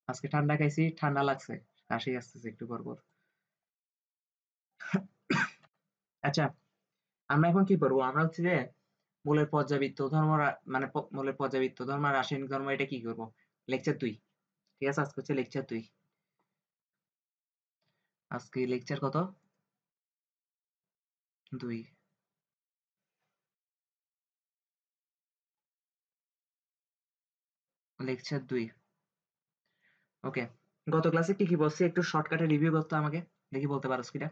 আজকে ঠান্ডা খাইছি, ঠান্ডা লাগছে, কাশি আসতেছে একটু পর পর। আচ্ছা, আমরা এখন কি করবো? আমরা হচ্ছে যে মূলের পর্যাবৃত্ত ধর্ম মানে মূলের পর্যাবৃত্ত ধর্ম আর রাসায়নিক ধর্ম এটা কি করব? লেকচার 2। ঠিক আছে? আজকে হচ্ছে লেকচার 2। আজকে লেকচার কত? 2। লেকচার 2। ওকে। গত ক্লাসে কি বলছি একটু শর্টকাটে রিভিউ করতে আমাকে। দেখি বলতে পারোস কিনা?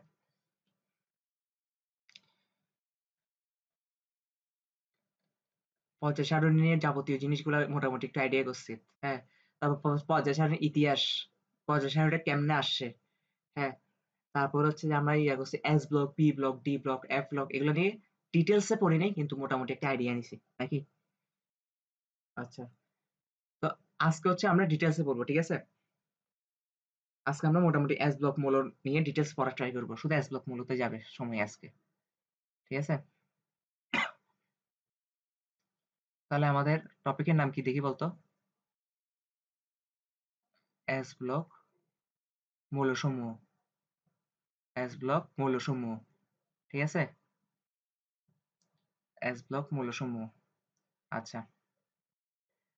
পর্যায় সারণী নিয়ে যাবতীয় জিনিসগুলা মোটামুটি একটু আইডিয়া করছি। হ্যাঁ? তারপর পর্যায় সারণীর ইতিহাস, পর্যায় সারণীটা কেমনে আসছে। হ্যাঁ? তারপর হচ্ছে যে আমরা ইয়া করছি S block, P block, D block, F block এগুলো নিয়ে ডিটেইলস এ পড়ি নাই কিন্তু মোটামুটি একটা আইডিয়া নিছি। নাকি? আচ্ছা। তো আজকে হচ্ছে আমরা ডিটেইলস এ পড়বো, ঠিক আছে? আজকে আমরা মোটামুটি এস ব্লক মৌল নিয়ে ডিটেইলস পড়ার ট্রাই করব। শুধু এস ব্লক মৌলতে যাবে সময় আজকে। ঠিক আছে? তাহলে আমাদের টপিকের নাম কি দেখি বলতো? এস ব্লক মৌলসমূহ। এস ব্লক মৌলসমূহ। ঠিক আছে? এস ব্লক মৌলসমূহ। আচ্ছা।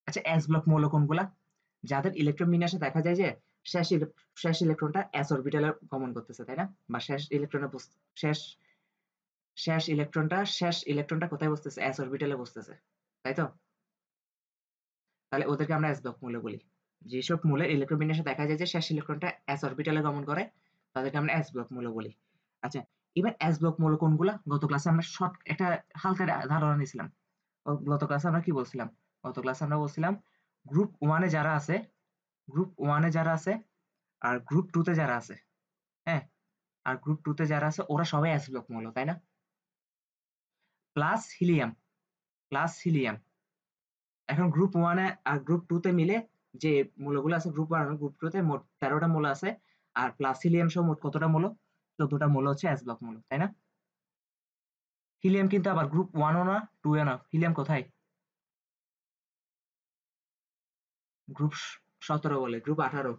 আচ্ছা, এস ব্লক মৌল কোনগুলা? যাদের ইলেকট্রন বিন্যাসে দেখা যায় যে শেষ ইলেকট্রনটা এস অরবিটালে গমন করতেছে, তাই না? বা শেষ শেষ ইলেকট্রনটা কোথায় বসতেছে? এস অরবিটালে বসতেছে। তাই তো? তাহলে ওদেরকে আমরা এস ব্লক মৌল বলি। যেসব মৌলের ইলেকট্রন বিন্যাসে দেখা যায় যে শেষ ইলেকট্রনটা এস অরবিটালে গমন করে, তাদেরকে আমরা এস ব্লক মৌল বলি। আচ্ছা, এবার এস ব্লক মৌল কোনগুলা? গত ক্লাসে আমরা শর্ট একটা হালকা ধারণা নিয়েছিলাম। গত ক্লাসে আমরা কি বলছিলাম? গত ক্লাসে আমরা বলছিলাম গ্রুপ 1 এ যারা আছে, গ্রুপ 1 এ যারা আছে আর গ্রুপ 2 তে যারা আছে, হ্যাঁ? আর গ্রুপ 2 তে যারা আছে ওরা সবাই এস ব্লক মৌল, তাই না? Plus helium, plus helium. এখন গ্রুপ 1 এ আর গ্রুপ 2 তে মিলে যে মৌলগুলো আছে গ্রুপ 1 আর গ্রুপ 2 তে মোট 13 টা মৌল আছে। আর প্লাস হিলিয়াম সহ মোট কতটা মৌল? 14 টা মৌল হচ্ছে এস ব্লক মৌল, তাই না? হিলিয়াম কিন্তু আবার গ্রুপ 1 ও না, 2 এ না। হিলিয়াম কোথায়? গ্রুপ 17 বলে, গ্রুপ 18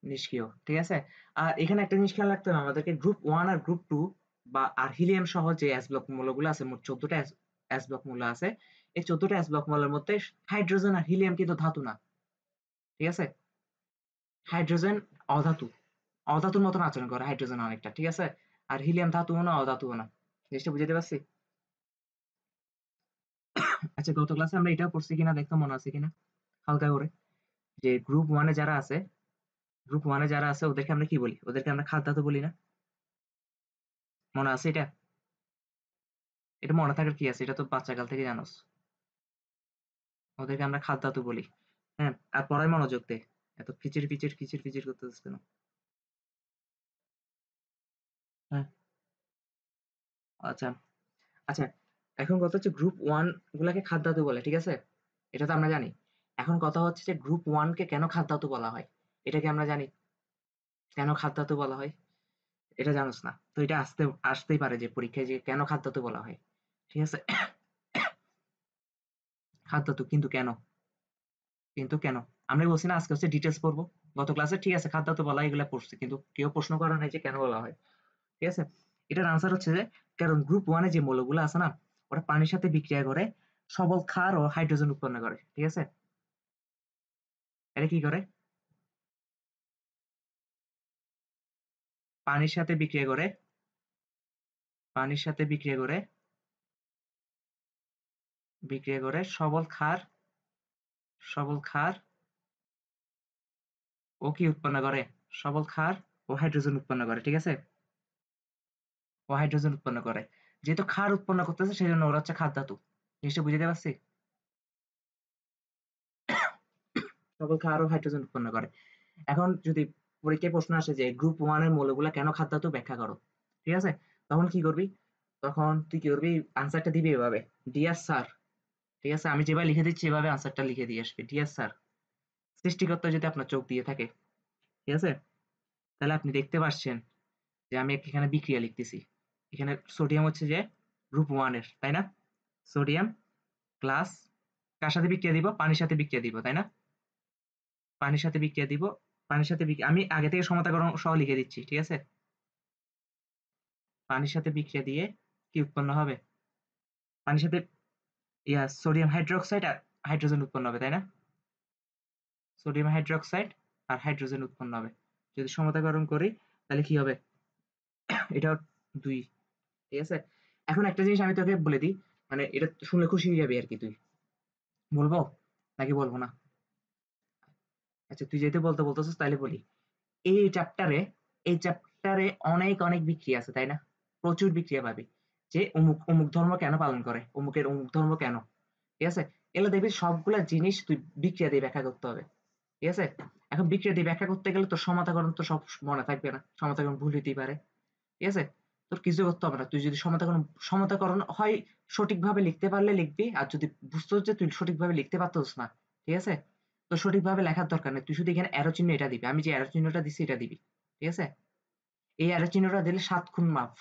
নিষ্ক্রিয়। ঠিক আছে? আর এখানে একটা জিনিস খেয়াল রাখতে হবে আমাদেরকে, গ্রুপ 1 আর গ্রুপ 2 বা আর হিলিয়াম সহ যে এস ব্লক মৌলগুলো আছে মোট 14 টা এস ব্লক মৌল আছে। এই 14 টা এস ব্লক মৌলের মধ্যে হাইড্রোজেন আর হিলিয়াম কিন্তু ধাতু না। ঠিক আছে? হাইড্রোজেন অধাতু। অধাতুর মতন আচরণ করে হাইড্রোজেন অনেকটা। ঠিক আছে? আর হিলিয়াম ধাতুও না, অধাতুও না। জিনিসটা বুঝাতে পারছি? আচ্ছা, গত ক্লাসে আমরা এটাও পড়ছি কিনা দেখতো, মনে আছে কিনা? হালকা করে। যে গ্রুপ 1 এ যারা আছে, গ্রুপ 1 এ যারা আছে ওদেরকে আমরা কি বলি? ওদেরকে আমরা খাদ ধাতু বলি না? মনে আছে এটা? এটা মনে থাকার কি আছে? এটা তো বাচ্চাকাল থেকে জানোস। ওদেরকে আমরা খাদ ধাতু বলি। হ্যাঁ? আর পড়ায় মনোযোগ দে। এত খিচির করতেছিস কেন? হ্যাঁ? আচ্ছা, আচ্ছা। এখন কথা হচ্ছে গ্রুপ 1 গুলাকে খাদ ধাতু বলে, ঠিক আছে? এটা তো আমরা জানি। এখন কথা হচ্ছে যে গ্রুপ 1 কে কেন খাদ ধাতু বলা হয়? এটা কি আমরা জানি? কেন খাদ ধাতু বলা হয়? এটা জানোস না। তো এটা আসতেই পারে যে পরীক্ষায় যে কেন খাদ ধাতু বলা হয়। ঠিক আছে? খাদ ধাতু কিন্তু কেন? কিন্তু কেন? আমি বলছি না আজকে হচ্ছে ডিটেইলস পড়বো। গত ক্লাসে ঠিক আছে খাদ ধাতু বলা এগুলা পড়ছি। কিন্তু কেউ প্রশ্ন করে নাই যে কেন বলা হয়। ঠিক আছে? এটার আনসার হচ্ছে যে কারণ গ্রুপ 1 এ যে মৌলগুলো আছে না ওরা পানির সাথে বিক্রিয়া করে সবল ক্ষার ও হাইড্রোজেন উৎপন্ন করে। ঠিক আছে? এটা কি করে? পানির সাথে বিক্রিয়া করে, পানির সাথে বিক্রিয়া করে সবল ক্ষার ও কি উৎপন্ন করে? সবল ক্ষার ও হাইড্রোজেন উৎপন্ন করে। ঠিক আছে? ও হাইড্রোজেন উৎপন্ন করে। যেহেতু ক্ষার উৎপন্ন করতেছে সেজন্য ওরা হচ্ছে খাদ ধাতু। জিনিসটা বুঝাতে পারছি? সবল ক্ষার ও হাইড্রোজেন উৎপন্ন করে। এখন যদি পরীক্ষায় প্রশ্ন আসে যে গ্রুপ 1 এর মৌলগুলা কেন খাদ ধাতু ব্যাখ্যা করো। ঠিক আছে? তখন কি করবি? তখন তুই কি করবি? আনসারটা দিবি এভাবে, ডিয়ার স্যার। ঠিক আছে? আমি যেভাবে লিখে দিচ্ছি এভাবে আনসারটা লিখে দিয়ে আসবি। ডিয়ার স্যার, সৃষ্টিকর্তা যদি আপনার চোখ দিয়ে থাকে, ঠিক আছে? তাহলে আপনি দেখতে পাচ্ছেন যে আমি এখানে বিক্রিয়া লিখতেছি। এখানে সোডিয়াম হচ্ছে যে গ্রুপ 1 এর, তাই না? সোডিয়াম প্লাস কার সাথে বিক্রিয়া দিব? পানির সাথে বিক্রিয়া দিব, তাই না? পানির সাথে বিক্রিয়া দিব, পানির সাথে আমি আগে থেকে সমতাকরণ সহ লিখে দিচ্ছি, ঠিক আছে? পানির সাথে বিক্রিয়া দিয়ে কি উৎপন্ন হবে? পানির সাথে সোডিয়াম হাইড্রোক্সাইড আর হাইড্রোজেন উৎপন্ন হবে, তাই না? সোডিয়াম হাইড্রোক্সাইড আর হাইড্রোজেন উৎপন্ন হবে। যদি সমতাকরণ করি তাহলে কি হবে? এটাও 2, ঠিক আছে? এখন একটা জিনিস আমি তোকে বলে দিই, মানে এটা শুনলে খুশি হয়ে যাবি আরকি তুই। বলবো? নাকি বলবো না? আচ্ছা, তুই যেহেতু বলতেছিস তাইলে বলি। এই চ্যাপ্টারে অনেক বিক্রিয়া আছে, তাই না? প্রচুর বিক্রিয়া পাবি। যে অমুক ধর্ম কেন পালন করে? অমুকের অমুক ধর্ম কেন? ঠিক আছে? এগুলো দেখবি সবগুলা জিনিস তুই বিক্রিয়া দিয়ে ব্যাখ্যা করতে হবে। ঠিক আছে? এখন বিক্রিয়া দিয়ে ব্যাখ্যা করতে গেলে তোর সমতাকরণ তো সব মনে থাকবে না। সমতাকরণ ভুল হইতেই পারে। ঠিক আছে? তোর কিছু করতে হবে না। তুই যদি সমতাকরণ হয় সঠিকভাবে লিখতে পারলে লিখবি। আর যদি বুঝতেছ যে তুই সঠিকভাবে লিখতে পারতেছিস না, ঠিক আছে? তো সঠিকভাবে লেখার দরকার নেই। তুই শুধু এখানে এরো চিহ্ন এটা দিবি। আমি যে এরো চিহ্নটা দিছি এটা দিবি। ঠিক আছে? এই এরো চিহ্নটা দিলে 7 গুণ মাফ।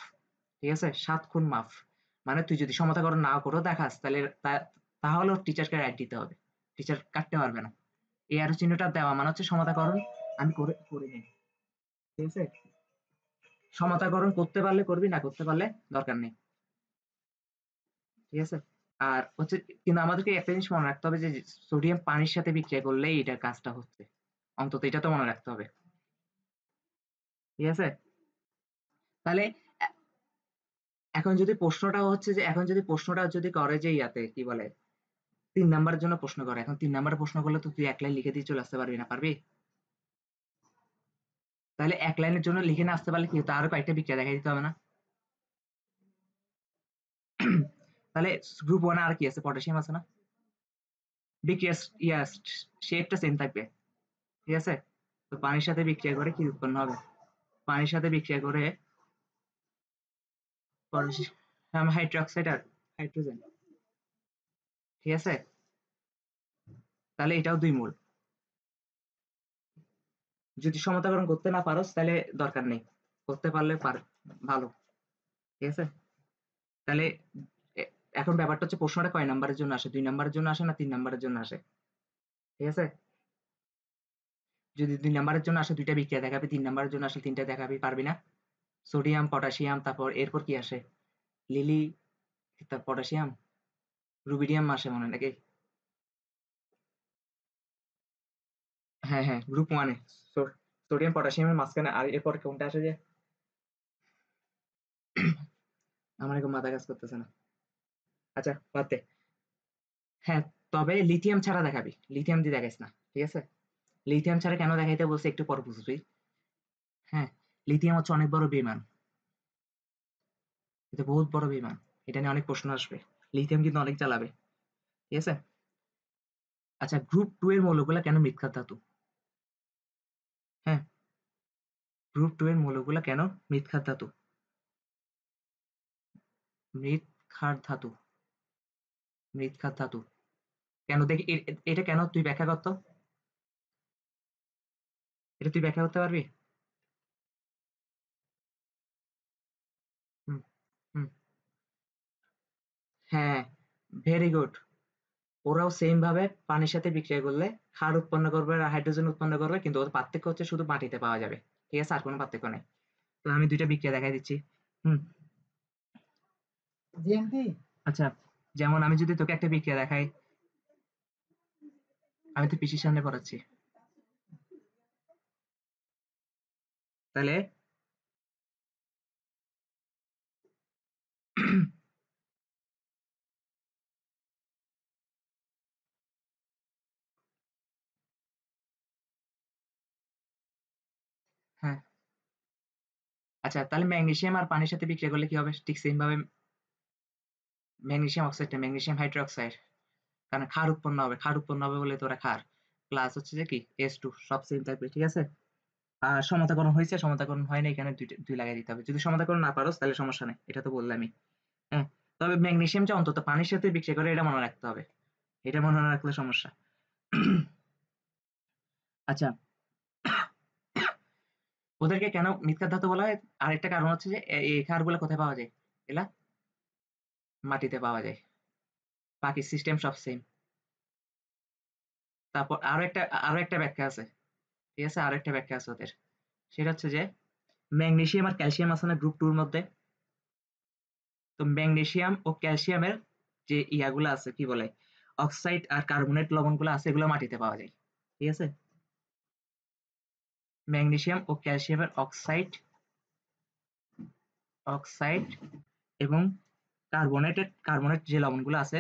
ঠিক আছে? 7 গুণ মাফ। মানে তুই যদি সমতাকরণ না করেও দেখাস তাহলে তাহলেও টিচারকে রাইট দিতে হবে। টিচার কাটতে পারবে না। এই এরো চিহ্নটা দেওয়া মানে হচ্ছে সমতাকরণ আমি করে নেই। ঠিক আছে? সমতাকরণ করতে পারলে করবি, না করতে পারলে দরকার নেই। ঠিক আছে? আর হচ্ছে কিন্তু আমাদেরকে একটা জিনিস মনে রাখতে হবে যে সোডিয়াম পানির সাথে বিক্রিয়া করলেই এটার কাজটা হচ্ছে। অন্তত এটা তো মনে রাখতে হবে। ঠিক আছে? তাহলে এ এখন যদি প্রশ্নটা যদি করে যে ইয়াতে কি বলে ৩ নাম্বারের জন্য প্রশ্ন করে। এখন ৩ নাম্বারের প্রশ্ন করলে তো তুই ১ লাইন লিখে দিয়ে চলে আসতে পারবি না, পারবি? তাহলে ১ লাইনের জন্য লিখে না আসতে পারলে কি হতো? আরো কয়েকটা বিক্রিয়া দেখাই দিতে হবে না? তাহলে গ্রুপ 1 এ আর কি আছে? পটাশিয়াম আছে না? বিক্রিয়া শেপটা সেম থাকবে। ঠিক আছে? তো পানির সাথে বিক্রিয়া করে কি উৎপন্ন হবে? পানির সাথে বিক্রিয়া করে পটাশিয়াম হাইড্রোক্সাইড আর হাইড্রোজেন। ঠিক আছে? তাহলে এটাও ২ মোল। যদি সমতাকরণ করতে না পারোস তাহলে দরকার নেই। করতে পারলে ভালো। ঠিক আছে? তাহলে এ এখন ব্যাপারটা হচ্ছে প্রশ্নটা কয় নাম্বারের জন্য আসে? ২ নাম্বারের জন্য আসে না ৩ নাম্বারের জন্য আসে? ঠিক আছে? যদি ২ নাম্বারের জন্য আসে ২ টা বিক্রিয়া দেখাবি, ৩ নাম্বারের জন্য আসলে ৩ টা দেখাবি, পারবি না? সোডিয়াম, পটাশিয়াম, তারপর এরপর কি আসে? লিলি, পটাশিয়াম, রুবিডিয়াম আসে মনে হয় নাকি? হ্যাঁ, হ্যাঁ, গ্রুপ 1 এ সো সোডিয়াম, পটাশিয়ামের মাঝখানে আর এরপর কোনটা আসে যে? আমার এখন মাথা কাজ করতেছে না। আচ্ছা, বাদ দে। হ্যাঁ, তবে লিথিয়াম ছাড়া দেখাবি। লিথিয়াম দিয়ে দেখাইস না। ঠিক আছে? লিথিয়াম ছাড়া কেন দেখাইতে বলছি একটু পর বুঝবি। হ্যাঁ, লিথিয়াম হচ্ছে অনেক বড় বেইমান। এটা বহুত বড় বেইমান। এটা নিয়ে অনেক প্রশ্ন আসবে। লিথিয়াম কিন্তু অনেক জ্বালাবে। ঠিক আছে? আচ্ছা, গ্রুপ 2 এর মৌলগুলা কেন মৃৎক্ষার ধাতু? হ্যাঁ, গ্রুপ 2 এর মৌলগুলা কেন মৃৎক্ষার ধাতু? মৃৎক্ষার ধাতু, মৃৎক্ষার ধাতু। কেন দেখি এটা কেন তুই ব্যাখ্যা কর তো? এটা তুই ব্যাখ্যা করতে পারবি? হুম, হুম। হ্যাঁ, ভেরি গুড। ওরাও সেম ভাবে পানির সাথে বিক্রিয়া করলে ক্ষার উৎপন্ন করবে আর হাইড্রোজেন উৎপন্ন করবে, কিন্তু ওর পার্থক্য হচ্ছে শুধু মাটিতে পাওয়া যাবে। ঠিক আছে? আর কোনো পার্থক্য নেই। তো আমি ২ টা বিক্রিয়া দেখাই দিচ্ছি। হুম। আচ্ছা, যেমন আমি যদি তোকে একটা বিক্রিয়া দেখাই, আমি তো পিসির সামনে পড়াচ্ছি। তাহলে হ্যাঁ, আচ্ছা তাহলে ম্যাগনেসিয়াম আর পানির সাথে বিক্রিয়া করলে কি হবে? ঠিক সেম ভাবে ম্যাগনেসিয়াম হাইড্রোক্সাইড। কারণ ক্ষার উৎপন্ন হবে। ক্ষার উৎপন্ন হবে বলে তো ওরা ক্ষার। প্লাস হচ্ছে যে কি S2 সব সেম থাকবে। ঠিক আছে? আর সমতাকরণ হয়েছে, সমতাকরণ হয় না, এখানে ২ লাগাই দিতে হবে। যদি সমতাকরণ না পারোস তাহলে সমস্যা নাই। এটা তো বললামই। হ্যাঁ? তবে ম্যাগনেসিয়াম যে অন্তত পানির সাথে বিক্রিয়া করে এটা মনে রাখতে হবে। এটা মনে না রাখলে সমস্যা। আচ্ছা, ওদেরকে কেন মৃৎপার ধাতু বলা হয়? আরেকটা কারণ হচ্ছে যে এই ক্ষারগুলা কোথায় পাওয়া যায়? এলা মাটিতে পাওয়া যায়। বাকি সিস্টেম সব সেম। তারপর আরো একটা ব্যাখ্যা আছে, ঠিক আছে, আরো একটা ব্যাখ্যা আছে ওদের। সেটা হচ্ছে যে ম্যাগনেসিয়াম আর ক্যালসিয়াম আছে না গ্রুপ 2 এর মধ্যে? তো ম্যাগনেসিয়াম ও ক্যালসিয়ামের যে ইয়াগুলো আছে, কি বলে, অক্সাইড আর কার্বনেট লবণগুলো আছে, এগুলো মাটিতে পাওয়া যায়, ঠিক আছে? ম্যাগনেসিয়াম ও ক্যালসিয়ামের অক্সাইড এবং কার্বনেট যে লবণগুলো আছে,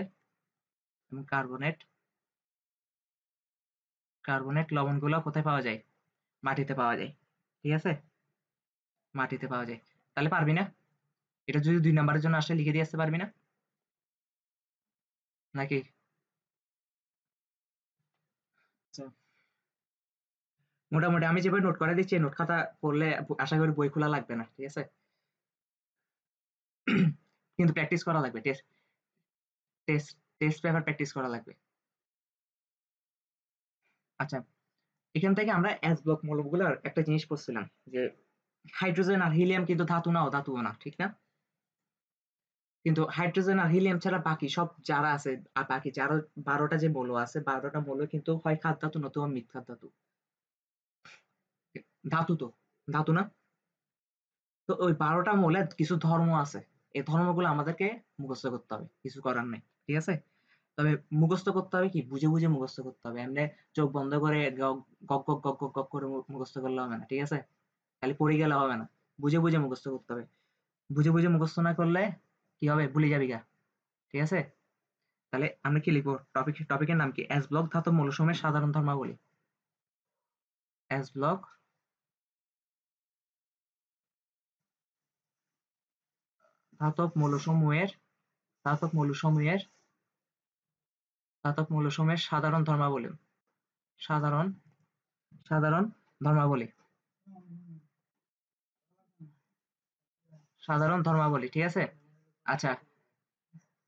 এবং কার্বনেট লবণগুলো কোথায় পাওয়া যায়? মাটিতে পাওয়া যায়, ঠিক আছে? মাটিতে পাওয়া যায়। তাহলে পারবি না? এটা যদি 2 নাম্বারের জন্য আসে লিখে দিয়ে আসতে পারবি না? নাকি? আচ্ছা, মোটামুটি আমি যেভাবে নোট করে দিচ্ছি, এই নোট খাতা পড়লে আশা করি বই খোলা লাগবে না, ঠিক আছে? কিন্তু প্র্যাকটিস করা লাগবে, টেস্ট টেস্ট পেপার প্র্যাকটিস করা লাগবে। আচ্ছা, এখান থেকে আমরা এস ব্লক মৌলগুলোর একটা জিনিস পড়ছিলাম, যে হাইড্রোজেন আর হিলিয়াম কিন্তু ধাতুও না, ঠিক না? কিন্তু হাইড্রোজেন আর হিলিয়াম ছাড়া বাকি সব যারা আছে, আর বাকি যারা 12টা যে মৌল আছে, 12টা মৌল কিন্তু হয় খাদ ধাতু নতুবা মৃৎ ধাতু। ধাতু তো, ধাতু না? তো ওই 12টা মৌলের কিছু ধর্ম আছে, এই ধর্মগুলো আমাদেরকে মুখস্থ করতে হবে, কিছু করার নেই, ঠিক আছে? তবে মুখস্থ করতে হবে কি, বুঝে বুঝে মুখস্থ করতে হবে। এমনি চোখ বন্ধ করে গক করে মুখস্থ করলে হবে না, ঠিক আছে? খালি পড়ে গেলে হবে না, বুঝে বুঝে মুখস্থ করতে হবে। বুঝে বুঝে মুখস্থ না করলে কি হবে, ভুলে যাবি গা, ঠিক আছে? তাহলে আমরা কি লিখবো? টপিকের নাম কি? এস ব্লক ধাতব মৌলসমূহের সাধারণ ধর্মাবলী। এস ব্লক ধাতব মৌলসমূহের ধাতব মৌলসমূহের সাধারণ ধর্মাবলী। সাধারণ সাধারণ ধর্মাবলী। সাধারণ ধর্মাবলী, ঠিক আছে? আচ্ছা,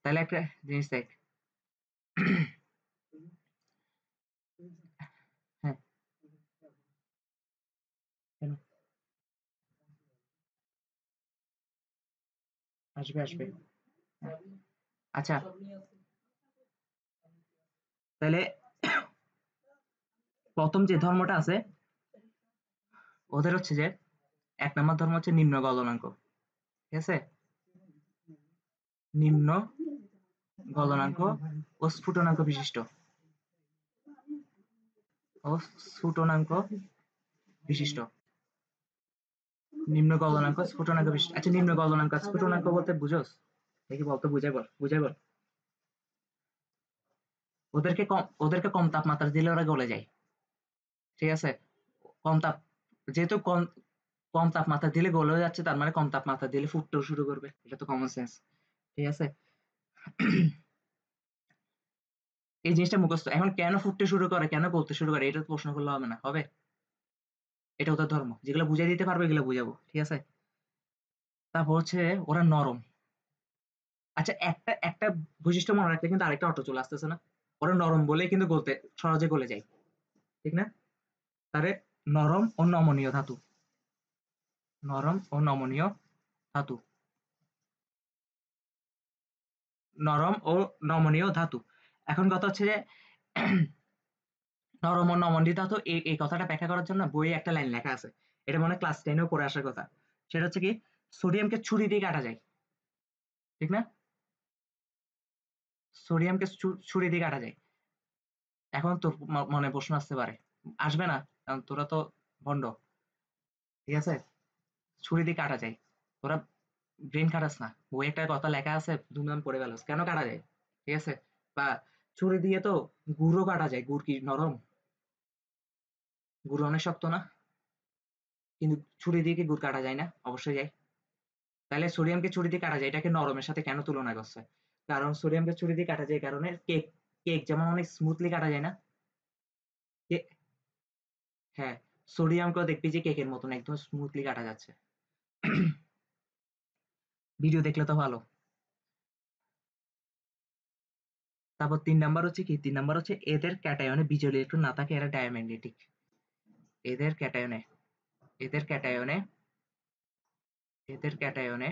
তাহলে একটা জিনিস দেখ। হ্যাঁ, কেন? আসবে আসবে। হ্যাঁ, আচ্ছা, তাহলে প্রথম যে ধর্মটা আছে ওদের হচ্ছে যে 1 নম্বর ধর্ম হচ্ছে নিম্ন গলনাঙ্ক, ঠিক আছে? নিম্ন গলনাঙ্ক ও স্ফুটনাঙ্ক বিশিষ্ট ও স্ফুটনাঙ্ক বিশিষ্ট নিম্ন গলনাঙ্ক স্ফুটনাঙ্ক বিশিষ্ট। আচ্ছা, নিম্ন গলনাঙ্ক আর স্ফুটনাঙ্ক বলতে বুঝোস? দেখি বলতো, বুঝাই বল। ওদেরকে কম তাপমাত্রা দিলে ওরা গলে যায়, ঠিক আছে? কম তাপ যেহেতু কম কম তাপমাত্রা দিলে গলে যাচ্ছে, তার মানে কম তাপমাত্রা দিলে ফুটতেও শুরু করবে, এটা তো কমন সেন্স, ঠিক আছে? এই জিনিসটা মুখস্থ। এখন কেন ফুটতে শুরু করে, কেন গলতে শুরু করে, এটা প্রশ্ন করলে হবে না, হবে? এটা ওদের ধর্ম, যেগুলো বুঝাই দিতে পারবে এগুলো বুঝাবো, ঠিক আছে? তারপর হচ্ছে ওরা নরম। আচ্ছা, একটা একটা বৈশিষ্ট্য মনে রাখলে কিন্তু আরেকটা অটো চলে আসতেছে না? ওরা নরম বলে কিন্তু গলতে সহজে গলে যায়, ঠিক না? তারে নরম ও নমনীয় ধাতু। নরম ও নমনীয় ধাতু। নরম ও নমনীয় ধাতু। এখন কথা হচ্ছে যে নরম ও নমনীয় ধাতু, এই কথাটা ব্যাখ্যা করার জন্য বইয়ে একটা লাইন লেখা আছে। এটা মনে হয় ক্লাস 10 পড়ে আসার কথা। সেটা হচ্ছে কি, সোডিয়ামকে ছুরি দিয়ে কাটা যায়, ঠিক না? সোডিয়ামকে ছুরি দিয়ে কাটা যায়। এখন তোর মনে প্রশ্ন আসতে পারে, আসবে না, কারণ তোরা তো ভণ্ড, ঠিক আছে? ছুরি দিয়ে কাটা যায়, তোরা ব্রেন খাটাস না, বই একটা কথা লেখা আছে ধুমধাম পড়ে গেল, কেন কাটা যায়, ঠিক আছে? বা ছুরি দিয়ে তো গুড়ও কাটা যায়, গুড় কি নরম? গুড় অনেক শক্ত না? কিন্তু ছুরি দিয়ে কি গুড় কাটা যায় না? অবশ্যই যায়। তাহলে সোডিয়ামকে ছুরি দিয়ে কাটা যায়, এটাকে নরমের সাথে কেন তুলনা করছে? কারণ সোডিয়ামকে ছুরি দিয়ে কাটা যায় এই কারণে, কেক কেক যেমন অনেক স্মুথলি কাটা যায় না? হ্যাঁ, সোডিয়ামকেও দেখবি যে কেকের মতন একদম স্মুথলি কাটা যাচ্ছে। ভিডিও দেখলে তো ভালো। তারপর 3 নাম্বার হচ্ছে কি, 3 নাম্বার হচ্ছে এদের ক্যাটায়নে বিজোড় ইলেকট্রন না থাকে, এরা ডায়াম্যাগনেটিক। এদের ক্যাটায়নে এদের ক্যাটায়নে এদের ক্যাটায়নে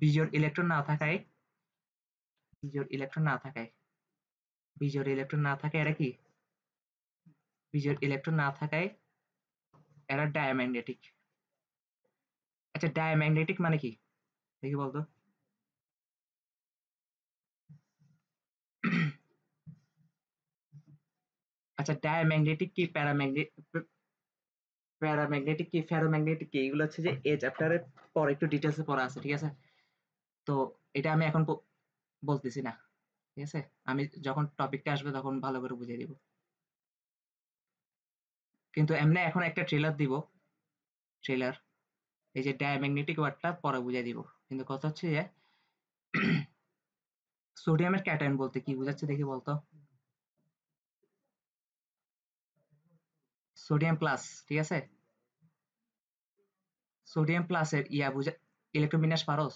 বিজোড় ইলেকট্রন না থাকায় বিজোড় ইলেকট্রন না থাকে এরা কি? বিজোড় ইলেকট্রন না থাকায় এরা ডায়াম্যাগনেটিক। আচ্ছা ডায়াম্যাগনেটিক মানে কি দেখি বলতো? আচ্ছা ডায়াম্যাগনেটিক কি প্যারাম্যাগনেটিক কি ফেরোম্যাগনেটিক কি এগুলো হচ্ছে যে এই চ্যাপ্টারের পরে একটু ডিটেলসে পড়া আছে, ঠিক আছে? তো এটা আমি এখন বলতেছি না, ঠিক আছে? আমি যখন টপিকটা আসবে তখন ভালো করে বুঝিয়ে দিব। কিন্তু এমনি এখন একটা ট্রেলার দিব, ট্রেলার এই যে ডায়াম্যাগনেটিক ওয়ার্ডটা পরে বুঝিয়ে দিব। কিন্তু কথা হচ্ছে যে সোডিয়ামের ক্যাটায়ন বলতে কি বোঝাচ্ছে দেখি বলতো? সোডিয়াম প্লাস, ঠিক আছে? সোডিয়াম প্লাসের বুঝা ইলেকট্রন বিন্যাস পারোস?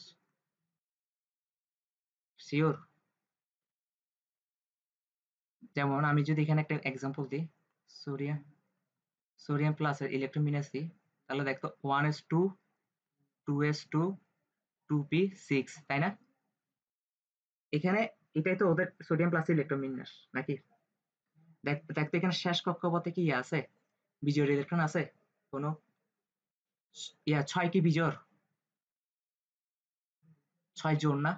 শিওর? যেমন আমি যদি এখানে একটা এক্সাম্পল দিই, সোডিয়াম সোডিয়াম প্লাসের ইলেকট্রন বিন্যাস দিই, তাহলে দেখতো 1s2 2s2 2p6, তাই না? এখানে এটাই তো ওদের সোডিয়াম প্লাস ইলেকট্রন বিন্যাস নাকি? দেখতো এখানে শেষ কক্ষপথে কি আছে? বিজোড় ইলেকট্রন আছে কোনো? 6 কি বিজোড়? 6 জোড় না?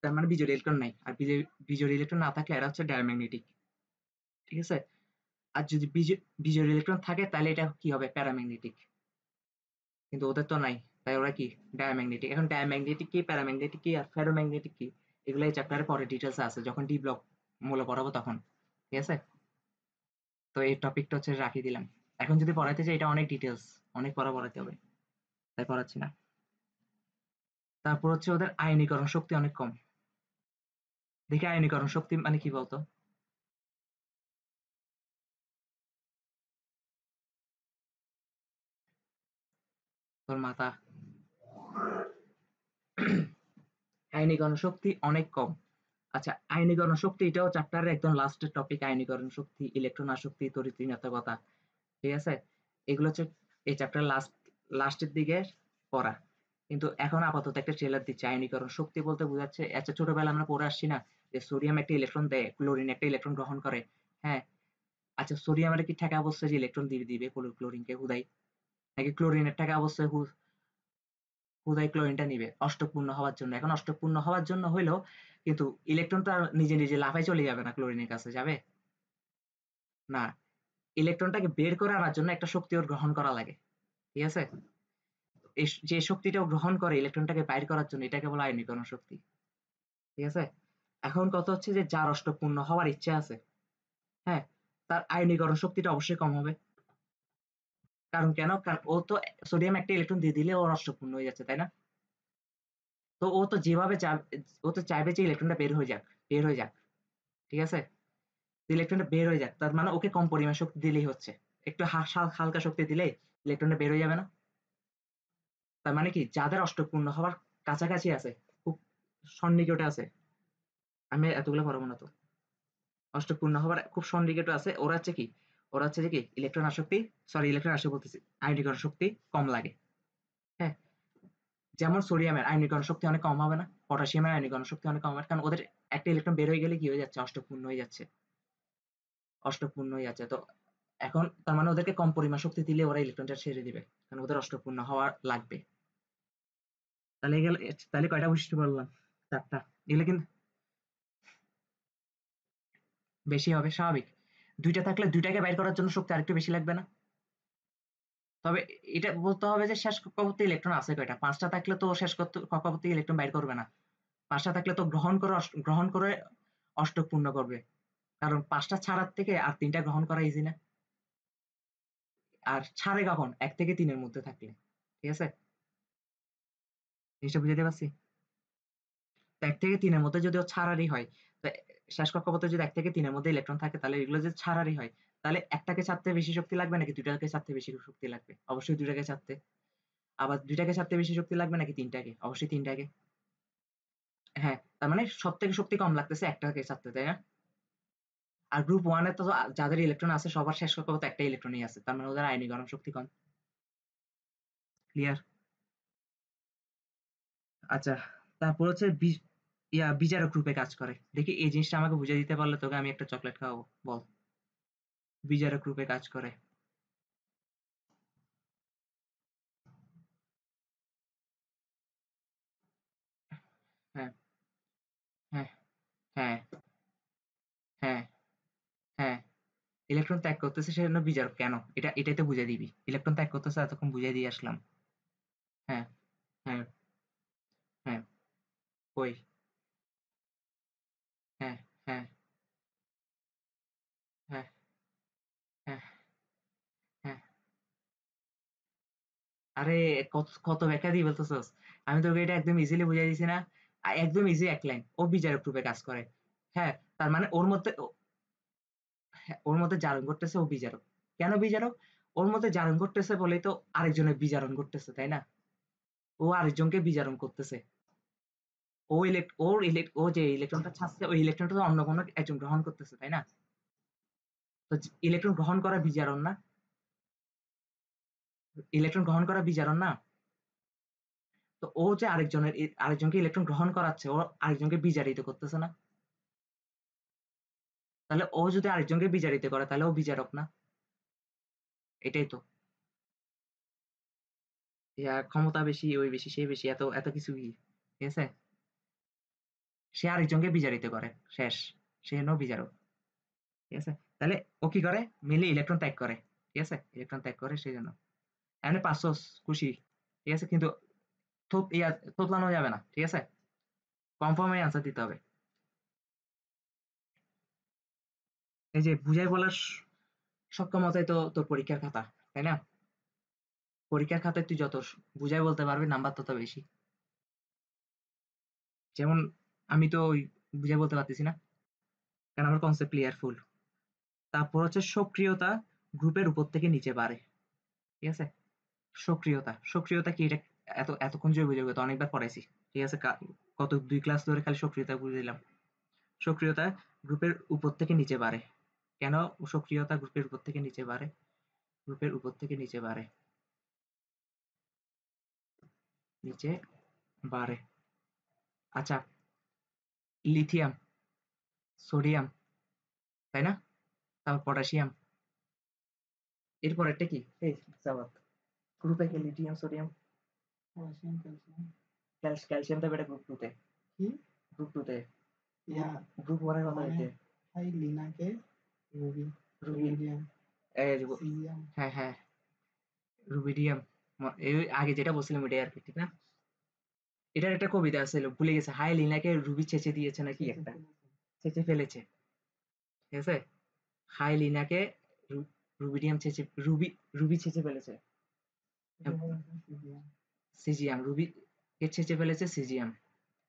তার মানে বিজোড় ইলেকট্রন নাই। আর বিজোড় ইলেকট্রন না থাকলে এরা হচ্ছে ডায়াম্যাগনেটিক, ঠিক আছে? আর যদি বিজোড় ইলেকট্রন থাকে তাহলে এটা কি হবে? প্যারাম্যাগনেটিক। কিন্তু ওদের তো নাই, তাই ওরা কি? ডায়াম্যাগনেটিক। এখন ডায়াম্যাগনেটিক কি, প্যারাম্যাগনেটিক কি আর ফেরোম্যাগনেটিক কি, এগুলো এই চ্যাপ্টারে পরে ডিটেলস আছে যখন ডি ব্লক মূল্য পড়াবো তখন, ঠিক আছে? তো এই টপিকটা হচ্ছে রাখি দিলাম। এখন যদি পড়াইতে চাই এটা অনেক ডিটেলস, অনেক পড়াতে হবে, তাই পড়াচ্ছি না। তারপর হচ্ছে ওদের আয়নীকরণ শক্তি অনেক কম। দেখি আয়নীকরণ শক্তি মানে কি বলতো? তোর মাথা। আয়নীকরণ শক্তি অনেক কম। আচ্ছা আয়নীকরণ শক্তি এটাও চ্যাপ্টারের একদম লাস্টের টপিক। আয়নীকরণ শক্তি, ইলেকট্রন আসক্তি, তড়িৎ ঋণাত্মকতা, ঠিক আছে? এগুলো হচ্ছে এই চ্যাপ্টার লাস্টের দিকে পড়া। কিন্তু এখন আপাতত একটা ট্রেলার দিচ্ছে। আয়নীকরণ শক্তি বলতে বোঝাচ্ছে, আচ্ছা ছোটবেলা আমরা পড়ে আসছি না যে সোডিয়াম একটা ইলেকট্রন দেয়, ক্লোরিন একটা ইলেকট্রন গ্রহণ করে, হ্যাঁ? আচ্ছা সোডিয়ামের কি ঠেকা অবস্থায় যে ইলেকট্রন দিয়ে দিবে ক্লোরিনকে হুদাই, নাকি ক্লোরিনের ঠেকা অবস্থায় হুদাই ক্লোরিনটা নিবে অষ্টক পূর্ণ হওয়ার জন্য? এখন অষ্টক পূর্ণ হওয়ার জন্য হইলেও কিন্তু ইলেকট্রনটা নিজে নিজে লাফায় চলে যাবে না, ক্লোরিনের কাছে যাবে না। ইলেকট্রনটাকে বের করে আনার জন্য একটা শক্তি ওর গ্রহণ করা লাগে, ঠিক আছে? এই যে শক্তিটা ও গ্রহণ করে ইলেকট্রনটাকে বাইর করার জন্য, এটাকে বলা আয়নীকরণ শক্তি, ঠিক আছে? এখন কথা হচ্ছে যে যার অষ্টক পূর্ণ হওয়ার ইচ্ছা আছে, হ্যাঁ, তার আয়নীকরণ শক্তিটা অবশ্যই কম হবে। কারণ কেন? কারণ ও তো সোডিয়াম একটা ইলেকট্রন দিয়ে দিলে ওর অষ্টক পূর্ণ হয়ে যাচ্ছে, তাই না? তো ও তো যেভাবে ও তো চাইবে যে ইলেকট্রনটা বের হয়ে যাক, বের হয়ে যাক, ঠিক আছে? ইলেকট্রনটা বের হয়ে যাক, তার মানে ওকে কম পরিমাণ শক্তি দিলেই হচ্ছে। একটু হালকা শক্তি দিলেই ইলেকট্রনটা বের হয়ে যাবে না? তার মানে কি যাদের অষ্টক পূর্ণ হওয়ার কাছাকাছি আছে, খুব সন্নিকটে আছে, আমি এতগুলো পড়াবো না তো, অষ্টক পূর্ণ হওয়ার খুব সন্নিকটে আছে, ওরা হচ্ছে কি, ওরা হচ্ছে যে কি ইলেকট্রন আসক্তি, সরি ইলেকট্রন আসক্তি বলতেছি, আয়নীকরণ শক্তি কম লাগে, হ্যাঁ? যেমন সোডিয়ামের আয়নীকরণ শক্তি অনেক কম হবে না? পটাশিয়ামের আয়নীকরণ শক্তি অনেক কম হবে, কারণ ওদের একটা ইলেকট্রন বের হয়ে গেলে কি হয়ে যাচ্ছে? অষ্টক পূর্ণ হয়ে যাচ্ছে, অষ্টক পূর্ণ হয়ে যাচ্ছে। তো এখন তার মানে ওদেরকে কম পরিমাণ শক্তি দিলে ওরা ইলেকট্রনটা ছেড়ে দিবে, কারণ ওদের অষ্টক পূর্ণ হওয়া লাগবে। তাহলে গেলে, তাহলে কয়টা বৈশিষ্ট্য বললাম? 4টা। এগুলো কিন্তু বেশি হবে স্বাভাবিক। 2টা থাকলে 2টাকে বাইর করার জন্য শক্তি আরেকটু বেশি লাগবে না? তবে এটা বলতে হবে যে শেষ কক্ষপথে ইলেকট্রন আছে কয়টা? 5টা থাকলে তো শেষ কক্ষপথে ইলেকট্রন বাইর করবে না। 5টা থাকলে তো গ্রহণ করে অষ্টক পূর্ণ করবে। কারণ 5টা ছাড়ার থেকে আর 3টা গ্রহণ করা ইজি না? আর ছাড়ে কখন? 1 থেকে 3 এর মধ্যে থাকলে। ঠিক আছে? জিনিসটা বুঝাতে পারছি? তো 1 থেকে 3 এর মধ্যে যদি ও ছাড়ারই হয়, তো শেষ কক্ষপথে যদি 1 থেকে 3 এর মধ্যে ইলেকট্রন থাকে তাহলে এগুলো যদি ছাড়ারই হয়, তাহলে 1টাকে ছাড়তে বেশি শক্তি লাগবে নাকি 2টাকে ছাড়তে বেশি শক্তি লাগবে? অবশ্যই 2টাকে ছাড়তে। আবার 2টাকে ছাড়তে বেশি শক্তি লাগবে নাকি 3টাকে? অবশ্যই 3টাকে। হ্যাঁ, তার মানে সবথেকে শক্তি কম লাগতেছে 1টাকে ছাড়তে, তাই না? আর গ্রুপ 1 এ তো যাদের ইলেকট্রন আছে সবার শেষ কক্ষপথে 1টা ইলেকট্রনই আছে। তার মানে ওদের আয়নীকরণ শক্তি কম। ক্লিয়ার? আচ্ছা, তারপর হচ্ছে বিজারক রূপে কাজ করে। দেখি এই জিনিসটা আমাকে বুঝিয়ে দিতে পারলে তোকে আমি একটা চকলেট খাওয়াবো। বল। বিজারক রূপে কাজ করে। হ্যাঁ, হ্যাঁ, হ্যাঁ, হ্যাঁ, হ্যাঁ। ইলেকট্রন ত্যাগ করতেছে সেজন্য বিজারক কেন? এটাই তো বুঝিয়ে দিবি। ইলেকট্রন ত্যাগ করতেছে এতক্ষণ বুঝিয়ে দিয়ে আসলাম। হ্যাঁ, হ্যাঁ, হ্যাঁ, কই? হ্যাঁ, হ্যাঁ, হ্যাঁ, হ্যাঁ, হ্যাঁ। আরে কত কত ব্যাখ্যা দিয়ে বলতেছস? আমি তোকে এটা একদম ইজিলি বুঝাই দিছি না? একদম ইজি এক লাইন। ও বিজারক রূপে কাজ করে। হ্যাঁ, তার মানে ওর মধ্যে জারণ ঘটতেছে, ও বিজারক। কেন বিজারক? ওর মধ্যে জারণ ঘটতেছে বলেই তো আরেকজনের বিজারণ ঘটতেছে, তাই না? ও আরেকজনকে বিজারণ করতেছে। ও যে ইলেকট্রনটা ছাড়ছে ওই ইলেকট্রনটা তো অন্য কোনো একজন গ্রহণ করতেছে, তাই না? তো ইলেকট্রন গ্রহণ করা বিজারণ না? ইলেকট্রন গ্রহণ করা বিজারণ না? তো ও যে আরেকজনকে ইলেকট্রন গ্রহণ করাচ্ছে, ও আরেকজনকে বিজারিত করতেছে না? তাহলে ও যদি আরেকজনকে বিজারিত করে তাহলে ও বিজারক না? এটাই তো। ক্ষমতা বেশি, ওই বেশি, সেই বেশি, এত এত কিছু কি? ঠিক আছে? সে আরেকজনকে বিজারিত করে। শেষ। সে হলো বিজারক। ঠিক আছে? তাহলে ও কি করে? মেইনলি ইলেকট্রন ত্যাগ করে। ঠিক আছে? ইলেকট্রন ত্যাগ করে সেজন্য। এখানে পারছোস, খুশি। ঠিক আছে? কিন্তু তোতলানো যাবে না। ঠিক আছে? কনফার্ম এ আনসার দিতে হবে। এই যে বুঝাই বলার সক্ষমতাই তো তোর পরীক্ষার খাতা, তাই না? পরীক্ষার খাতায় তুই যত বুঝাই বলতে পারবি নাম্বার তত বেশি। যেমন আমি তো ওই বুঝাই বলতে পারতেছি না, কারণ আমার কনসেপ্ট ক্লিয়ার ফুল। তারপর হচ্ছে সক্রিয়তা গ্রুপের উপর থেকে নিচে বাড়ে। ঠিক আছে? সক্রিয়তা কি এটা? এতক্ষণ জৈব যৌগিকতা অনেকবার পড়াইছি। ঠিক আছে? গত 2 ক্লাস ধরে খালি সক্রিয়তা বুঝে দিলাম। সক্রিয়তা গ্রুপের উপর থেকে নিচে বাড়ে। কেন সক্রিয়তা গ্রুপের উপর থেকে নিচে বাড়ে? গ্রুপের উপর থেকে নিচে বাড়ে। নিচে বাড়ে। আচ্ছা, লিথিয়াম, সোডিয়াম, তাই না? তারপর পটাশিয়াম। এর পরেরটা কি? এই সাবাত। গ্রুপে কি lithium, sodium, calcium calcium calcium তো বেটা গ্রুপ 2 তে। কি গ্রুপ 2 তে। ইয়া গ্রুপ 1 এর কথা মানে হইতে। হাই লিনাকে রুবি রুবি, রুবিডিয়াম এই সিলিয়াম হ্যাঁ, হ্যাঁ, রুবিডিয়াম। এই আগে যেটা বলছিলাম ওইটাই আরকি, ঠিক না? এটার একটা কবিতা ছিল, ভুলে গেছে। হায় লিনাকে রুবি ছেঁচে দিয়েছে নাকি শেষে একটা। ফেলেছে ছেঁচে ফেলেছে। ঠিক আছে? হায় লিনাকে রুবিডিয়াম ছেঁচে রুবি ছেঁচে ফেলেছে। এটা বলেছে সিলিয়াম সিজিয়াম, রুবি কে ছেঁচে ফেলেছে সিজিয়াম।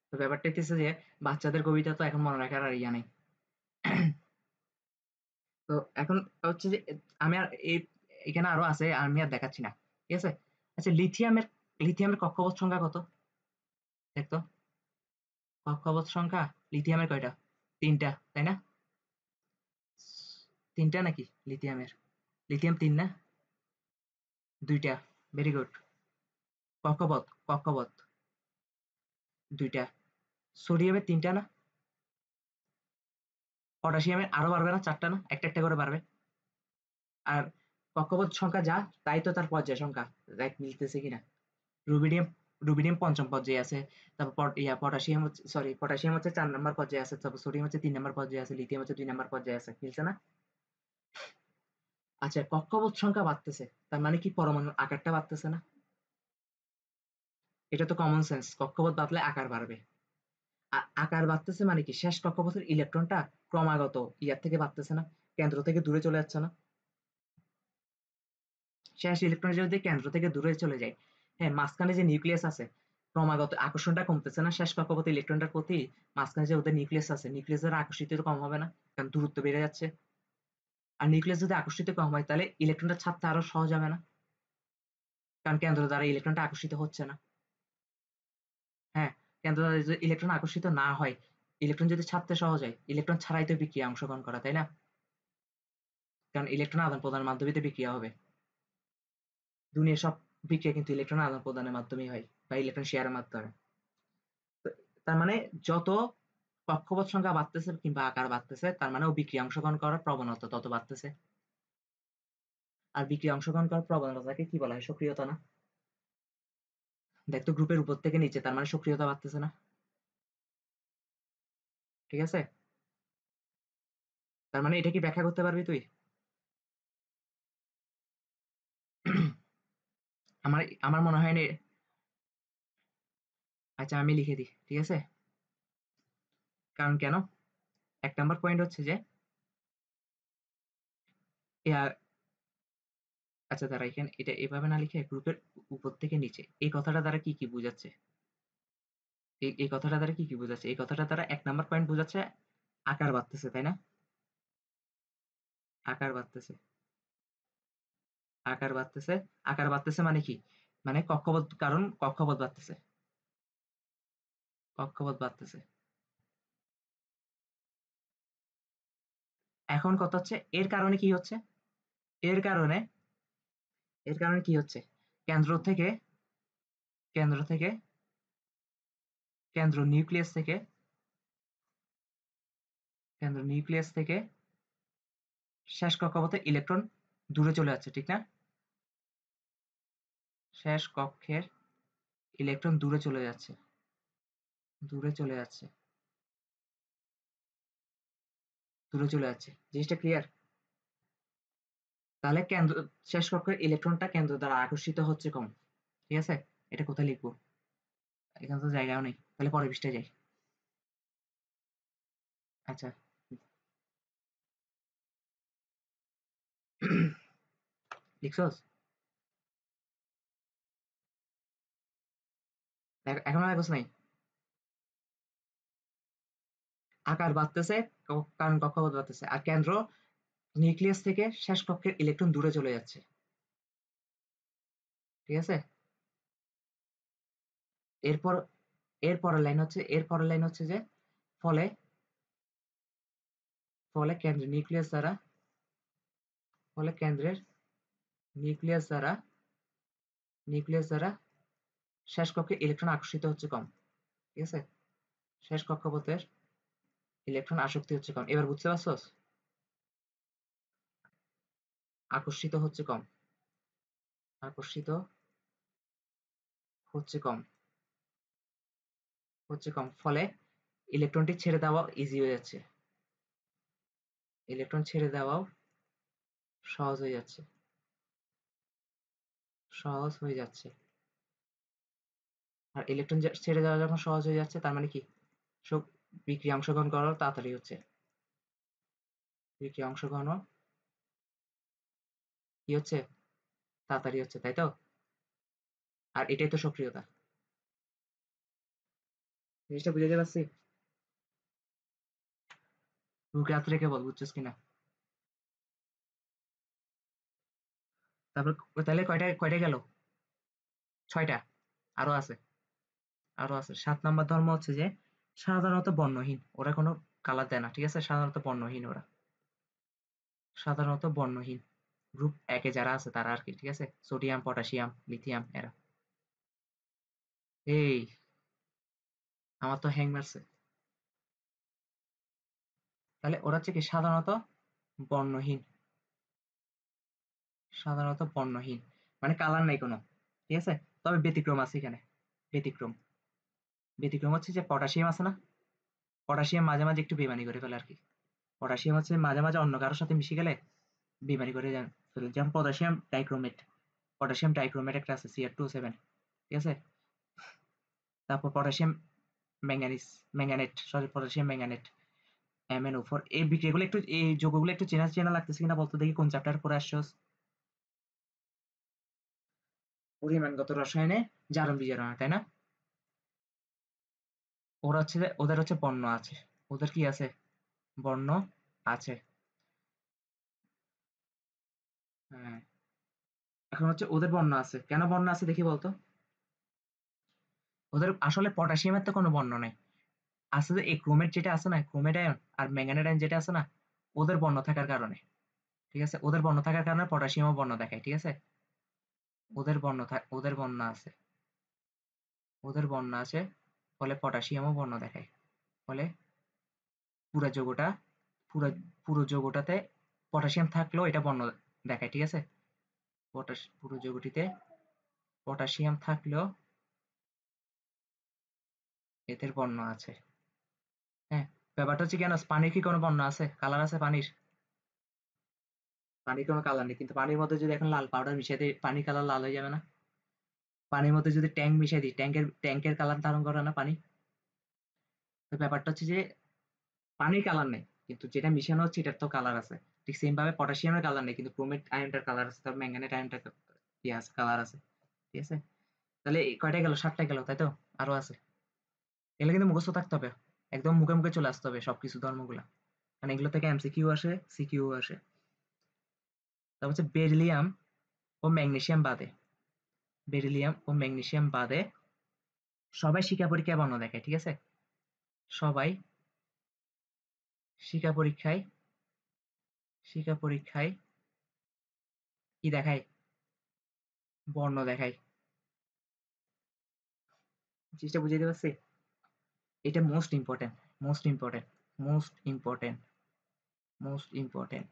তো ব্যাপারটা হচ্ছে যে বাচ্চাদের কবিতা তো এখন মনে রাখার আর ইয়া নেই। তো এখন হচ্ছে যে আমি আর এখানে আরো আছে, আমি আর দেখাচ্ছি না। ঠিক আছে? আচ্ছা, লিথিয়ামের কক্ষপথ সংখ্যা কত? দেখতো। কক্ষপথ সংখ্যা লিথিয়ামের কয়টা? 3টা, তাই না? 3টা নাকি লিথিয়ামের? লিথিয়াম 3 না? 2টা। Very good. কক্ষপথ 2টা। সোডিয়ামের 3টা না? পটাশিয়ামের আরো বাড়বে না? 4টা না? একটা একটা করে বাড়বে। আর কক্ষপথ সংখ্যা যা, তাই তো তার পর্যায় সংখ্যা। দেখ মিলতেছে কিনা। রুবিডিয়াম রুবিডিয়াম 5ম পর্যায়ে আছে। তারপর পটাশিয়াম হচ্ছে, সরি, পটাশিয়াম হচ্ছে 4 নাম্বার পর্যায়ে আছে। তারপর সোডিয়াম হচ্ছে 3 নাম্বার পর্যায়ে আছে। লিথিয়াম হচ্ছে 2 নাম্বার পর্যায়ে আছে। মিলছে না? আচ্ছা, কক্ষপথ সংখ্যা বাড়তেছে, তার মানে কি পরমাণুর আকারটা বাড়তেছে না? এটা তো কমন সেন্স। কক্ষপথ বাড়লে আকার বাড়বে। আকার বাড়তেছে মানে কি শেষ কক্ষপথের ইলেকট্রনটা ক্রমাগত ইয়ার থেকে বাড়তেছে না? কেন্দ্র থেকে দূরে চলে যাচ্ছে না? শেষ ইলেকট্রন যদি কেন্দ্র থেকে দূরে চলে যায়, হ্যাঁ, মাঝখানে যে নিউক্লিয়াস আছে, ক্রমাগত আকর্ষণটা কমতেছে না শেষ কক্ষপথে ইলেকট্রনটার প্রতি? মাঝখানে যে ওদের নিউক্লিয়াস আছে, নিউক্লিয়াসের আকর্ষিত কম হবে না? কারণ দূরত্ব বেড়ে যাচ্ছে। আর নিউক্লিয়াস যদি আকর্ষিত কম হয় তাহলে ইলেকট্রনটা ছাড়তে আরো সহজ হবে না? কারণ কেন্দ্র দ্বারা ইলেকট্রনটা আকর্ষিত হচ্ছে না। হ্যাঁ, কেন্দ্র দ্বারা যদি ইলেকট্রন আকর্ষিত না হয়, ইলেকট্রন যদি ছাড়তে সহজ হয়, ইলেকট্রন ছাড়াই তো বিক্রিয়া অংশগ্রহণ করা, তাই না? কারণ ইলেকট্রন আদান প্রদানের মাধ্যমে তো বিক্রিয়া হবে। দুনিয়ার সব বিক্রিয়া কিন্তু ইলেকট্রন আদান প্রদানের মাধ্যমেই হয়, বা ইলেকট্রন শেয়ারের মাধ্যমে। তার মানে যত কক্ষপথ সংখ্যা বাড়তেছে কিংবা আকার বাড়তেছে তার মানে ও বিক্রিয়া অংশগ্রহণ করার প্রবণতা তত বাড়তেছে। আর বিক্রিয়া অংশগ্রহণ করার প্রবণতাকে কি বলা হয়? সক্রিয়তা না? দেখতো গ্রুপের উপর থেকে নিচে, তার মানে সক্রিয়তা বাড়তেছে না? ঠিক আছে? তার মানে এটা কি ব্যাখ্যা করতে পারবি তুই? আমার আমার মনে হয় না। আচ্ছা আমি লিখে দিই, ঠিক আছে? কারণ কেন? ১ নাম্বার পয়েন্ট হচ্ছে যে আচ্ছা দাঁড়া, এখানে এটা এভাবে না লিখে গ্রুপের উপর থেকে নিচে এই কথাটা দ্বারা কি কি বোঝাচ্ছে? এই কথাটা দ্বারা কি কি বোঝাচ্ছে? এই কথাটা দ্বারা ১ নাম্বার পয়েন্ট বোঝাচ্ছে আকার বাড়তেছে, তাই না? আকার বাড়তেছে, আকার বাড়তেছে। আকার বাড়তেছে মানে কি? মানে কক্ষপথ, কারণ কক্ষপথ বাড়তেছে, কক্ষপথ বাড়তেছে। এখন কথা হচ্ছে এর কারণে কি হচ্ছে? এর কারণে এর কারণে কি হচ্ছে? কেন্দ্র থেকে কেন্দ্র থেকে কেন্দ্র নিউক্লিয়াস থেকে কেন্দ্র নিউক্লিয়াস থেকে শেষ কক্ষপথে ইলেকট্রন দূরে চলে যাচ্ছে, ঠিক না? শেষ কক্ষের ইলেকট্রন দূরে চলে যাচ্ছে, দূরে চলে যাচ্ছে, দূরে চলে যাচ্ছে। জিনিসটা ক্লিয়ার? তাহলে কেন্দ্র, শেষ কক্ষের ইলেকট্রনটা কেন্দ্র দ্বারা আকর্ষিত হচ্ছে কম। ঠিক আছে? এটা কোথায় লিখবো? এখানে তো জায়গাও নেই, তাহলে পরের পৃষ্ঠায় যাই। আচ্ছা লিখছস? এখনো লাগছ নাই? আকার বাড়তেছে, কারণ কক্ষপথ বাড়তেছে, আর কেন্দ্র নিউক্লিয়াস থেকে শেষ কক্ষের ইলেকট্রন দূরে চলে যাচ্ছে। ঠিক আছে? এরপর এর পরের লাইন হচ্ছে যে ফলে ফলে কেন্দ্রের নিউক্লিয়াস দ্বারা ফলে কেন্দ্রের নিউক্লিয়াস দ্বারা নিউক্লিয়াস দ্বারা শেষ কক্ষে ইলেকট্রন আকর্ষিত হচ্ছে কম। ঠিক আছে? শেষ কক্ষপথের ইলেকট্রন আসক্তি হচ্ছে কম। এবার বুঝতে পারছস? আকর্ষিত হচ্ছে কম, আকর্ষিত হচ্ছে কম, ফলে ইলেকট্রনটি ছেড়ে দেওয়া ইজি হয়ে যাচ্ছে, ইলেকট্রন ছেড়ে দেওয়াও সহজ হয়ে যাচ্ছে, সহজ হয়ে যাচ্ছে। আর ইলেকট্রন ছেড়ে দেওয়া যখন সহজ হয়ে যাচ্ছে তার মানে কি? সব বিক্রিয়া অংশগ্রহণ করাও তাড়াতাড়ি হচ্ছে, বিক্রিয়া অংশগ্রহণও কি হচ্ছে? তাড়াতাড়ি হচ্ছে, তাই তো? আর এটাই তো সক্রিয়তা। জিনিসটা বুঝাতে পারছি? বুকে হাত রেখে বল বুঝছিস কিনা। তারপর তাহলে কয়টা কয়টা গেল? ৬টা। আরো আছে, আরো আছে। ৭ নাম্বার ধর্ম হচ্ছে যে সাধারণত বর্ণহীন, ওরা কোনো কালার দেয় না। ঠিক আছে? সাধারণত বর্ণহীন ওরা, সাধারণত বর্ণহীন। গ্রুপ ১ এ যারা আছে তারা আর কি। ঠিক আছে? সোডিয়াম, পটাশিয়াম, লিথিয়াম এরা। এই আমার তো হ্যাং মারছে। তাহলে ওরা হচ্ছে কি সাধারণত বর্ণহীন, সাধারণত বর্ণহীন মানে কালার নাই কোনো। ঠিক আছে? তবে ব্যতিক্রম আছে এখানে, ব্যতিক্রম। ব্যতিক্রম হচ্ছে যে পটাশিয়াম আছে না? পটাশিয়াম মাঝে মাঝে একটু বেইমানি করে ফেলে আর কি। পটাশিয়াম হচ্ছে মাঝে মাঝে অন্য কারোর সাথে মিশে গেলে বেইমানি করে ফেলে। যেমন পটাশিয়াম ডাইক্রোমেট, পটাশিয়াম ডাইক্রোমেট একটা আছে Cr2O7। ঠিক আছে? তারপর potassium manganese, manganate, sorry potassium manganate, MnO4। এই বিক্রিয়াগুলো একটু, এই যৌগগুলো একটু চেনা চেনা লাগতেছে কিনা বলতো দেখি, কোন চ্যাপ্টার পড়ে আসছস? পরিমাণগত রসায়নে জারণ বিজারণ, তাই না? ওরা হচ্ছে যে ওদের হচ্ছে বর্ণ আছে, ওদের কি আছে? বর্ণ আছে। হ্যাঁ, এখন হচ্ছে ওদের বর্ণ আছে, কেন বর্ণ আছে দেখি বলতো? ওদের আসলে পটাশিয়ামের তো কোনো বর্ণ নাই, আছে যে এই ক্রোমেট যেটা আছে না, ক্রোমেট আয়ন আর ম্যাঙ্গানেট আয়ন যেটা আছে না, ওদের বর্ণ থাকার কারণে। ঠিক আছে? ওদের বর্ণ থাকার কারণে পটাশিয়ামও বর্ণ দেখায়। ঠিক আছে? ওদের বর্ণ আছে, ওদের বর্ণ আছে। ফলে পটাশিয়ামও বর্ণ দেখায়। ফলে পুরা যৌগটা পুরো পুরো যৌগটাতে পটাশিয়াম থাকলেও এটা বর্ণ দেখায়, ঠিক আছে? পুরো যৌগটিতে পটাশিয়াম থাকলেও এদের বর্ণ আছে। হ্যাঁ, ব্যাপারটা হচ্ছে কেন, পানির কি কোনো বর্ণ আছে, কালার আছে পানির? পানির কোনো কালার নেই, কিন্তু পানির মধ্যে যদি এখন লাল পাউডার মিশিয়ে দিই পানির কালার লাল হয়ে যাবে না? পানির মধ্যে যদি ট্যাঙ্ক মিশিয়ে দিই ট্যাঙ্কের কালার ধারণ করে না পানি? তো ব্যাপারটা হচ্ছে যে পানির কালার নেই, কিন্তু যেটা মিশানো হচ্ছে এটার তো কালার আছে। ঠিক সেম ভাবে পটাশিয়ামের কালার নেই, কিন্তু ক্রোমেট আয়নটার কালার আছে, তারপর ম্যাঙ্গানেট আয়নটার ইয়ে আছে, কালার আছে। ঠিক আছে? তাহলে কয়টা গেল? 7টা গেল, তাই তো? আরো আছে। এগুলো কিন্তু মুখস্থ থাকতে হবে, একদম মুখে মুখে চলে আসতে হবে সবকিছু ধর্মগুলা, কারণ এগুলো থেকে এমসিকিউ আসে, সিকিউ আসে। তারপর হচ্ছে বেরিলিয়াম ও ম্যাগনেসিয়াম বাদে, বেরিলিয়াম ও ম্যাগনেসিয়াম বাদে সবাই শিক্ষা পরীক্ষায় বর্ণ দেখায়, ঠিক আছে? সবাই শিক্ষা পরীক্ষায় কি দেখায়? বর্ণ দেখায়। জিনিসটা বুঝে দিতে পারছি? এটা most important, most important, most important, most important.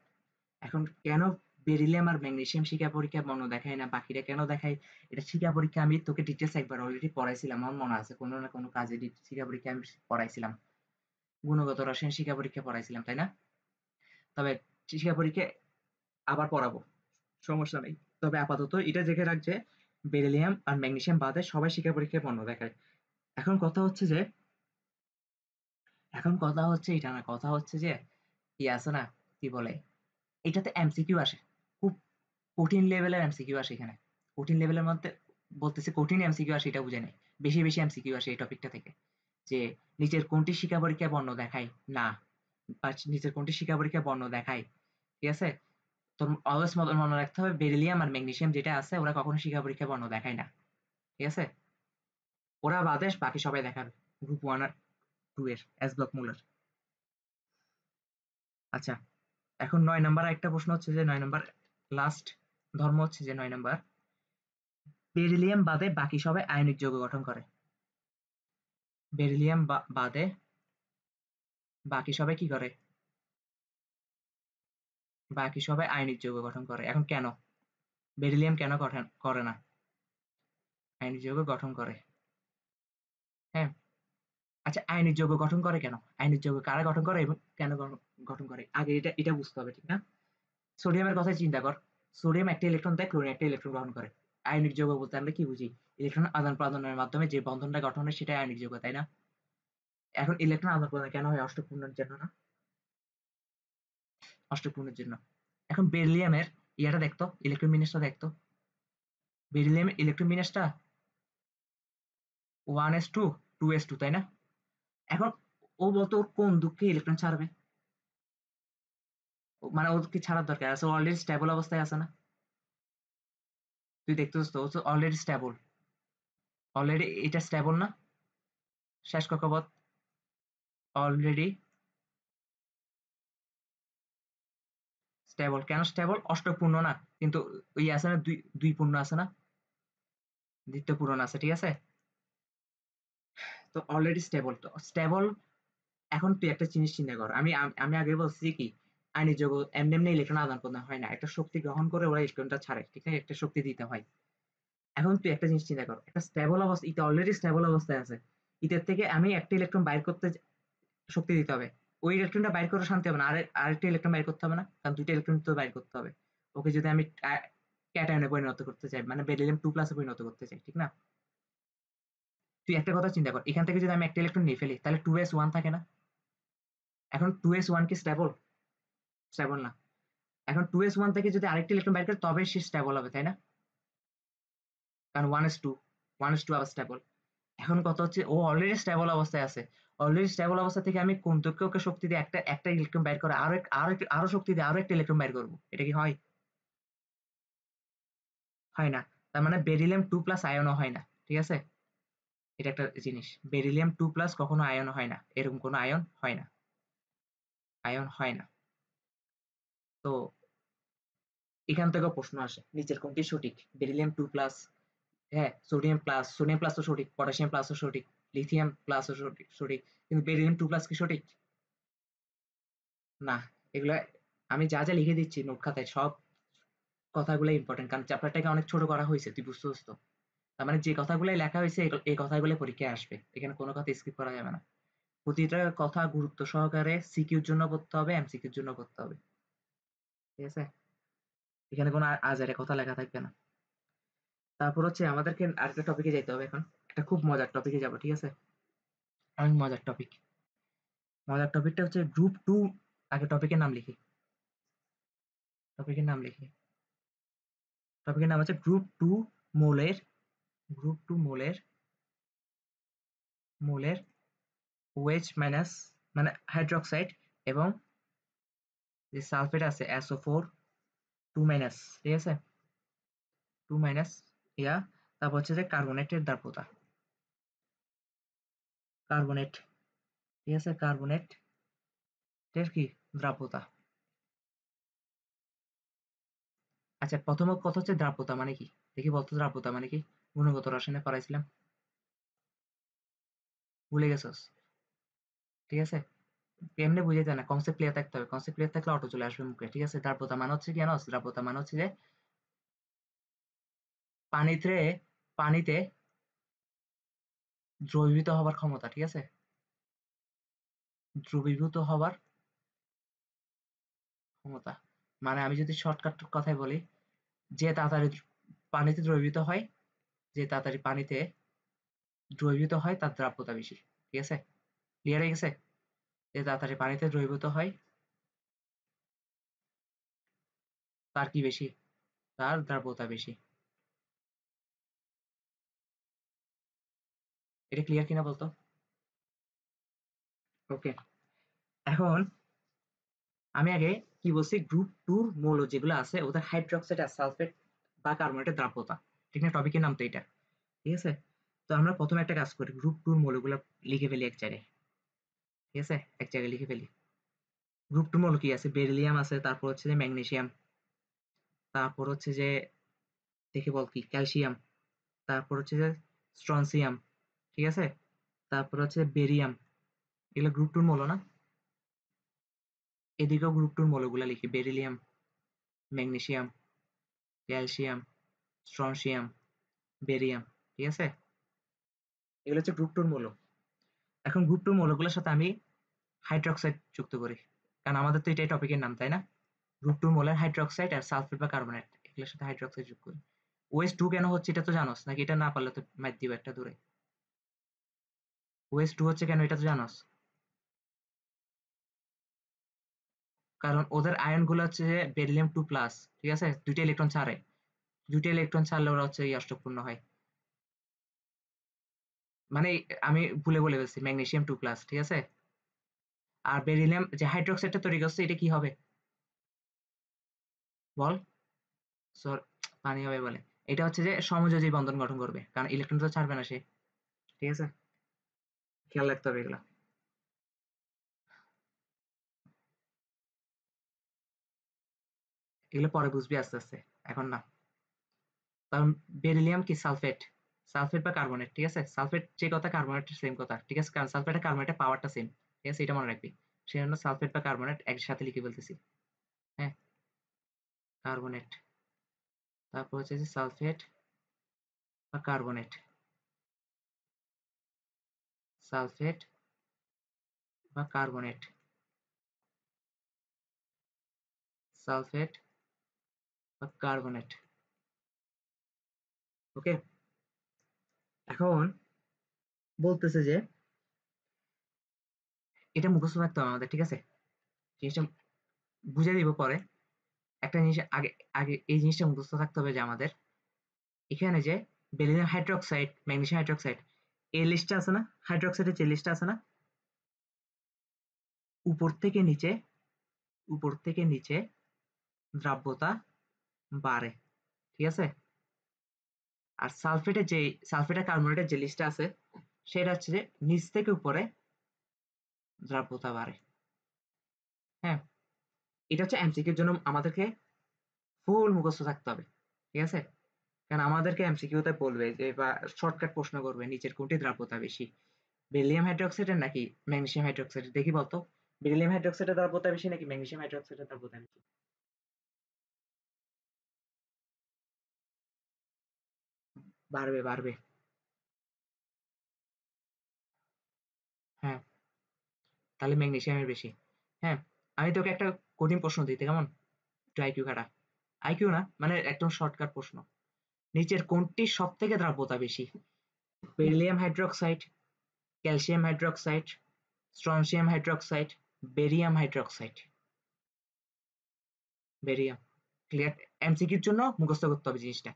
এখন কেন বেরিলিয়াম আর ম্যাগনেসিয়াম শিক্ষা পরীক্ষায় বর্ণ দেখায় না, বাকিটা কেন দেখায়? এটা শিক্ষা পরীক্ষা আমি তোকে ডিটেলস একবার অলরেডি পড়াইছিলাম, আমার মনে আছে, কোনো না কোনো কাজে শিক্ষা পরীক্ষা আমি পড়াইছিলাম, গুণগত রসায়ন শিক্ষা পরীক্ষা পড়াইছিলাম, তাই না? তবে শিক্ষা পরীক্ষায় আবার পড়াবো, সমস্যা নেই। তবে আপাতত এটা দেখে রাখ যে বেরিলিয়াম আর ম্যাগনেসিয়াম বাদে সবাই শিক্ষা পরীক্ষায় বর্ণ দেখায়। এখন কথা হচ্ছে যে এটা না, কথা হচ্ছে যে কি আছে না, কি বলে, এটাতে এমসিকিউ আসে, খুব কঠিন লেভেলের এমসিকিউ আসে এখানে। কঠিন লেভেলের মধ্যে বলতেছে কঠিন এমসিকিউ আসে, এটা বুঝে নেই। বেশি বেশি এমসিকিউ আসে এই টপিকটা থেকে, যে নিচের কোনটি শিক্ষা পরীক্ষায় বর্ণ দেখায় না, বা নিচের কোনটি শিক্ষা পরীক্ষায় বর্ণ দেখায়। ঠিক আছে? তোর অলওয়েজ মনে রাখতে হবে বেরিলিয়াম আর ম্যাগনেসিয়াম যেটা আছে ওরা কখনো শিক্ষা পরীক্ষায় বর্ণ দেখায় না। ঠিক আছে? ওরা বাদে বাকি সবাই দেখাবে, গ্রুপ 1 আর 2 এর এস ব্লক মূলের। আচ্ছা, এখন 9 নাম্বার একটা প্রশ্ন হচ্ছে যে 9 নাম্বার লাস্ট ধর্ম হচ্ছে যে 9 নাম্বার, বেরিলিয়াম বাদে বাকি সবাই আয়নিক যৌগ গঠন করে। বেরিলিয়াম বাদে বাকি সবাই কি করে? বাকি সবাই আয়নিক যৌগ গঠন করে। এখন কেন বেরিলিয়াম কেন গঠন করে না? আয়নিক যৌগ গঠন করে। হ্যাঁ, আচ্ছা, আয়নিক যৌগ গঠন করে কেন? আয়নিক যৌগ কারা গঠন করে এবং কেন গঠন করে, আগে এটা এটা বুঝতে হবে, ঠিক না? সোডিয়ামের কথা চিন্তা কর, সোডিয়াম একটা ইলেকট্রন দেয়, ক্লোরিন একটা ইলেকট্রন গ্রহণ করে। আয়নিক যৌগ বলতে আমরা কি বুঝি? ইলেকট্রন আদান প্রদানের মাধ্যমে যে বন্ধনটা গঠন হয় সেটাই আয়নিক যৌগ, তাই না? এখন ইলেকট্রন আদান প্রদান কেন হয়? অষ্টক পূর্ণের জন্য না? অষ্টক পূর্ণের জন্য। এখন বেরিলিয়ামের ইয়াটা দেখতো, ইলেকট্রন বিন্যাসটা দেখতো, বেরিলিয়ামের ইলেকট্রন বিন্যাসটা 1s2 2s2, তাই না? এখন ও বলতো ওর কোন দুঃখে ইলেকট্রন ছাড়বে, মানে ওর কি ছাড়ার দরকার আছে? অলরেডি স্টেবল অবস্থায় আছে না? তুই দেখতেছিস তো, ও তো অলরেডি স্টেবল, অলরেডি এটা স্টেবল না? শেষ কক্ষপথ অলরেডি স্টেবল। কেন স্টেবল? অষ্টক পূর্ণ না, কিন্তু ওই আছে না, দুই দুই পূর্ণ আছে না, দ্বিতীয় পূরণ আছে, ঠিক আছে? তো অলরেডি স্টেবল, তো স্টেবল। এখন তুই একটা জিনিস চিন্তা কর, আমি আগে বলছি কি, আইনি যোগ এমনি এমনি ইলেকট্রন আদান প্রদান হয় না, একটা শক্তি গ্রহণ করে ওরা ইলেকট্রনটা ছাড়ে, ঠিক আছে? একটা শক্তি দিতে হয়। এখন তুই একটা জিনিস চিন্তা কর, একটা স্টেবল অবস্থা, এটা অলরেডি স্টেবল অবস্থায় আছে, এটার থেকে আমি একটা ইলেকট্রন বাইর করতে শক্তি দিতে হবে, ওই ইলেকট্রনটা বাইর করে শান্তি হবে না, আরেকটা ইলেকট্রন বাইর করতে হবে না? কারণ দুইটা ইলেকট্রন তো বাইর করতে হবে। ওকে যদি আমি ক্যাটায়নে পরিণত করতে চাই, মানে বেরিলিয়াম 2 প্লাসে পরিণত করতে চাই, ঠিক না? তুই একটা কথা চিন্তা কর, এখান থেকে যদি আমি একটা ইলেকট্রন নিয়ে ফেলি তাহলে 2s1 থাকে না? এখন 2s1 কি স্টেবল? স্টেবল না। এখন 2s1 থেকে যদি আরেকটা ইলেকট্রন বাইর করে তবে সে স্টেবল হবে, তাই না? কারণ 1s2, 1s2 আবার স্টেবল। এখন কথা হচ্ছে ও অলরেডি স্টেবল অবস্থায় আছে, অলরেডি স্টেবল অবস্থা থেকে আমি কোন তথ্যকে ওকে শক্তি দিয়ে একটা একটা ইলেকট্রন বাইর করে আরো শক্তি দিয়ে আরো একটা ইলেকট্রন বাইর করবো, এটা কি হয়? হয় না। তার মানে বেরিলিয়াম 2 প্লাস আয়নও হয় না, ঠিক আছে? এটা একটা জিনিস, বেরিলিয়াম 2 প্লাস কখনো আয়ন হয় না, এরকম কোনো আয়ন হয় না, আয়ন হয় না। তো এখান থেকেও প্রশ্ন আসে, নিচের কোনটি সঠিক? বেরিলিয়াম 2 প্লাস, হ্যাঁ, সোডিয়াম প্লাস তো সঠিক, পটাশিয়াম প্লাসও সঠিক, লিথিয়াম প্লাসও সঠিক, কিন্তু বেরিলিয়াম 2+ কি সঠিক? না। এগুলা আমি যা যা লিখে দিচ্ছি নোট খাতায় সব কথাগুলো ইম্পর্টেন্ট, কারণ চ্যাপ্টারটাকে অনেক ছোট করা হয়েছে, তুই বুঝতেছিস তো? তার মানে যে কথাগুলাই লেখা হয়েছে এই কথাগুলো পরীক্ষায় আসবে, এখানে কোনো কথা স্কিপ করা যাবে না। প্রতিটা কথা গুরুত্ব সহকারে সিকিউর জন্য পড়তে হবে, এমসিকিউর জন্য পড়তে হবে, ঠিক আছে? এখানে কোনো আজারে কথা লেখা থাকবে না। তারপর হচ্ছে আমাদেরকে আরেকটা টপিকে যাইতে হবে এখন, একটা খুব মজার টপিকে যাব, ঠিক আছে? অনেক মজার টপিক। মজার টপিকটা হচ্ছে গ্রুপ 2। আগে টপিকের নাম লিখি, টপিকের নাম লিখি। টপিকের নাম হচ্ছে মৌলের গ্রুপ 2 মৌলের OH মাইনাস মানে হাইড্রোক্সাইড এবং যে সালফেট আছে SO4 2 মাইনাস, ঠিক আছে? 2 মাইনাস ইয়া। তারপর হচ্ছে যে কার্বনেটের দ্রাব্যতা, কার্বনেট, ঠিক আছে? কার্বনেট এর কি দ্রাব্যতা। আচ্ছা, প্রথম কথা হচ্ছে দ্রাব্যতা মানে কি? দেখি বলতো দ্রাব্যতা মানে কি? গুণগত রসায়নে পড়াইছিলাম, ভুলে গেছস? ঠিক আছে, এমনি বুঝে যায় না, কনসেপ্ট ক্লিয়ার থাকতে হবে, কনসেপ্ট ক্লিয়ার থাকলে অটো চলে আসবে মুখে, ঠিক আছে? দ্রাব্যতা মানে হচ্ছে কি জানোস? দ্রাব্যতা মানে হচ্ছে যে পানিতে পানিতে দ্রবীভূত হবার ক্ষমতা, ঠিক আছে? দ্রবীভূত হবার ক্ষমতা মানে আমি যদি শর্টকাট কথায় বলি, যে তাড়াতাড়ি পানিতে দ্রবীভূত হয়, যে তাড়াতাড়ি পানিতে দ্রবীভূত হয় তার দ্রাব্যতা বেশি, ঠিক আছে? ক্লিয়ার হয়ে গেছে? যে তাড়াতাড়ি পানিতে দ্রবীভূত হয় তার কি বেশি? তার দ্রাব্যতা বেশি। এটা ক্লিয়ার কিনা বলতো? ওকে, এখন আমি আগে কি বলছি, গ্রুপ 2 মৌল যেগুলো আছে ওদের হাইড্রোক্সাইড আর সালফেট বা কার্বনেটের দ্রাব্যতা, ঠিক না? টপিকের নাম তো এটা, ঠিক আছে? তো আমরা প্রথমে একটা কাজ করি, গ্রুপ 2 মৌলগুলো লিখে ফেলি এক জায়গায়, ঠিক আছে? এক জায়গায় লিখে ফেলি। গ্রুপ 2 মৌল কি আছে? বেরিলিয়াম আছে, তারপর হচ্ছে যে ম্যাগনেসিয়াম, তারপর হচ্ছে যে দেখে বল কি, ক্যালসিয়াম, তারপর হচ্ছে যে স্ট্রনসিয়াম, ঠিক আছে? তারপর হচ্ছে বেরিয়াম। এগুলো গ্রুপ 2 মৌল না? এদিকেও গ্রুপ 2 মৌলগুলো লিখি, beryllium, magnesium, calcium, strontium, barium, ঠিক আছে? এগুলো হচ্ছে গ্রুপ 2 মৌল। এখন গ্রুপ 2 মৌলগুলোর সাথে আমি হাইড্রোক্সাইড যুক্ত করি, কারণ আমাদের তো এটাই টপিকের নাম, তাই না? গ্রুপ 2 মৌলের হাইড্রোক্সাইড আর সালফেট বা কার্বনেট এগুলোর সাথে হাইড্রোক্সাইড যোগ করি। OH 2 কেন হচ্ছে এটা তো জানোস নাকি? এটা না পারলে তো মাইর দিব একটা দূরে। OH 2 হচ্ছে কেন এটা তো জানোস? কারণ ওদের আয়ন গুলো হচ্ছে যে বেরিলিয়াম 2+, ঠিক আছে? দুইটা ইলেকট্রন ছাড়ে, দুইটা ইলেকট্রন ছাড়লে ওরা হচ্ছে এই অষ্টকপূর্ণ হয়। মানে আমি ভুলে বলে ফেলছি, ম্যাগনেসিয়াম 2+, ঠিক আছে? আর বেরিলিয়াম যে হাইড্রোক্সাইডটা তৈরি করছে এটা কি হবে বল? সর, পানি হবে বলে। এটা হচ্ছে যে সমযোজী বন্ধন গঠন করবে, কারণ ইলেকট্রন তো ছাড়বে না সে, ঠিক আছে? খেয়াল রাখতে হবে এগুলা। এগুলো পরে বুঝবি আস্তে আস্তে, এখন না। কারণ বেরিলিয়াম কি সালফেট, সালফেট বা কার্বনেট, ঠিক আছে? সালফেট যে কথা, কার্বনেট সেম কথা, ঠিক আছে? কারণ সালফেট আর কার্বনেটের পাওয়ারটা সেম, ঠিক আছে? এটা মনে রাখবি। সেজন্য সালফেট বা কার্বনেট একসাথে লিখে ফেলতেছি, হ্যাঁ? কার্বনেট, তারপর হচ্ছে যে সালফেট বা কার্বনেট, সালফেট বা কার্বনেট, সালফেট বা কার্বনেট, ওকে? এখন বলতেছে যে এটা মুখস্থ রাখতে হবে আমাদের, ঠিক আছে? জিনিসটা বুঝে দিব পরে। একটা জিনিস আগে আগে এই জিনিসটা মুখস্থ থাকতে হবে যে আমাদের এখানে যে বেরিলিয়াম হাইড্রোক্সাইড, ম্যাগনেসিয়াম হাইড্রোক্সাইড, এই লিস্টটা আছে না? হাইড্রোক্সাইডের যে লিস্টটা আছে না, উপর থেকে নিচে, উপর থেকে নিচে দ্রাব্যতা বাড়ে, ঠিক আছে? আর সালফেট আর কার্বনেটের যে লিস্টটা আছে সেটা হচ্ছে যে নিচ থেকে উপরে দ্রাব্যতা বাড়ে, হ্যাঁ? এটা হচ্ছে এমসিকিউর জন্য আমাদেরকে ফুল মুখস্থ থাকতে হবে, ঠিক আছে? কারণ আমাদেরকে এমসিকিউতে বলবে যে বা শর্টকাট প্রশ্ন করবে নিচের কোনটি দ্রাব্যতা বেশি, বেরিলিয়াম হাইড্রোক্সাইডের নাকি ম্যাগনেসিয়াম হাইড্রোক্সাইডের? দেখি বলতো। বেরিলিয়াম হাইড্রোক্সাইডের দ্রব্যতা বেশি নাকি ম্যাগনেসিয়াম হাইড্রোক্সাইডের দ্রব্যতা বেশি? বাড়বে, বাড়বে। হ্যাঁ, তাহলে ম্যাগনেসিয়ামের বেশি। হ্যাঁ, আমি তোকে একটা কঠিন প্রশ্ন দিই, কেমন? একটু আইকিউ খাটা। আইকিউ না, মানে একদম শর্টকাট প্রশ্ন। নিচের কোনটির সবথেকে দ্রব্যতা বেশি? Beryllium hydroxide, calcium hydroxide, strontium hydroxide, barium hydroxide? Barium. Clear? এমসিকিউর জন্য মুখস্থ করতে হবে জিনিসটা।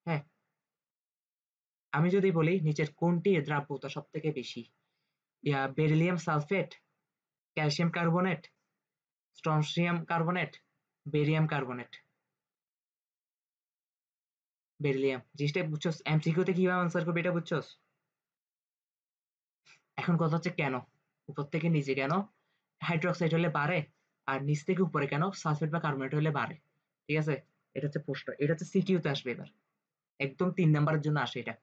হ্যাঁ, আমি যদি বলি নিচের কোনটি দ্রব্যতা সব থেকে বেশি? Beryllium sulphate, calcium carbonate, strontium carbonate, barium carbonate? Beryllium. জিনিসটা বুঝছস? এমসিকিউতে কিভাবে আনসার করবে এটা বুঝছস? এখন কথা হচ্ছে কেন? উপর থেকে নিচে কেন হাইড্রোক্সাইড হলে বাড়ে, আর নিচ থেকে উপরে কেন সালফেট বা কার্বনেট হলে বাড়ে? ঠিক আছে, এটা হচ্ছে প্রশ্ন। এটা হচ্ছে সিকিউতে আসবে এবার। একদম 3 নাম্বারের জন্য আসে এটা।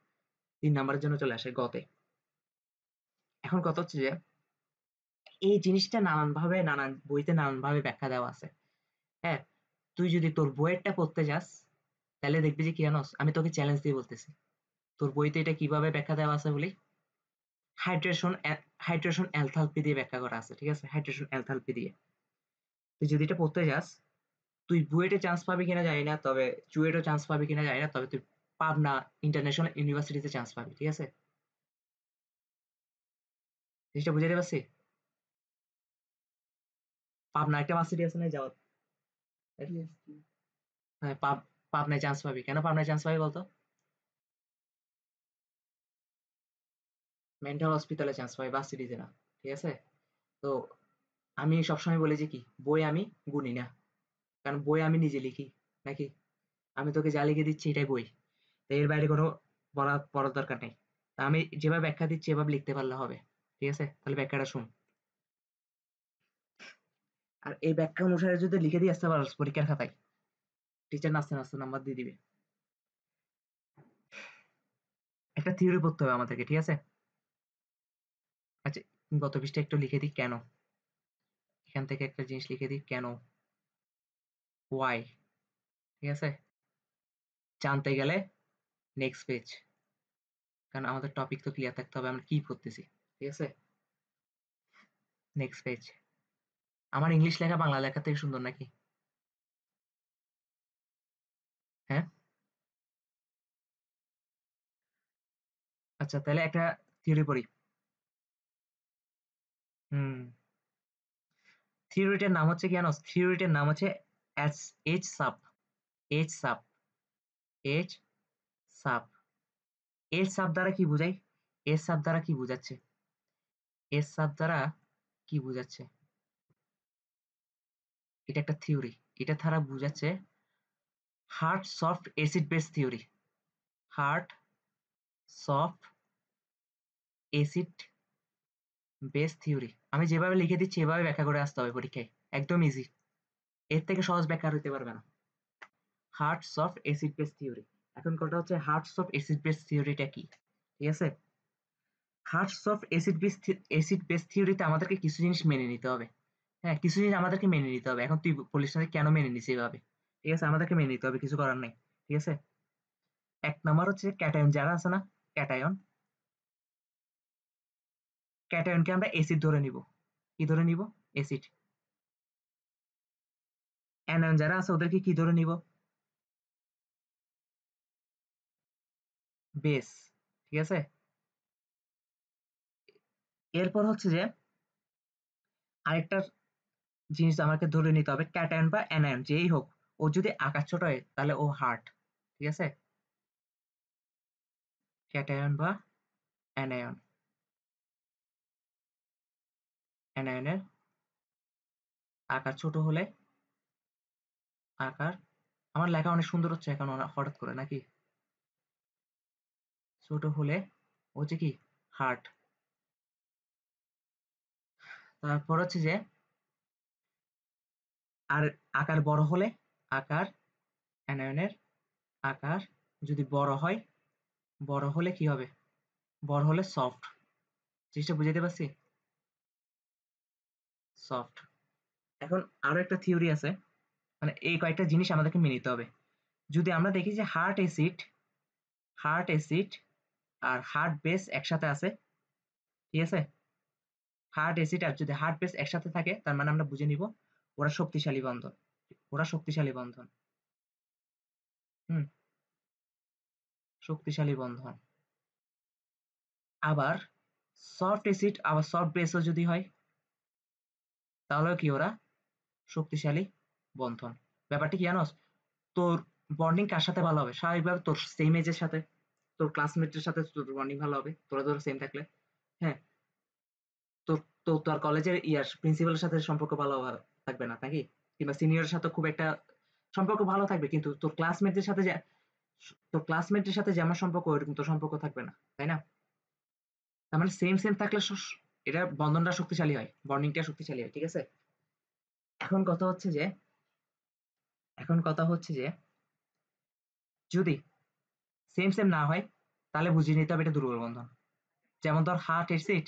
3 নাম্বারের জন্য চলে আসে গতে। এখন কথা হচ্ছে যে এই জিনিসটা নানান ভাবে নানান বইতে নানান ভাবে ব্যাখ্যা দেওয়া আছে। হ্যাঁ, তুই যদি তোর বইয়েরটা পড়তে যাস তাহলে দেখবি যে কি জানোস, আমি তোকে চ্যালেঞ্জ দিয়ে বলতেছি, তোর বইতে এটা কিভাবে ব্যাখ্যা দেওয়া আছে বলি। হাইড্রেশন হাইড্রেশন এনথালপি দিয়ে ব্যাখ্যা করা আছে। ঠিক আছে, হাইড্রেশন এনথালপি দিয়ে তুই যদি এটা পড়তে যাস, তুই বুয়েটে চান্স পাবি কিনা জানি না, তবে চুয়েটও চান্স পাবি কিনা জানি না, তবে তুই পাবনা ইন্টারন্যাশনাল ইউনিভার্সিটিতে চান্স পাবি। ঠিক আছে, জিনিসটা বুঝাতে পারছি? পাবনা একটা ভার্সিটি আছে না যাওয়ার? PhD হ্যাঁ, পাবনায় চান্স পাবি। কেন পাবনায় চান্স পাবি বলতো? মেন্টাল হসপিটালে চান্স পাবি, ভার্সিটিতে না। ঠিক আছে, তো আমি সবসময় বলি যে কি, বই আমি গুনি না, কারণ বই আমি নিজে লিখি নাকি, আমি তোকে যা লিখে দিচ্ছি এটাই বই। তো এর বাইরে কোনো পড়ার দরকার নেই। তা আমি যেভাবে ব্যাখ্যা দিচ্ছি এভাবে লিখতে পারলে হবে। ঠিক আছে, তাহলে ব্যাখ্যাটা শুন। আর এই ব্যাখ্যা অনুসারে যদি লিখে দিয়ে আসতে পারস পরীক্ষার খাতায়, টিচার নাচতে নাচতে নাম্বার দিয়ে দিবে। একটা থিওরি পড়তে হবে আমাদেরকে। ঠিক আছে, আচ্ছা, গত পৃষ্ঠা একটু লিখে দিই কেন। এখান থেকে একটা জিনিস লিখে দিই কেন, ওয়াই। ঠিক আছে, জানতে গেলে নেক্সট পেজ, কারণ আমাদের টপিক তো ক্লিয়ার থাকতে হবে আমরা কি পড়তেছি। ঠিক আছে, নেক্সট পেজ। আমার ইংলিশ লেখা বাংলা লেখা থেকে সুন্দর নাকি? হ্যাঁ, আচ্ছা তাহলে একটা থিওরি পড়ি। হুম, থিওরিটার নাম হচ্ছে কি জানো? থিওরিটার নাম হচ্ছে H sub. H sub, H sub. H sub দ্বারা কি বুঝাই? এইচ সাব দ্বারা কি বুঝাচ্ছে? এইচ সাব দ্বারা কি বুঝাচ্ছে? এটা একটা থিওরি। এটা দ্বারা বুঝাচ্ছে hard soft acid base theory. Hard soft acid base theory. আমি যেভাবে লিখে দিচ্ছি এভাবে ব্যাখ্যা করে আসতে হবে পরীক্ষায়। একদম ইজি, এর থেকে সহজ ব্যাখ্যা আর হইতে পারবে না। Hard soft acid base theory. এখন কথা হচ্ছে হার্ড সফট অ্যাসিড বেস থিওরিটা কি? ঠিক আছে, হার্ড সফট অ্যাসিড বেস থিওরিতে আমাদেরকে কিছু জিনিস মেনে নিতে হবে। হ্যাঁ, কিছু জিনিস আমাদেরকে মেনে নিতে হবে। এখন তুই বলিস না যে কেন মেনে নিস এইভাবে। ঠিক আছে, আমাদেরকে মেনে নিতে হবে, কিছু করার নাই। ঠিক আছে, এক নাম্বার হচ্ছে ক্যাটায়ন যারা আছে না, ক্যাটায়ন, ক্যাটায়নকে আমরা অ্যাসিড ধরে নিব। কি ধরে নিব? অ্যাসিড। অ্যানায়ন যারা আছে ওদেরকে কি ধরে নিব? বেস। ঠিক আছে, এরপর হচ্ছে যে আরেকটা জিনিস আমাকে ধরে নিতে হবে, ক্যাটায়ন বা অ্যানায়ন যেই হোক, ও যদি আকার ছোট হয় তাহলে ও হার্ড। ঠিক আছে, ক্যাটায়ন বা অ্যানায়ন, অ্যানায়নের আকার ছোট হলে, আকার, আমার লেখা অনেক সুন্দর হচ্ছে এখন হঠাৎ করে নাকি, ছোট হলে হচ্ছে কি হার্ড। তারপর হচ্ছে যে আর আকার বড় হলে, আকার, অ্যানায়নের আকার যদি বড় হয়, বড় হলে কি হবে? বড় হলে সফট। জিনিসটা বুঝাইতে পারছি? সফট। এখন আরো একটা থিওরি আছে, মানে এই কয়েকটা জিনিস আমাদেরকে মেনে নিতে হবে। যদি আমরা দেখি যে হার্ট অ্যাসিড আর হার্ট বেস একসাথে আছে, ঠিক আছে? হার্ট অ্যাসিড আর যদি হার্ট বেস একসাথে থাকে, তার মানে আমরা বুঝে নিব ওরা শক্তিশালী বন্ধন। ওরা শক্তিশালী বন্ধন। হুম, শক্তিশালী বন্ধন। আবার সফট অ্যাসিড আবার সফট বেসও যদি হয়, তাহলেও কি ওরা শক্তিশালী বন্ধন। ব্যাপারটা কি জানোস? তোর বন্ডিং কার সাথে ভালো হবে? স্বাভাবিকভাবে তোর সেম এজের সাথে, তোর ক্লাসমেটের সাথে তোর বন্ডিং ভালো হবে, তোরা ধরো সেম থাকলে। হ্যাঁ, তোর তো তোর কলেজের ইয়ার প্রিন্সিপালের সাথে সম্পর্ক ভালো থাকবে না নাকি? কিংবা সিনিয়রের সাথে খুব একটা সম্পর্ক ভালো থাকবে, কিন্তু তোর ক্লাসমেটের সাথে যেমন সম্পর্ক ওইরকম তোর সম্পর্ক থাকবে না, তাই না? তার মানে সেম সেম থাকলে এটা বন্ধনটা শক্তিশালী হয়, বন্ডিংটা শক্তিশালী হয়, ঠিক আছে? এখন কথা হচ্ছে যে এখন কথা হচ্ছে যে যদি সেম সেম না হয়, তাহলে বুঝিয়ে নিতে হবে এটা দুর্বল বন্ধন। যেমন ধর heart acid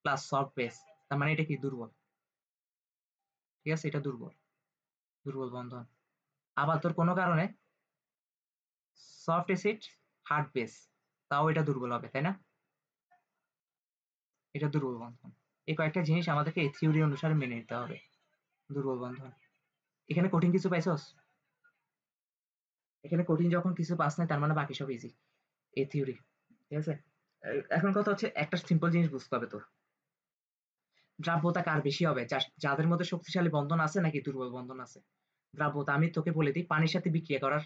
plus soft base, তার মানে এটা কি দুর্বল, ঠিক আছে? এটা দুর্বল, দুর্বল বন্ধন। আবার তোর কোনো কারণে সফট অ্যাসিড হার্ড বেস, তাও এটা দুর্বল হবে, তাই না? এটা দুর্বল বন্ধন। এই কয়েকটা জিনিস আমাদেরকে এই থিওরি অনুসারে মেনে নিতে হবে। দুর্বল বন্ধন। এখানে কঠিন কিছু পাইছস? এখানে কঠিন যখন কিছু পাস নাই, তার মানে বাকি সব ইজি এই থিওরি, ঠিক আছে? এখন কথা হচ্ছে একটা সিম্পল জিনিস বুঝতে হবে তোর, দ্রাব্যতা কার বেশি হবে, যাদের মধ্যে শক্তিশালী বন্ধন আছে নাকি দুর্বল বন্ধন আছে। দ্রাব্যতা আমি তোকে বলে দিই, পানির সাথে বিক্রিয়া করার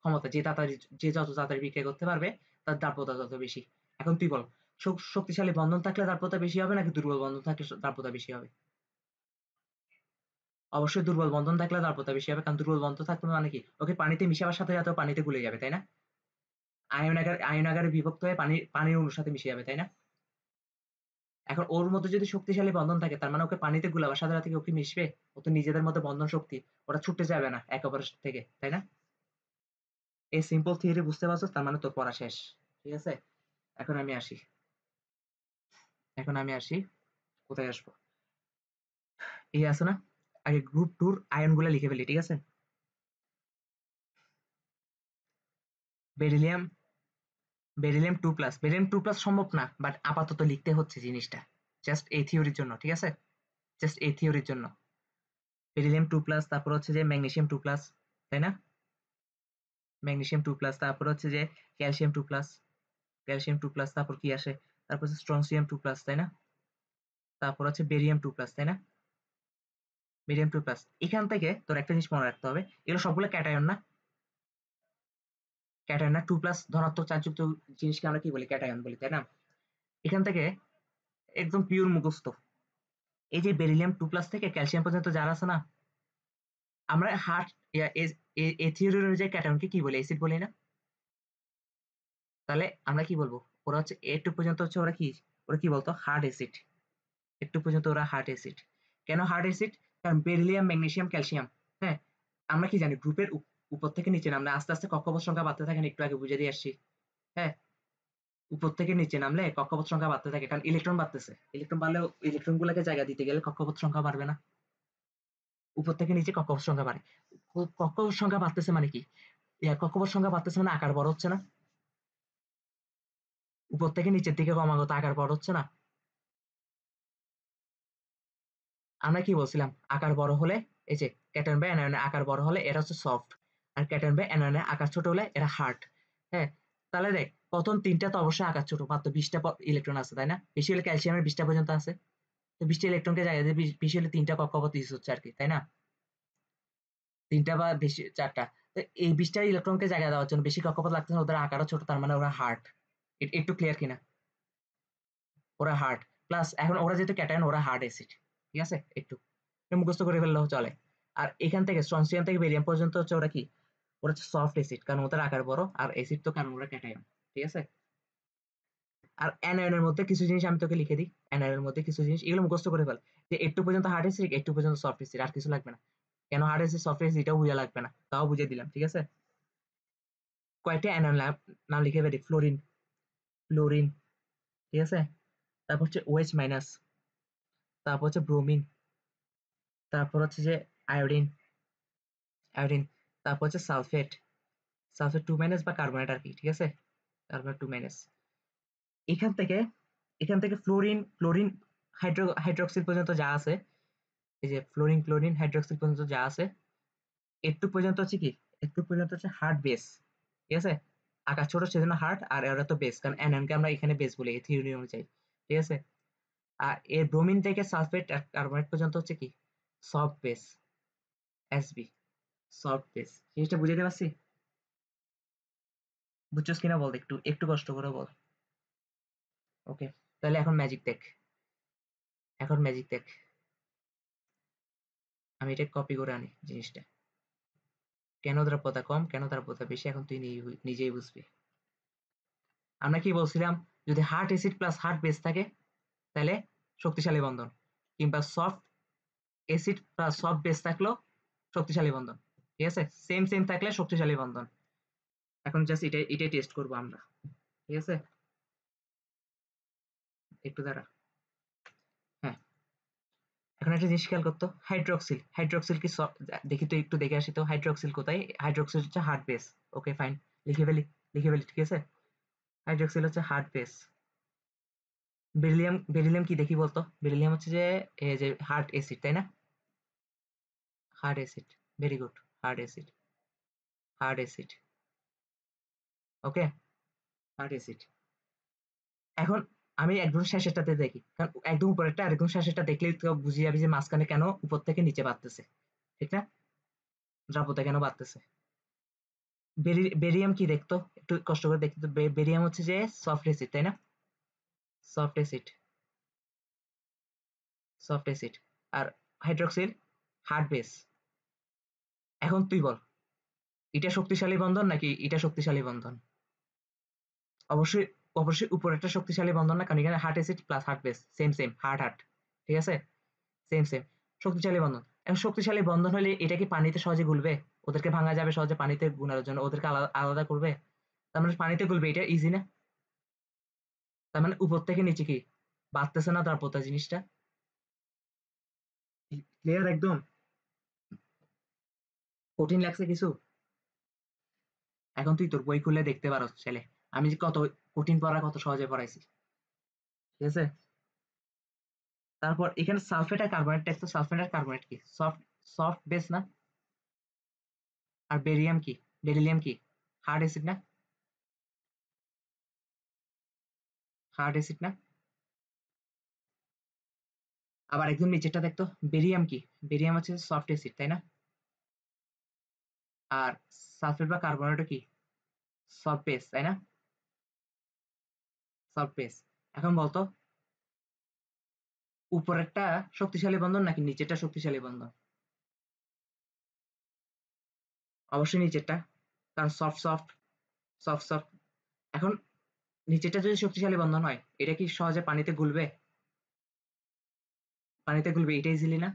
ক্ষমতা, যে যত তাড়াতাড়ি বিক্রিয়া করতে পারবে তার দ্রাব্যতা তত বেশি। এখন তুই বল, শক্তিশালী বন্ধন থাকলে দ্রাব্যতা বেশি হবে নাকি দুর্বল বন্ধন থাকলে দ্রাব্যতা বেশি হবে? অবশ্যই দুর্বল বন্ধন থাকলে দ্রাব্যতা বেশি হবে, কারণ দুর্বল বন্ধন থাকলে মানে কি, ওকে পানিতে মিশাবার সাথে সাথে পানিতে গুলে যাবে, তাই না? আয়ন আকারে বিভক্ত হয়ে পানির অণুর সাথে মিশে যাবে, তাই না? এখন ওর মধ্যে যদি শক্তিশালী বন্ধন থাকে, তার মানে ওকে পানিতে গুলাবার সাথে সাথে ওকে মিশবে, ও তো নিজেদের মধ্যে বন্ধন শক্তি, ওরা ছুটে যাবে না একে অপরের থেকে, তাই না? এই সিম্পল থিওরি বুঝতে পারছো, তার মানে তোর পড়া শেষ, ঠিক আছে? এখন আমি আসি এখন আমি আসি কোথায় আসবো, এই আছে না, আগে গ্রুপ টুর আয়ন গুলা লিখে ফেলি, ঠিক আছে? বেরিলিয়াম বেরিলিয়াম 2+, সম্ভব না, বাট আপাতত লিখতে হচ্ছে জিনিসটা, জাস্ট এই থিওরির জন্য, ঠিক আছে? জাস্ট এই থিওরির জন্য। বেরিলিয়াম 2+, তারপর হচ্ছে যে ম্যাগনেসিয়াম 2+, তাই না? ম্যাগনেসিয়াম 2+, তারপর হচ্ছে যে ক্যালসিয়াম 2+, তারপর কি আসে? তারপর হচ্ছে স্ট্রনসিয়াম 2+, তাই না? তারপর হচ্ছে বেরিয়াম 2+, তাই না? বেরিয়াম 2+, এখান থেকে তোর একটা জিনিস মনে রাখতে হবে, এগুলো সবগুলো ক্যাটায়ন না? ক্যাটায়ন না, 2+ ধনাত্মক চার্জযুক্ত জিনিসকে আমরা কি বলি? ক্যাটায়ন বলি, তাই না? এখান থেকে একদম পিওর মুখস্থ, এই যে বেরিলিয়াম 2+ থেকে ক্যালসিয়াম পর্যন্ত যারা আছে না, আমরা হার্ট এ থিওরি অনুযায়ী ক্যাটায়নকে কি বলি? অ্যাসিড বলি না? তাহলে আমরা কি বলবো? ওরা হচ্ছে একটু পর্যন্ত হচ্ছে ওরা কি বলতো? Hard acid. একটু পর্যন্ত ওরা হার্ড অ্যাসিড। কেন হার্ড অ্যাসিড? কারণ বেরিলিয়াম, ম্যাগনেসিয়াম, ক্যালসিয়াম, হ্যাঁ, আমরা কি জানি গ্রুপের উপর থেকে নিচে নামলে আস্তে আস্তে কক্ষপথ সংখ্যা বাড়তে থাকে, একটু আগে বুঝে দিয়ে আসছি। হ্যাঁ, উপর থেকে নিচে নামলে কক্ষপথ সংখ্যা বাড়তে থাকে, কারণ ইলেকট্রন বাড়তেছে। ইলেকট্রন বাড়লেও ইলেকট্রন গুলাকে জায়গা দিতে গেলে কক্ষপথ সংখ্যা বাড়বে না? উপর থেকে নিচে কক্ষপথ সংখ্যা বাড়ে। কক্ষপথ সংখ্যা বাড়তেছে মানে কি? কক্ষপথ সংখ্যা বাড়তেছে মানে আকার বড় হচ্ছে না? উপর থেকে নিচের দিকে ক্রমাগত আকার বড় হচ্ছে না? আমরা কি বলছিলাম? আকার বড় হলে, এই যে ক্যাটায়ন বা অ্যানায়নের আকার বড় হলে এরা হচ্ছে সফট, আর ক্যাটায়ন বা অ্যানায়নের আকার ছোট হলে এরা হার্ড। হ্যাঁ, তাহলে দেখ, প্রথম তিনটা তো অবশ্যই আকার ছোট, মাত্র 20টা ইলেকট্রন আছে, তাই না? বেশি হলে ক্যালসিয়ামের 20টা পর্যন্ত আছে। তো 20টা ইলেকট্রনকে জায়গা দিয়ে বেশি হলে 3টা কক্ষপথ ইউজ হচ্ছে আর কি, তাই না? 3টা বা বেশি 4টা। তো এই 20টা ইলেকট্রনকে জায়গা দেওয়ার জন্য বেশি কক্ষপথ লাগতেছে না, ওদের আকারও ছোট, তার মানে ওরা হার্ড। একটু ক্লিয়ার কিনা? ওরা হার্ড। প্লাস এখন ওরা যেহেতু ক্যাটায়ন, ওরা হার্ড অ্যাসিড, ঠিক আছে? একটু মুখস্থ করে ফেললেও চলে। আর এখান থেকে স্ট্রনসিয়াম থেকে বেরিয়াম পর্যন্ত হচ্ছে ওরা কি, ওরা হচ্ছে সফট অ্যাসিড, কারণ ওদের আকার বড়, আর অ্যাসিড তো কারণ ওরা ক্যাটায়ন, ঠিক আছে? আর অ্যানায়নের মধ্যে কিছু জিনিস আমি তোকে লিখে দিই, অ্যানায়নের মধ্যে কিছু জিনিস এগুলো মুখস্থ করে ফেল, যে একটু পর্যন্ত হার্ড অ্যাসিড, একটু পর্যন্ত সফট অ্যাসিড, আর কিছু লাগবে না। কেন হার্ড অ্যাসিড সফট অ্যাসিড এটাও বুঝা লাগবে না, তাও বুঝিয়ে দিলাম, ঠিক আছে? কয়েকটা অ্যানায়ন নাম লিখে ফেলি, ফ্লোরিন, ঠিক আছে? তারপর হচ্ছে OH মাইনাস, তারপর হচ্ছে ব্রোমিন, তারপর হচ্ছে যে আয়োডিন, আয়োডিন, তারপর হচ্ছে সালফেট, সালফেট 2 মাইনাস বা কার্বনেট আর কি, ঠিক আছে, কার্বনেট 2 মাইনাস। এখান থেকে ফ্লোরিন, হাইড্রোক্সিল পর্যন্ত যা আছে, এই যে ফ্লোরিন, ক্লোরিন, হাইড্রোক্সিল পর্যন্ত যা আছে, একটু পর্যন্ত হচ্ছে কি, একটু পর্যন্ত হচ্ছে হার্ড বেস, ঠিক আছে, আকার ছোট সেজন্য হার্ড, আর এরা তো বেস, কারণ অ্যাননকে আমরা এখানে বেস বলি এই থিওরি অনুযায়ী, ঠিক আছে। আর এর ব্রোমিন থেকে সালফেট আর কার্বনেট পর্যন্ত হচ্ছে কি soft base, SB, soft base. জিনিসটা বুঝাতে পারছি? বুঝছস কিনা বল, একটু একটু কষ্ট করে বল। ওকে, তাহলে এখন ম্যাজিক দেখ, এখন ম্যাজিক দেখ, আমি এটা কপি করে আনি জিনিসটা, কেন দ্রব্যতা কম, কেন দ্রব্যতা বেশি, এখন তুই নিজেই বুঝবি। আমরা কি বলছিলাম, যদি hard acid plus hard base থাকে তাহলে শক্তিশালী বন্ধন, কিংবা soft acid plus soft base থাকলেও শক্তিশালী বন্ধন, ঠিক আছে, সেম সেম থাকলে শক্তিশালী বন্ধন। এখন জাস্ট এটাই টেস্ট করবো আমরা, ঠিক আছে, একটু দাঁড়া। হ্যাঁ, এখন একটা জিনিস খেয়াল করতো, হাইড্রোক্সিল, হাইড্রোক্সিল কি দেখি তো, একটু দেখে আসি তো, হাইড্রোক্সিল কোথায়, হাইড্রোক্সিল হচ্ছে হার্ড বেস, ওকে ফাইন, লিখে ফেলি, লিখে ফেলি, ঠিক আছে, হাইড্রোক্সিল হচ্ছে হার্ড বেস। বেরিলিয়াম, বেরিলিয়াম কি দেখি বলতো, বেরিলিয়াম হচ্ছে যে এই যে হার্ড অ্যাসিড, তাই না, hard acid, very good, hard acid, hard acid, okay, hard acid. এখন আমি একদম শেষেরটাতে দেখি, কারণ একদম উপরেরটা আর একদম শেষেরটা দেখলেই তো বুঝে যাবি যে মাঝখানে কেন উপর থেকে নিচে বাড়তেছে, ঠিক না, দ্রাব্যতা কেন বাড়তেছে। বেরিয়াম কি দেখতো, একটু কষ্ট করে দেখতো, বেরিয়াম হচ্ছে যে সফট অ্যাসিড, তাই না, সফট অ্যাসিড, সফট অ্যাসিড, আর হাইড্রোক্সিল হার্ড বেস। এখন তুই বল, এটা শক্তিশালী বন্ধন নাকি এটা শক্তিশালী বন্ধন? অবশ্যই, অবশ্যই উপরেরটা শক্তিশালী বন্ধন না, কারণ এখানে hard acid plus hard base, same same, hard hard, ঠিক আছে, সেম সেম, শক্তিশালী বন্ধন। এখন শক্তিশালী বন্ধন হলে এটা কি পানিতে সহজে গুলবে? ওদেরকে ভাঙা যাবে সহজে পানিতে গুনার জন্য, ওদেরকে আলাদা আলাদা করবে? তার মানে পানিতে গুলবে, এটা ইজি না? তার মানে উপর থেকে নিচে কি বাড়তেছে না দ্রাব্যতা জিনিসটা? ক্লিয়ার একদম? কঠিন লাগছে কিছু? এখন তুই তোর বই খুলে দেখতে পারো ছেলে, আমি যে কত কঠিন পড়া কত সহজে পড়াইছি, ঠিক আছে। তারপর এখানে সালফেট আর কার্বনেট, তো সালফেট আর কার্বনেট কি সফট, সফট বেস না? আর বেরিয়াম কি, বেরিলিয়াম কি হার্ড অ্যাসিড না, হার্ড অ্যাসিড না? আবার একদম নিচেরটা দেখতো, বেরিয়াম কি, বেরিয়াম হচ্ছে সফট অ্যাসিড, তাই না? আর সালফেট বা কার্বনেটও কি সফট বেস, তাই না, সফট বেস। এখন বলতো, উপরেরটা শক্তিশালী বন্ধন নাকি নিচেরটা শক্তিশালী বন্ধন? অবশ্যই নিচেরটা, কারণ সফট সফট, সফট সফট। এখন নিচেরটা যদি শক্তিশালী বন্ধন হয়, এটা কি সহজে পানিতে গুলবে? পানিতে গুলবে এটা ইজিলি না?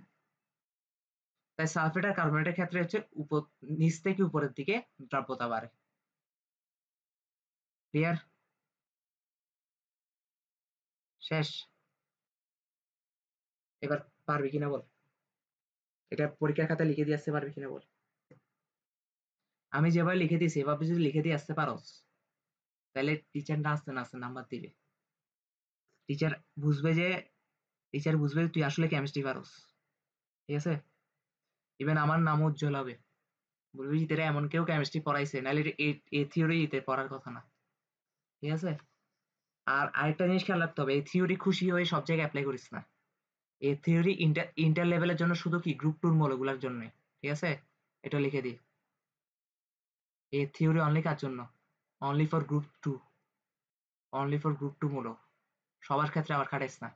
তাই সালফেট আর কার্বনেটের ক্ষেত্রে হচ্ছে নিচ থেকে উপরের দিকে দ্রাব্যতা বাড়ে। ক্লিয়ার? শেষ? এবার পারবি কিনা বল, এটা পরীক্ষার খাতায় লিখে দিয়ে আসতে পারবি কিনা বল। আমি যেভাবে লিখে দিয়েছি এভাবে যদি লিখে দিয়ে আসতে পারোস, তাহলে টিচার নাচতে নাচতে নাম্বার দিবে। টিচার বুঝবে যে, টিচার বুঝবে যে তুই আসলে কেমিস্ট্রি পারোস, ঠিক আছে, ইভেন আমার নাম উজ্জ্বল হবে, বলবি যে তোরা এমন কেউ কেমিস্ট্রি পড়াইছে, নাহলে এই থিওরি এতে পড়ার কথা না, ঠিক আছে। আর আরেকটা জিনিস খেয়াল রাখতে হবে, এই থিওরি খুশি হয়ে সব জায়গায় অ্যাপ্লাই করিস না। এই থিওরি ইন্টার ইন্টার লেভেলের জন্য, শুধু কি গ্রুপ টুর মৌলগুলার জন্য, ঠিক আছে, এটা লিখে দিই, এই থিওরি অনলি কার জন্য, only for group two, only for group two মৌল, সবার ক্ষেত্রে আবার খাটাইস না।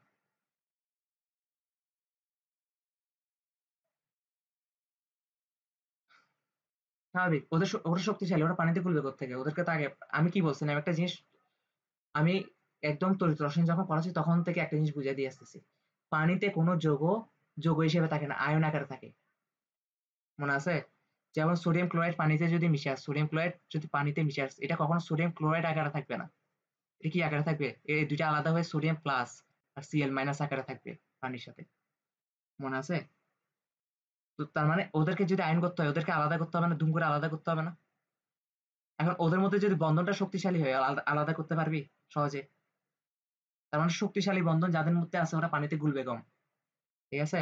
স্বাভাবিক, ওরা শক্তিশালী, ওরা পানিতে গুলবে কোত্থেকে, ওদেরকে তো আগে, আমি কি বলছিলাম একটা জিনিস, আমি একদম তড়িৎ রসায়ন যখন পড়াচ্ছি তখন থেকে একটা জিনিস বুঝিয়ে দিয়ে আসতেছি, পানিতে কোনো যৌগ হিসেবে থাকে না, আয়ন আকারে থাকে, মনে আছে? যেমন সোডিয়াম ক্লোরাইড পানিতে যদি মিশাস, সোডিয়াম ক্লোরাইড যদি পানিতে মিশাস, এটা কখনো সোডিয়াম ক্লোরাইড আকারে থাকবে না, এটা কি আকারে থাকবে, এই দুইটা আলাদা হয়ে সোডিয়াম প্লাস আর Cl মাইনাস আকারে থাকবে পানির সাথে, মনে আছে? তো তার মানে ওদেরকে যদি আয়ন করতে হয় ওদেরকে আলাদা করতে হবে না, দুম করে আলাদা করতে হবে না? এখন ওদের মধ্যে যদি বন্ধনটা শক্তিশালী হয় আলাদা আলাদা করতে পারবি সহজে? তার মানে শক্তিশালী বন্ধন যাদের মধ্যে আছে ওরা পানিতে গুলবে কম, ঠিক আছে?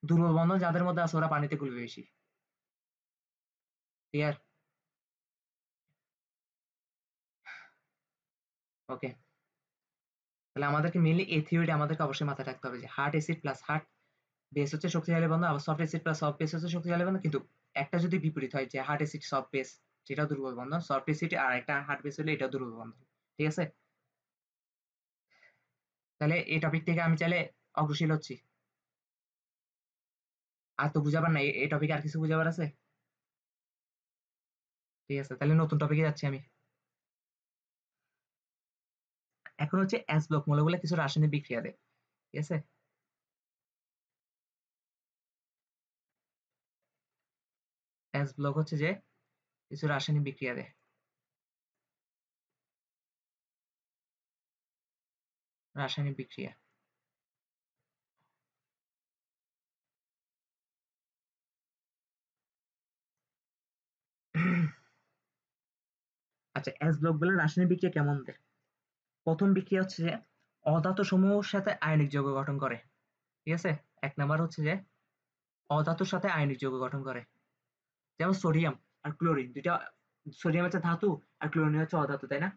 দুর্বল বন্ধন যাদের মধ্যে আছে ওরা পানিতে গুলবে বেশি। ক্লিয়ার? ওকে, তাহলে আমাদেরকে মেইনলি এই থিওরিটা আমাদেরকে অবশ্যই মাথায় রাখতে হবে যে hard acid plus hard base হচ্ছে শক্তিশালী বন্ধন, আবার soft acid plus soft base হচ্ছে শক্তিশালী বন্ধন, কিন্তু একটা যদি বিপরীত হয় যে হার্ড অ্যাসিড সফট বেস, সেটাও দুর্বল বন্ধন, সফট অ্যাসিড আর একটা হার্ড বেস হলে এটাও দুর্বল বন্ধন, ঠিক আছে? তাহলে এই টপিক থেকে আমি চাইলে অগ্রসর হচ্ছি। আর তো বুঝাবার নাই, এই টপিকে আর কিছু বুঝাবার আছে? ঠিক আছে, তাহলে নতুন টপিকে যাচ্ছি আমি। এখন হচ্ছে এস ব্লক মৌলগুলো কিছু রাসায়নিক বিক্রিয়া দেয়, ঠিক আছে? এস ব্লক হচ্ছে যে কিছু রাসায়নিক বিক্রিয়া দেয়, রাসায়নিক বিক্রিয়া। আচ্ছা, এস ব্লক গুলো রাসায়নিক বিক্রিয়া কেমন দেয়? প্রথম বিক্রিয়া হচ্ছে যে অধাতু সমূহের সাথে আয়নিক যৌগ গঠন করে, ঠিক আছে? এক নাম্বার হচ্ছে যে অধাতুর সাথে আয়নিক যৌগ গঠন করে, যেমন সোডিয়াম আর ক্লোরিন দুইটা। সোডিয়াম হচ্ছে ধাতু আর ক্লোরিন হচ্ছে অধাতু, তাই না?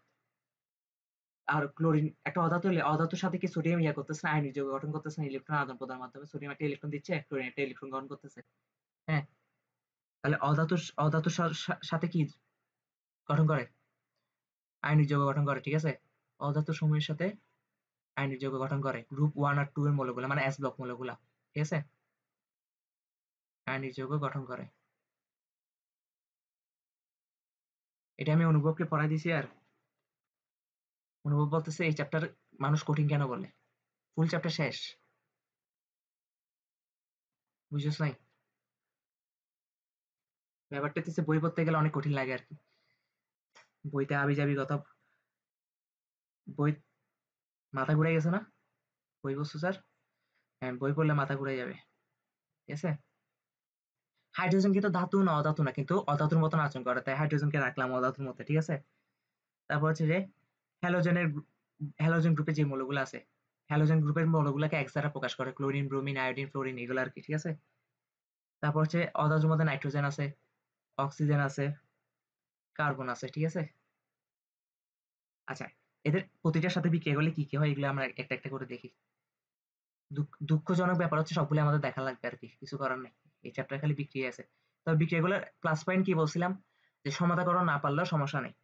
আর ক্লোরিন একটা অধাতু হলে অধাতুর সাথে কি সোডিয়াম ইয়া করতেছে না, আয়নিক যৌগ গঠন করতেছে না ইলেকট্রন আদান প্রদানের মাধ্যমে? সোডিয়াম একটা ইলেকট্রন দিচ্ছে, ক্লোরিন একটা ইলেকট্রন গ্রহণ করতেছে। হ্যাঁ, তাহলে অধাতুর সাথে কি গঠন করে? আয়নিক যৌগ গঠন করে, ঠিক আছে? অধাতু সমূহের সাথে আয়নিক যৌগ গঠন করে গ্রুপ 1 আর 2 এর মৌলগুলা, মানে এস ব্লক মৌলগুলা, ঠিক আছে? আয়নিক যৌগ গঠন করে। এটা আমি অনুভবকে পড়াই দিছি। আর অনুভব বলতেছে এই চ্যাপ্টার মানুষ কঠিন কেন বলে, ফুল চ্যাপ্টার শেষ, বুঝছস নাই? ব্যাপারটা হচ্ছে বই পড়তে গেলে অনেক কঠিন লাগে আর কি, বইতে আবি যাবি কথা, বই মাথা ঘুরে গেছে না? বই বলছো স্যার? হ্যাঁ, বই পড়লে মাথা ঘুরে যাবে, ঠিক আছে? হাইড্রোজেন কিন্তু ধাতু না, অধাতু না, কিন্তু অধাতুর মতন আচরণ করে, তাই হাইড্রোজেনকে রাখলাম অধাতুর মধ্যে, ঠিক আছে? তারপর হচ্ছে যে হ্যালোজেনের হ্যালোজেন গ্রুপে যে মৌলগুলো আছে, হ্যালোজেন গ্রুপের মৌলগুলোকে এক্স দ্বারা প্রকাশ করে, ক্লোরিন, ব্রোমিন, আয়োডিন, ফ্লোরিন, এগুলো আর কি, ঠিক আছে? তারপর হচ্ছে অধাতুর মধ্যে নাইট্রোজেন আছে, অক্সিজেন আছে, কার্বন আছে, ঠিক আছে? আচ্ছা, এদের প্রতিটার সাথে বিক্রিয়া করলে কি কি হয় এগুলো আমরা একটা একটা করে দেখি। দুঃখজনক ব্যাপার হচ্ছে সবগুলো আমাদের দেখা লাগবে আর কি, কিছু করার নেই, এই চ্যাপ্টার খালি বিক্রিয়া আছে। তবে বিক্রিয়াগুলোর প্লাস পয়েন্ট কি বলছিলাম, যে সমাধাকরণ না পারলেও সমস্যা নেই,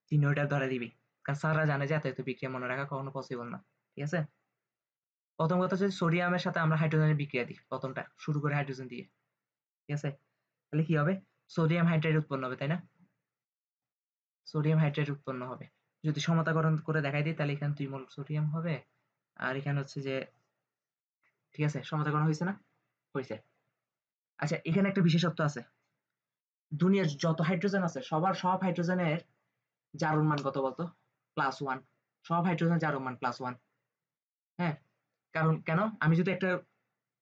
চিহ্নটা ধরে দিবি, কারণ স্যাররা জানে যে এত এত বিক্রিয়া মনে রাখা কখনো পসিবল না, ঠিক আছে? প্রথম কথা হচ্ছে সোডিয়ামের সাথে আমরা হাইড্রোজেনের বিক্রিয়া দিই, প্রথমটা শুরু করে হাইড্রোজেন দিয়ে, ঠিক আছে? তাহলে কি হবে? সোডিয়াম হাইড্রাইড উৎপন্ন হবে, তাই না? সোডিয়াম হাইড্রাইড উৎপন্ন হবে। যদি সমতাকরণ করে দেখাই দিই তাহলে এখানে 2 মোল সোডিয়াম হবে, আর এখানে হচ্ছে যে, ঠিক আছে, সমতাকরণ হয়েছে না? হয়েছে। আচ্ছা, এখানে একটা বিশেষত্ব আছে, দুনিয়ার যত হাইড্রোজেন আছে সব হাইড্রোজেনের জারণ মান কত বলতো? +1। সব হাইড্রোজেন জারণ মান +1। হ্যাঁ, কারণ কেন? আমি যদি একটা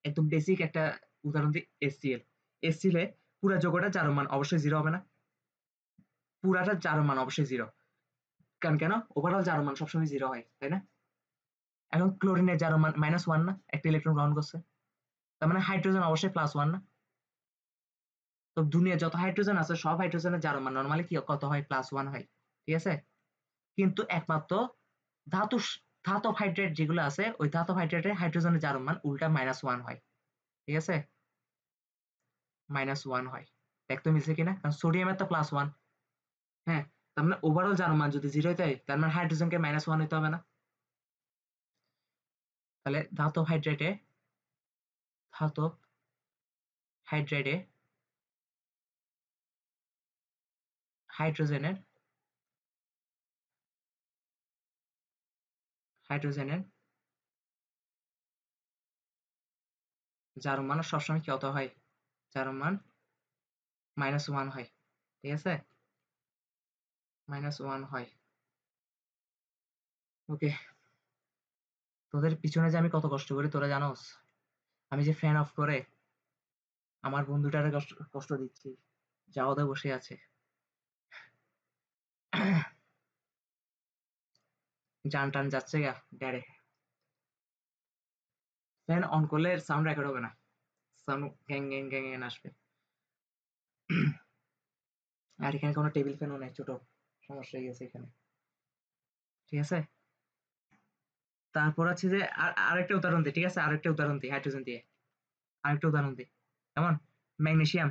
একদম বেসিক একটা উদাহরণ দিই, HCl। HCl এ পুরা যৌগটার জারণ মান অবশ্যই 0 হবে না? পুরাটার জারণ মান অবশ্যই 0। কারণ কেন? ওভারঅল জারণ মান সবসময় 0 হয়, তাই না? এখন ক্লোরিনের জারণ মান -1 না? একটা ইলেকট্রন গ্রহণ করছে। তার মানে হাইড্রোজেন অবশ্যই +1 না? তো দুনিয়ার যত হাইড্রোজেন আছে সব হাইড্রোজেনের জারণ মান নরমালি কি কত হয়? +1 হয়। ঠিক আছে? কিন্তু একমাত্র ধাতু ধাতব হাইড্রেট যেগুলো আছে ওই ধাতব হাইড্রেটের হাইড্রোজেনের জারণ মান উল্টা -1 হয়। ঠিক আছে? -1 হয়। দেখতো মিলছে কিনা? কারণ সোডিয়ামের তো +1। হ্যাঁ? তার মানে ওভারঅল জারণ মান যদি 0 হইতে হয় তার মানে হাইড্রোজেনকে -1 হইতে হবে না? তাহলে ধাতব হাইড্রাইডে হাইড্রোজেনের হাইড্রোজেনের জারণ মান সবসময় কত হয়? জারণ মান -1 হয়। ঠিক আছে? -1 হয়। ওকে। তোদের পিছনে যে আমি কত কষ্ট করি তোরা জানোস? আমি যে ফ্যান অফ করে আমার বন্ধুটারে কষ্ট কষ্ট দিচ্ছি, যা ওদের বসে আছে। জান টান যাচ্ছে গা গাড়ে। ফ্যান অন করলে সাউন্ড রেকর্ড হবে না, sound gang gang gang gang আসবে। আর এখানে কোনো টেবিল ফ্যানও নাই, ছোট সমস্যা হয়ে গেছে এখানে, ঠিক আছে। তারপর আছে যে আরেকটা উদাহরণ দিই, ঠিক আছে, আরেকটা উদাহরণ দিই হাইড্রোজেন দিয়ে, আরেকটা উদাহরণ দিই। কেমন? Magnesium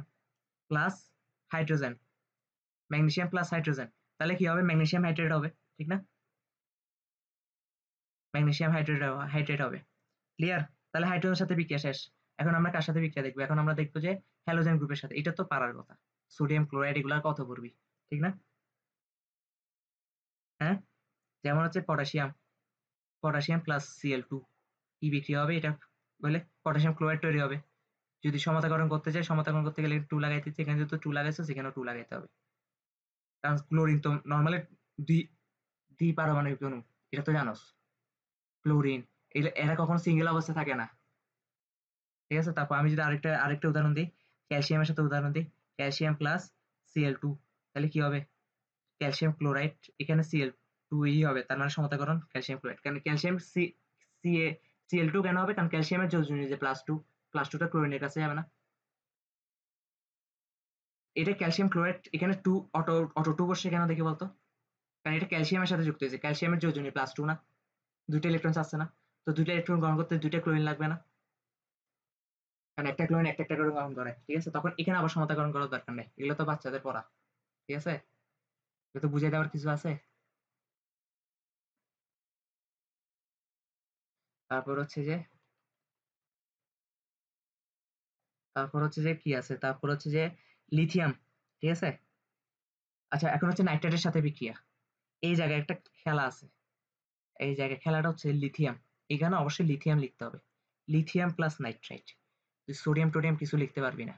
plus hydrogen, magnesium plus hydrogen, তাহলে কি হবে? ম্যাগনেসিয়াম হাইড্রেট হবে, ঠিক না? ম্যাগনেসিয়াম হাইড্রেট হবে। ক্লিয়ার? তাহলে হাইড্রোজেনের সাথে বিক্রিয়া শেষ। এখন আমরা কার সাথে বিক্রিয়া দেখবো? এখন আমরা দেখবো যে হ্যালোজেন গ্রুপের সাথে। এটা তো পারার কথা, সোডিয়াম ক্লোরাইড এগুলার কত পড়বি, ঠিক না? হ্যাঁ, যেমন হচ্ছে পটাশিয়াম, পটাশিয়াম প্লাস Cl2 কি বিক্রিয়া হবে? এটা বলে পটাশিয়াম ক্লোরাইড তৈরি হবে। যদি সমতাকরণ করতে চাই, সমতাকরণ করতে গেলে 2 লাগাইতে হচ্ছে, এখানে যেহেতু 2 লাগাইছো সেখানেও 2 লাগাইতে হবে। কারণ ক্লোরিন তো নরমালি দ্বিপারমাণবিক অণু, এটা তো জানোস। ক্লোরিন এরা কখনো সিঙ্গেল অবস্থায় থাকে না, ঠিক আছে। তারপর আমি যদি আরেকটা উদাহরণ দিই, ক্যালসিয়ামের সাথে উদাহরণ দিই, ক্যালসিয়াম প্লাস Cl2, তাহলে কি হবে? ক্যালসিয়াম ক্লোরাইড, এখানে Cl2 হবে, তার মানে সমতাকরণ ক্যালসিয়াম ক্লোরাইড। কারণ ক্যালসিয়াম Cl2 কেন হবে? কারণ ক্যালসিয়ামের যোজনী যে +2টা ক্লোরিনের কাছে যাবে না। এটা ক্যালসিয়াম ক্লোরাইড, এখানে অটো 2 বসছে কেন দেখি বলতো? কারণ এটা ক্যালসিয়ামের সাথে যুক্ত হয়েছে, ক্যালসিয়ামের যোজনী +2 না, 2টা ইলেকট্রন চাচ্ছে না, তো 2টা ইলেকট্রন গ্রহণ করতে 2টা ক্লোরিন লাগবে না, কারণ একটা ক্লোরিন একটা করে গ্রহণ করে, ঠিক আছে। তখন এখানে আবার সমতাকরণ করার দরকার নেই, এগুলো তো বাচ্চাদের পড়া, ঠিক আছে। এগুলো তো বুঝিয়ে দেওয়ার কিছু আছে। তারপর হচ্ছে যে কি আছে, তারপর হচ্ছে যে লিথিয়াম, ঠিক আছে। আচ্ছা, এখন হচ্ছে নাইট্রেটের সাথে বিক্রিয়া। এই জায়গায় একটা খেলা আছে, এই জায়গায় খেলাটা হচ্ছে লিথিয়াম, এখানে অবশ্যই লিথিয়াম লিখতে হবে, লিথিয়াম প্লাস নাইট্রাইট। তুই সোডিয়াম টোডিয়াম কিছু লিখতে পারবি না,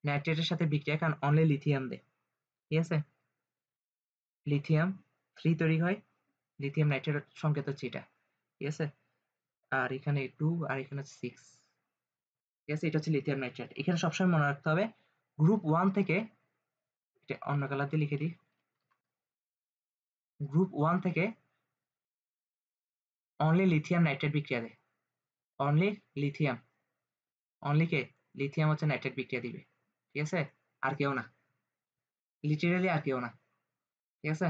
নাইট্রেটের সাথে বিক্রিয়া, কারণ অনলি লিথিয়াম দে, ঠিক আছে। লিথিয়াম 3 তৈরি হয়, লিথিয়াম নাইট্রেট সংকেত হচ্ছে এটা, ঠিক আছে। আর এখানে 2 আর এখানে 6, ঠিক আছে। এটা হচ্ছে লিথিয়াম নাইট্রেট। এখানে সবসময় মনে রাখতে হবে গ্রুপ 1 থেকে, এটা অন্য কালার দিয়ে লিখে দিই, গ্রুপ 1 থেকে অনলি লিথিয়াম নাইট্রেট বিক্রিয়া দেয়, অনলি লিথিয়াম, অনলি কে লিথিয়াম হচ্ছে নাইট্রেট বিক্রিয়া দিবে, ঠিক আছে। আর কেউ না, লিটারালি আর কেউ না, ঠিক আছে।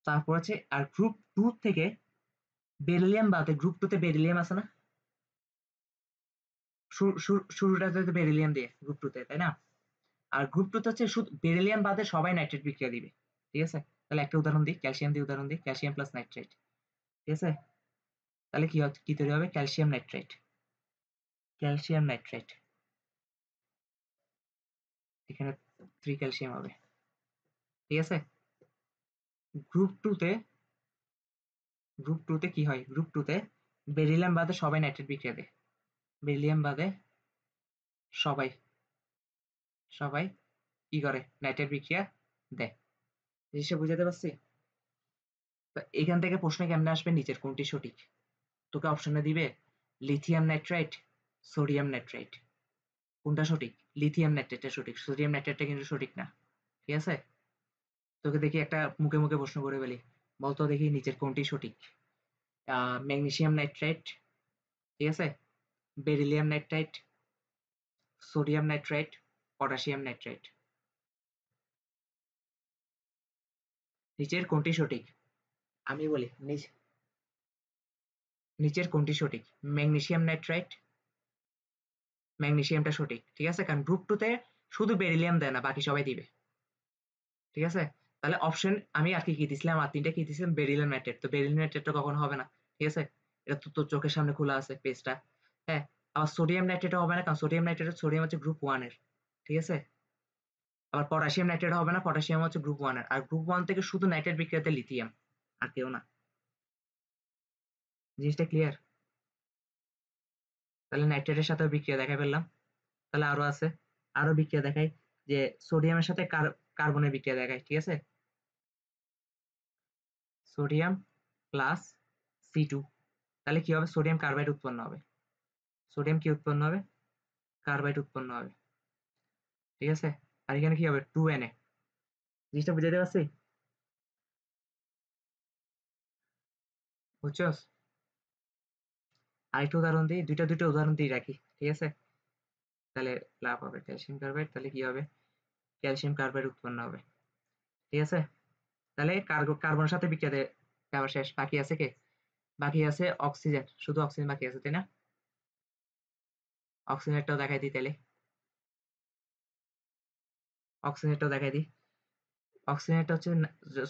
তারপর হচ্ছে আর গ্রুপ 2 থেকে বেরিলিয়াম বাদে, গ্রুপ 2 তে বেরিলিয়াম আছে না, শুরুটাতে তো বেরিলিয়াম দিয়ে গ্রুপ 2 তে, তাই না? আর গ্রুপ 2 তে হচ্ছে শুধু বেরিলিয়াম বাদে সবাই নাইট্রেট বিক্রিয়া দিবে, ঠিক আছে। তাহলে একটা উদাহরণ দিই, ক্যালসিয়াম দিয়ে উদাহরণ দিই, ক্যালসিয়াম প্লাস নাইট্রেট, ঠিক আছে। তাহলে কি তৈরি হবে? ক্যালসিয়াম নাইট্রেট, ক্যালসিয়াম নাইট্রেট, এখানে 3 ক্যালসিয়াম হবে, ঠিক আছে। গ্রুপ 2 তে, কি হয়? গ্রুপ 2 তে বেরিলিয়াম বাদে সবাই নাইট্রেট বিক্রিয়া দেয়, বেরিলিয়াম বাদে সবাই সবাই কি করে? নাইট্রেট বিক্রিয়া দেয়। জিনিসটা বুঝাতে পারছি? তো এখান থেকে প্রশ্ন কেমনে আসবে? নিচের কোনটি সঠিক? তোকে অপশনে দিবে লিথিয়াম নাইট্রাইট, সোডিয়াম নাইট্রাইট, কোনটা সঠিক? লিথিয়াম নাইট্রেটটা সঠিক, সোডিয়াম নাইট্রেটটা কিন্তু সঠিক না, ঠিক আছে। তোকে দেখি একটা মুখে মুখে প্রশ্ন করে বলি, বলতো দেখি নিচের কোনটি সঠিক? ম্যাগনেসিয়াম নাইট্রাইট, ঠিক আছে, beryllium nitrite, sodium nitrite, potassium nitrite, নিচের কোনটি সঠিক? আমি বলি নিচের কোনটি সঠিক? ম্যাগনেসিয়াম নাইট্রাইট, ম্যাগনেসিয়ামটা সঠিক, ঠিক আছে। কারণ গ্রুপ 2 তে শুধু বেরিলিয়াম দেয় না, বাকি সবাই দিবে, ঠিক আছে। তাহলে অপশন আমি আর কি দিছিলাম? আর 3টা কি দিছিলাম? বেরিলিয়াম নাইট্রেট, তো বেরিলিয়াম নাইট্রেটটা কখনো হবে না, ঠিক আছে। এটা তো তোর চোখের সামনে খোলা আছে পেজটা, হ্যাঁ। আবার সোডিয়াম নাইট্রেটও হবে না, কারণ সোডিয়াম হচ্ছে গ্রুপ 1 এর, ঠিক আছে। আবার পটাশিয়াম নাইট্রেট হবে না, পটাশিয়াম হচ্ছে গ্রুপ 1 এর, আর গ্রুপ 1 থেকে শুধু নাইট্রেট বিক্রিয়াতে লিথিয়াম, আর কেউ না। জিনিসটা ক্লিয়ার? তাহলে নাইট্রেটের সাথেও বিক্রিয়া দেখাই ফেললাম। তাহলে আরো আছে, আরো বিক্রিয়া দেখাই, যে সোডিয়ামের সাথে কার্বনের বিক্রিয়া দেখাই, ঠিক আছে। সোডিয়াম প্লাস C2, তাহলে কি হবে, সোডিয়াম কার্বাইড উৎপন্ন হবে। সোডিয়াম কি উৎপন্ন হবে, কার্বাইড উৎপন্ন হবে, ঠিক আছে। আর এখানে কি হবে, 2Na। জিনিসটা বুঝাতে পারছি, বুঝছস? আরেকটা উদাহরণ দিই, দুইটা উদাহরণ দিয়ে রাখি, ঠিক আছে। তাহলে লাভ হবে ক্যালসিয়াম কার্বাইড, তাহলে কি হবে, ক্যালসিয়াম কার্বাইড উৎপন্ন হবে, ঠিক আছে। তাহলে কার্বনের সাথে বিক্রিয়া দেওয়া শেষ, বাকি আছে কে, বাকি আছে অক্সিজেন, শুধু অক্সিজেন বাকি আছে, তাই না? অক্সিজেনটাও দেখাই দিই তাহলে, অক্সিজেনটাও দেখাই দিই। অক্সিজেনটা হচ্ছে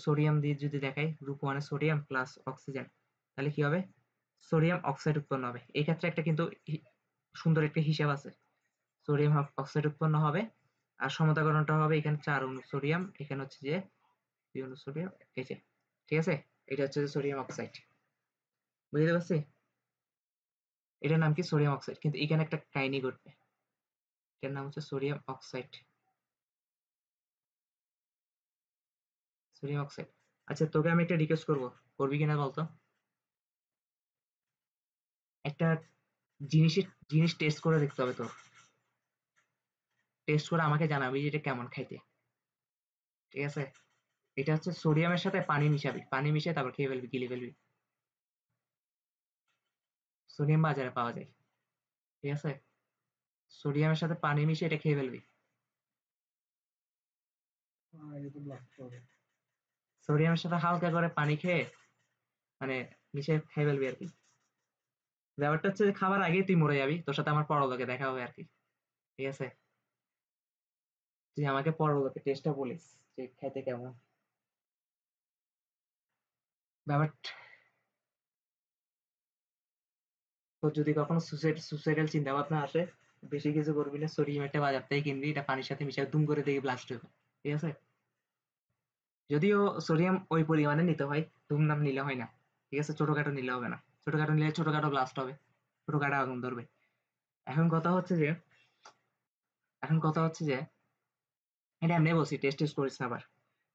সোডিয়াম দিয়ে যদি দেখাই, গ্রুপ 1 এ সোডিয়াম প্লাস অক্সিজেন, তাহলে কি হবে, সোডিয়াম অক্সাইড উৎপন্ন হবে। এই ক্ষেত্রে একটা কিন্তু সুন্দর একটা হিসাব আছে, সোডিয়াম অক্সাইড উৎপন্ন হবে। আর সমতাকরণটা হবে, এখানে 4 অণু সোডিয়াম, এখানে হচ্ছে যে 2 অণু সোডিয়াম, এই যে, ঠিক আছে। এটা হচ্ছে যে সোডিয়াম অক্সাইড, বুঝতে পারছি? এটার নাম কি, সোডিয়াম অক্সাইড। কিন্তু এখানে একটা কাহিনী ঘটবে, এটার নাম হচ্ছে সোডিয়াম অক্সাইড, সোডিয়াম অক্সাইড। আচ্ছা, তোকে আমি একটা রিকোয়েস্ট করবো, করবি কিনা বলতো? একটা জিনিস টেস্ট করে দেখতে হবে তোর, টেস্ট করে আমাকে জানাবি যে এটা কেমন খাইতে, ঠিক আছে। এটা হচ্ছে সোডিয়ামের সাথে পানি মিশাবি, পানি মিশিয়ে তারপর খেয়ে ফেলবি, গিলে ফেলবি। সোডিয়াম বাজারে পাওয়া যায়, ঠিক আছে। সোডিয়ামের সাথে পানি মিশিয়ে এটা খেয়ে ফেলবি। আগে তো ব্লাস্ট হবে। সোডিয়ামের সাথে হালকা করে পানি খেয়ে, মানে মিশিয়ে খেয়ে ফেলবি আর কি। ব্যাপারটা হচ্ছে যে খাবার আগেই তুই মরে যাবি, তোর সাথে আমার পরলোকে দেখা হবে আর কি, ঠিক আছে। তুই আমাকে পরলোকে টেস্টটা বলিস যে খাইতে কেমন। ব্যাপারটা, তোর যদি কখনো সুসাইডাল চিন্তা ভাবনা আসে, বেশি কিছু করবি না, সোডিয়াম একটা বাজার থেকে কিনবি, এটা পানির সাথে মিশিয়ে দুম করে দেখি ব্লাস্ট হবে, ঠিক আছে। যদিও সোডিয়াম ওই পরিমাণে নিতে হয়, ধুমধাম নিলে হয় না, ঠিক আছে। ছোটখাটো নিলে হবে না, ছোটখাটো নিলে ছোটখাটো ব্লাস্ট হবে, ছোটখাটো আগুন ধরবে। এখন কথা হচ্ছে যে এখন কথা হচ্ছে যে এটা এমনি বলছি, টেস্ট করিস না আবার,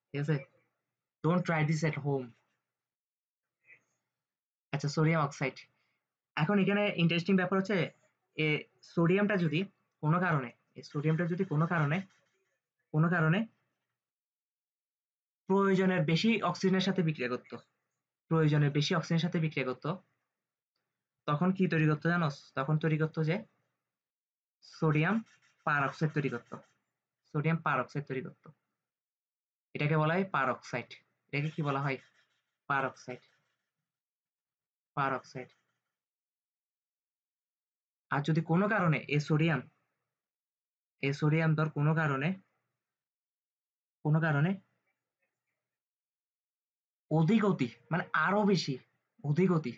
ঠিক আছে। Don't try this at home. আচ্ছা, সোডিয়াম অক্সাইড। এখন এখানে ইন্টারেস্টিং ব্যাপার হচ্ছে, এ সোডিয়ামটা যদি কোনো কারণে, এই সোডিয়ামটা যদি কোনো কারণে প্রয়োজনের বেশি অক্সিজেনের সাথে বিক্রিয়া করতো, প্রয়োজনের বেশি অক্সিজেনের সাথে বিক্রিয়া করতো, তখন কি তৈরি করতো জানোস? তখন তৈরি করতো যে সোডিয়াম পার অক্সাইড তৈরি করতো, সোডিয়াম পার অক্সাইড তৈরি করতো। এটাকে বলা হয় পার অক্সাইড। এটাকে কি বলা হয়, পার অক্সাইড, পার অক্সাইড। আর যদি কোনো কারণে এই সোডিয়াম ধর কোনো কারণে অধিক অতি, মানে আরো বেশি অধিক অতি,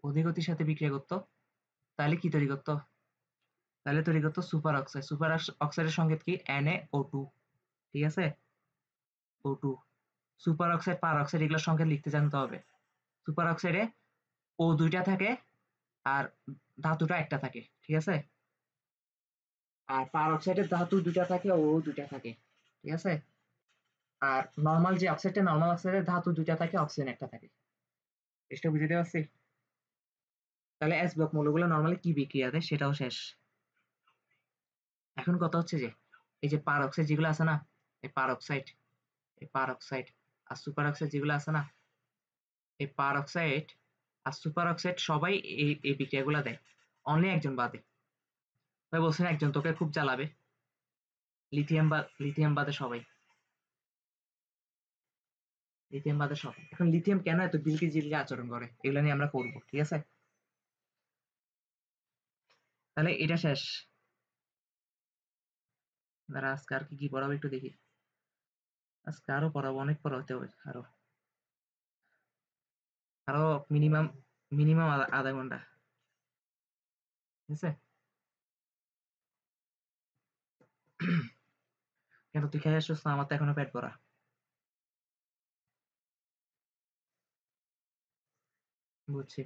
অধিক অতির সাথে বিক্রিয়া করতো, তাহলে কি তৈরি করতো, তাহলে তৈরি করতো সুপার অক্সাইড। সুপার অক্সাইডের সংকেত কি, Na O2, ঠিক আছে, O2। সুপার অক্সাইড, পার অক্সাইড, এগুলোর সংকেত লিখতে জানতে হবে। সুপার অক্সাইডে ও দুইটা থাকে, আর ধাতুটা একটা থাকে, ঠিক আছে। আর পার অক্সাইডের ধাতু দুইটা থাকে, ও দুইটা থাকে, ঠিক আছে। আর নর্মাল যে অক্সাইডটা, নর্মাল অক্সাইডের ধাতু দুইটা থাকে, অক্সিজেন একটা থাকে। এটা বুঝতে পারছি? তাহলে এস ব্লক মৌলগুলো নর্মালি কি বিক্রিয়া দেয় সেটাও শেষ। এখন কথা হচ্ছে যে এই যে পার অক্সাইড যেগুলো আছে না, এই পার অক্সাইড, এই পার অক্সাইড আর সুপার অক্সাইড যেগুলো আছে না, এই পার অক্সাইড আর সুপার অক্সাইড সবাই এই বিক্রিয়াগুলো দেয়, অনলি একজন বাদে। তাই বলছেন একজন তোকে খুব জ্বালাবে, লিথিয়াম বাদে সবাই, লিথিয়াম বাদে সবাই। এখন লিথিয়াম কেন এত বিলকি জিলকি আচরণ করে, এগুলো নিয়ে আমরা পড়বো, ঠিক আছে। তাহলে এটা শেষ। দাঁড়া, আজকে আর কি কি পড়াবো একটু দেখি। আজকে আরো পড়াবো, অনেক পড়াতে হবে আরো, আরো মিনিমাম মিনিমাম আধা ঘন্টা, ঠিক আছে। কেন তুই খেয়ে আসছিস না? আমার তো এখনো পেট ভরা। বুঝছি।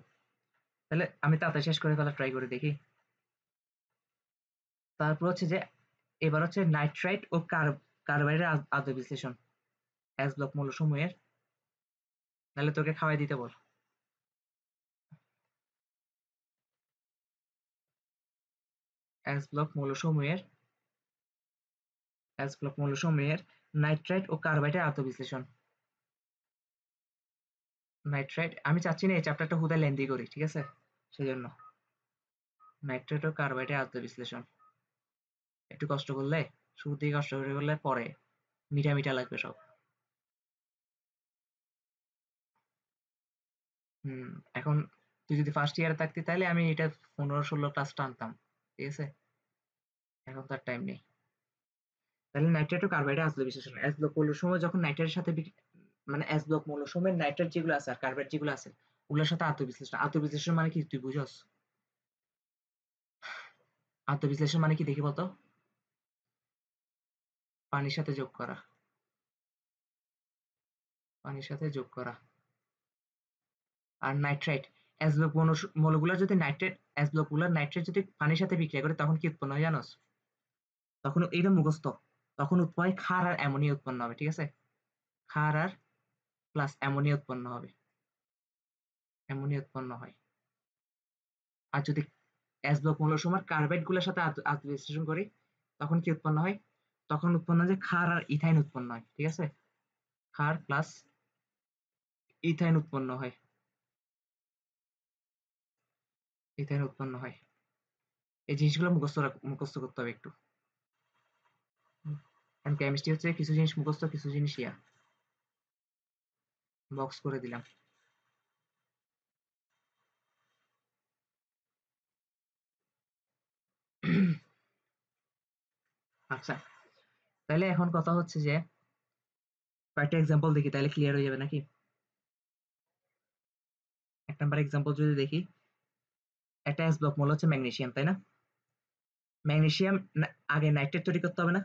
তাহলে আমি তাড়াতাড়ি শেষ করে ফেলার ট্রাই করে দেখি। তারপর হচ্ছে যে এবার হচ্ছে নাইট্রাইট ও কার্বাইডের আদ্য বিশ্লেষণ, এস ব্লক মৌলসমূহের। তাহলে তোকে খাওয়াই দিতে বল। এস ব্লক মৌলসমূহের নাইট্রাইট ও কার্বাইডের আত্মবিশ্লেষণ। নাইট্রাইট আমি চাচ্ছি না এই চ্যাপ্টারটা হুদা লেন্দি করি, ঠিক আছে, সেজন্য নাইট্রেট ও কার্বাইডের আত্মবিশ্লেষণ একটু কষ্ট করলে, শুরু থেকে কষ্ট করে করলে পরে মিঠা মিঠা লাগবে সব। এখন তুই যদি ফার্স্ট ইয়ারে থাকতি তাহলে আমি এটা 15-16 ক্লাস টানতাম, ঠিক আছে, এখন তার টাইম নেই। তাহলে নাইট্রেট ও কার্বাইডের আত্মবিশ্লেষণ, এস ব্লক মৌলসমূহ যখন নাইট্রেটের সাথে মানে এস ব্লক মৌলসমূহের নাইট্রেট যেগুলো আছে আর কার্বাইড যেগুলো আছে ওগুলোর সাথে আত্মবিশ্লেষণ মানে কি তুই বুঝস? আত্মবিশ্লেষণ মানে কি দেখি বলতো? পানির সাথে যোগ করা, পানির সাথে যোগ করা। আর নাইট্রাইট এস ব্লক মৌলগুলো যদি এস ব্লকগুলোর নাইট্রেট যদি পানির সাথে বিক্রিয়া করে তখন কি উৎপন্ন হয় জানোস? তখন এটা মুখস্থ, তখন উৎপন্ন হয় ক্ষার আর অ্যামোনিয়া উৎপন্ন হবে, ঠিক আছে, ক্ষার আর প্লাস অ্যামোনিয়া উৎপন্ন হবে, অ্যামোনিয়া উৎপন্ন হয়। আর যদি এস ব্লক মৌলসমূহের কার্বাইড গুলোর সাথে আত্মবিশ্লেষণ করি তখন কি উৎপন্ন হয়? তখন উৎপন্ন হয় যে ক্ষার আর ইথাইন উৎপন্ন হয়, ঠিক আছে, ক্ষার প্লাস ইথাইন উৎপন্ন হয়, ইথাইন উৎপন্ন হয়। এই জিনিসগুলো মুখস্থ করতে হবে একটু। কারণ কেমিস্ট্রি হচ্ছে কিছু জিনিস মুখস্থ, কিছু জিনিস বক্স করে দিলাম। আচ্ছা, তাহলে এখন কথা হচ্ছে যে কয়েকটা এক্সাম্পল দেখি তাহলে ক্লিয়ার হয়ে যাবে নাকি। 1 নাম্বার এক্সাম্পল যদি দেখি, একটা এস ব্লক মৌল হচ্ছে ম্যাগনেসিয়াম, তাই না? ম্যাগনেসিয়াম আগে নাইট্রেট তৈরি করতে হবে না?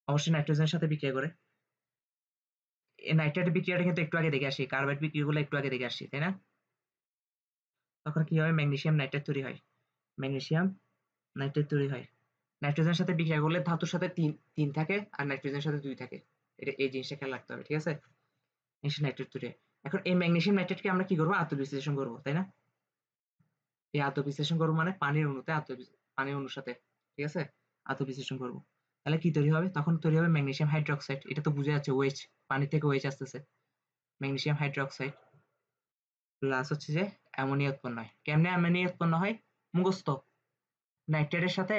অবশ্যই নাইট্রোজেনের সাথে বিক্রিয়া করে। এই নাইট্রেটের বিক্রিয়াটা কিন্তু একটু আগে দেখে আসি, কার্বাইড বিক্রিয়াগুলো একটু আগে দেখে আসছি, তাই না? তখন কি হয়, ম্যাগনেসিয়াম নাইট্রেট তৈরি হয়, ম্যাগনেসিয়াম নাইট্রেট তৈরি হয়। নাইট্রোজেনের সাথে বিক্রিয়া করলে ধাতুর সাথে তিন থাকে আর নাইট্রোজেনের সাথে 2 থাকে। এটা এই জিনিসটা খেয়াল রাখতে হবে, ঠিক আছে, ম্যাগনেসিয়াম নাইট্রেট তৈরি হয়। এখন এই ম্যাগনেসিয়াম নাইট্রেটকে আমরা কি করবো, আত্মবিশ্লেষণ করবো, তাই না? এই আত্মবিশ্লেষণ করবো মানে পানির অণুর সাথে, ঠিক আছে, আত্মবিশ্লেষণ করবো। তাহলে কি তৈরি হবে, তখন তৈরি হবে ম্যাগনেসিয়াম হাইড্রোক্সাইড। এটা তো বুঝে যাচ্ছে ওএইচ, পানি থেকে ওএইচ আসতেছে, ম্যাগনেসিয়াম হাইড্রোক্সাইড প্লাস হচ্ছে যে অ্যামোনিয়া উৎপন্ন হয়। কেমনে অ্যামোনিয়া উৎপন্ন হয়? মুখস্থ, নাইট্রেটের সাথে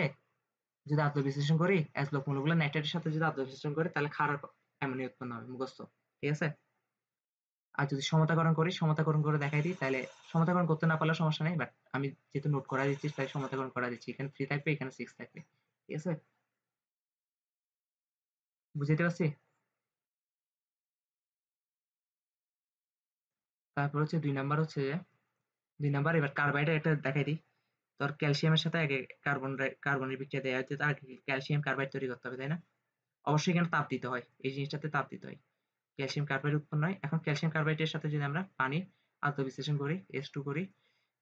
যদি আত্মবিশ্লেষণ করি, এস ব্লক মৌলগুলো নাইট্রেটের সাথে যদি আত্মবিশ্লেষণ করি তাহলে ক্ষার আর অ্যামোনিয়া উৎপন্ন হবে, মুখস্থ, ঠিক আছে। আর যদি সমতাকরণ করে দেখাই দিই তাহলে সমতাকরণ করতে না পারলে সমস্যা নেই, বাট আমি যেহেতু নোট করা দিচ্ছি তাই সমতাকরণ করা দিচ্ছি। এখানে 3 থাকবে, এখানে 6 থাকবে, ঠিক আছে, বুঝাইতে পারছি? তারপর হচ্ছে 2 নাম্বার হচ্ছে যে 2 নাম্বার এবার কার্বাইডের একটা দেখাই দিই। তোর ক্যালসিয়ামের সাথে আগে কার্বনের বিক্রিয়া দেওয়া হচ্ছে, তার ক্যালসিয়াম কার্বাইড তৈরি করতে হবে, তাই না? অবশ্যই এখানে তাপ দিতে হয়, এই জিনিসটাতে তাপ দিতে হয়, ক্যালসিয়াম কার্বাইড উৎপন্ন হয়। এখন ক্যালসিয়াম কার্বাইডের সাথে যদি আমরা পানি আত্মবিশ্লেষণ করি, H2 করি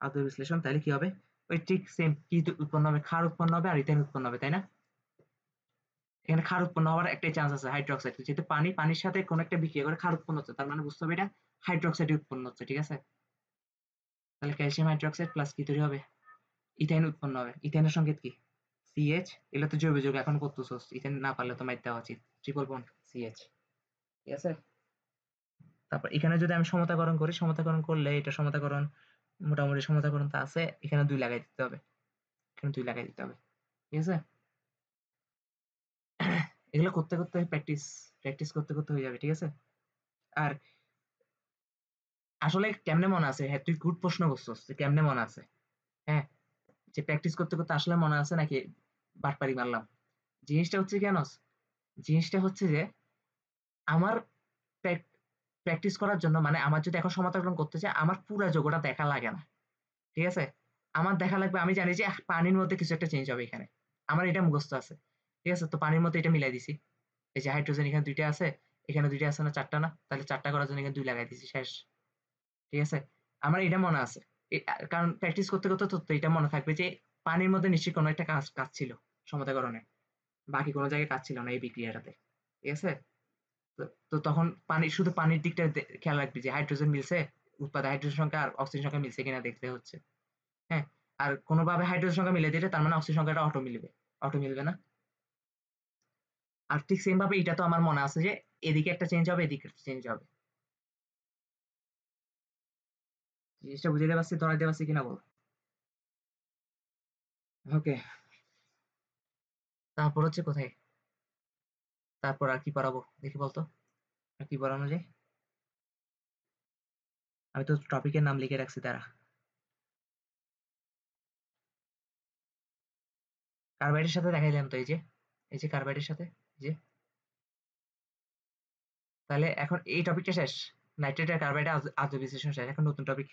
আত্মবিশ্লেষণ, তাহলে কি হবে, ওই ঠিক সেম কি উৎপন্ন হবে, ক্ষার উৎপন্ন হবে আর ইথেন উৎপন্ন হবে, তাই না? এখানে ক্ষার উৎপন্ন হওয়ার একটাই চান্স আছে, হাইড্রোক্সাইড, যেহেতু পানির সাথে কোনো একটা বিক্রিয়া করে ক্ষার উৎপন্ন হচ্ছে, তার মানে বুঝতে হবে এটা হাইড্রোক্সাইড উৎপন্ন হচ্ছে, ঠিক আছে। তাহলে ক্যালসিয়াম হাইড্রোক্সাইড প্লাস কি তৈরি হবে, ইথাইন উৎপন্ন হবে। ইথাইনের সংকেত কি, CH। এগুলো তো জৈব যৌগ, এখন করতেছস, ইথেন না পারলে তো মাইর দেওয়া উচিত, ট্রিপল বন্ড CH, ঠিক আছে। তারপর এখানে যদি আমি সমতাকরণ করলে এটা সমতাকরণ, মোটামুটি সমতাকরণ তো আছে, এখানে 2 লাগাই দিতে হবে, এখানে 2 লাগাই দিতে হবে, ঠিক আছে। এগুলো করতে প্র্যাকটিস করতে হয়ে যাবে, ঠিক আছে। আর আসলে কেমনে মনে আছে, হ্যাঁ তুই গুড প্রশ্ন করছস যে কেমনে মনে আছে। হ্যাঁ, যে প্র্যাকটিস করতে আসলে মনে আছে নাকি বাটপারি মারলাম। জিনিসটা হচ্ছে কি জানোস, জিনিসটা হচ্ছে যে আমার প্র্যাকটিস করার জন্য, মানে আমার যদি এখন সমতাকরণ করতে চাই আমার পুরা যোগটা দেখা লাগে না, ঠিক আছে। আমার দেখা লাগবে, আমি জানি যে পানির মধ্যে কিছু একটা চেঞ্জ হবে এখানে, আমার এটা মুখস্থ আছে, ঠিক আছে। তো পানির মধ্যে এটা মিলাই দিছি, এই যে হাইড্রোজেন এখানে 2টা আছে, এখানে 2টা আছে না 4টা না, তাহলে 4টা করার জন্য এখানে 2 লাগাই দিছি, শেষ, ঠিক আছে। আমার এটা মনে আছে, কারণ প্র্যাকটিস করতে তো এটা মনে থাকবে যে পানির মধ্যে নিশ্চয়ই কোনো একটা কাজ ছিল সমতাকরণে, বাকি কোনো জায়গায় কাজ ছিল না এই বিক্রিয়াটাতে, ঠিক আছে। তো তো তখন শুধু পানির দিকটা খেয়াল রাখবি যে হাইড্রোজেন মিলছে, উৎপাদে হাইড্রোজেন সংখ্যা আর অক্সিজেন সংখ্যা মিলছে কিনা দেখতে হচ্ছে, হ্যাঁ। আর কোনোভাবে হাইড্রোজেন সংখ্যা মিলিয়ে দিলে তার মানে অক্সিজেন সংখ্যাটা অটো মিলবে না। আর ঠিক সেম ভাবে এটা তো আমার মনে আছে যে এদিকে একটা চেঞ্জ হবে, এদিকে একটা চেঞ্জ হবে। জিনিসটা বুঝাইতে পারছি, ধরাইতে পারছি কিনা বল? ওকে, তারপর হচ্ছে কোথায়, তারপর আর কি পড়াবো দেখি বলতো, আর কি পড়ানো যায়? আমি তো টপিকের নাম লিখে রাখছি, তারা কার্বাইডের সাথে দেখাইলাম তো, এই যে কার্বাইডের সাথে, এই যে। তাহলে এখন এই টপিকটা শেষ, নাইট্রেট আর কার্বাইড আদ্র বিশ্লেষণ শেষ। এখন নতুন টপিক,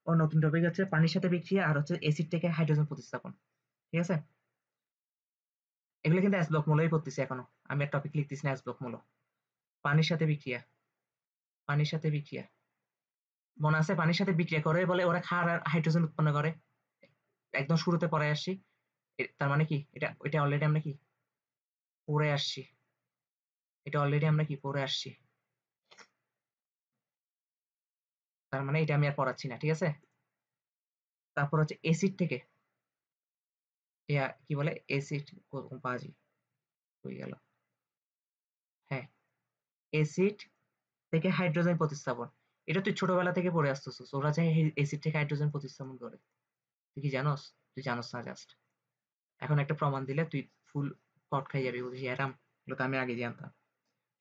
ও নতুন টপিক হচ্ছে পানির সাথে বিক্রিয়া আর হচ্ছে অ্যাসিড থেকে হাইড্রোজেন প্রতিস্থাপন। ঠিক আছে, এগুলো কিন্তু এস ব্লক মূলই পড়তেছি এখনো, আমি আর টপিক লিখতেছি না। এস ব্লক মূল, পানির সাথে বিক্রিয়া, পানির সাথে বিক্রিয়া মনে আছে? পানির সাথে বিক্রিয়া করে বলে ওরা ক্ষার আর হাইড্রোজেন উৎপন্ন করে, একদম শুরুতে পড়ে আসছি। তার মানে কি এটা অলরেডি আমরা কি পড়ে আসছি, এটা অলরেডি আমরা কি পড়ে আসছি, তার মানে এটা আমি আর পড়াচ্ছি না। ঠিক আছে, তারপর হচ্ছে এসিড থেকে, কি বলে এসিড, বাজি হয়ে গেল, হ্যাঁ, এসিড থেকে হাইড্রোজেন প্রতিস্থাপন। এটা তুই ছোটবেলা থেকে পড়ে আসতেছিস, ওরা যে এসিড থেকে হাইড্রোজেন প্রতিস্থাপন করে। তুই কি জানোস? তুই জানোস না জাস্ট, এখন একটা প্রমাণ দিলে তুই ফুল পট খাই যাবি, বুঝি এরাম, এগুলো তো আমি আগে জানতাম।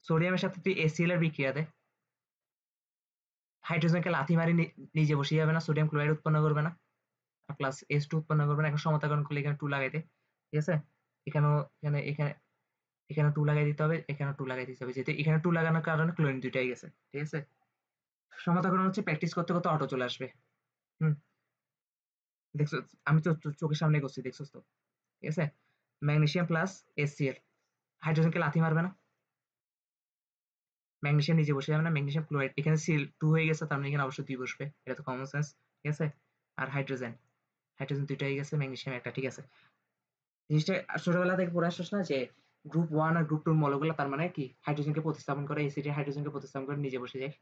সোডিয়ামের সাথে তুই এসিএল এর বিক্রিয়া দে, হাইড্রোজেনকে লাথি মারি নিজে বসে যাবে না, সোডিয়াম ক্লোরাইড উৎপন্ন করবে না, প্লাস H2 উৎপন্ন করবে না। এখন সমতাকরণ করলে এখানে 2 লাগাই দে, ঠিক আছে? এখানেও, এখানে এখানে 2 লাগাই দিতে হবে, এখানে 2 লাগাই দিতে হবে, যেহেতু এখানে 2 লাগানোর কারণে ক্লোরিন দুইটাই গেছে। ঠিক আছে, সমতাকরণ হচ্ছে প্র্যাকটিস করতে করতে অটো চলে আসবে। হুম, দেখছো, আমি তো চোখের সামনে করছি, দেখছোস তো? ঠিক আছে, ম্যাগনেসিয়াম প্লাস HCl, হাইড্রোজেনকে লাথি মারবে না, ম্যাগনেসিয়াম নিচে বসে যাবে না, ম্যাগনেসিয়াম ক্লোরাইড এখানে Cl2 হয়ে গেছে, তার মানে এখানে অবশ্যই 2 বসবে, এটা তো কমন সেন্স। ঠিক আছে, আর হাইড্রোজেন, হাইড্রোজেন দুইটা হয়ে গেছে, ম্যাগনেসিয়াম একটা। ঠিক আছে, জিনিসটা ছোটবেলা থেকে পড়ে আসছিস না যে গ্রুপ 1 আর গ্রুপ 2 এর মৌলগুলো তার মানে কি হাইড্রোজেনকে প্রতিস্থাপন করে, এসিডে হাইড্রোজেনকে প্রতিস্থাপন করে নিজে বসে যায়।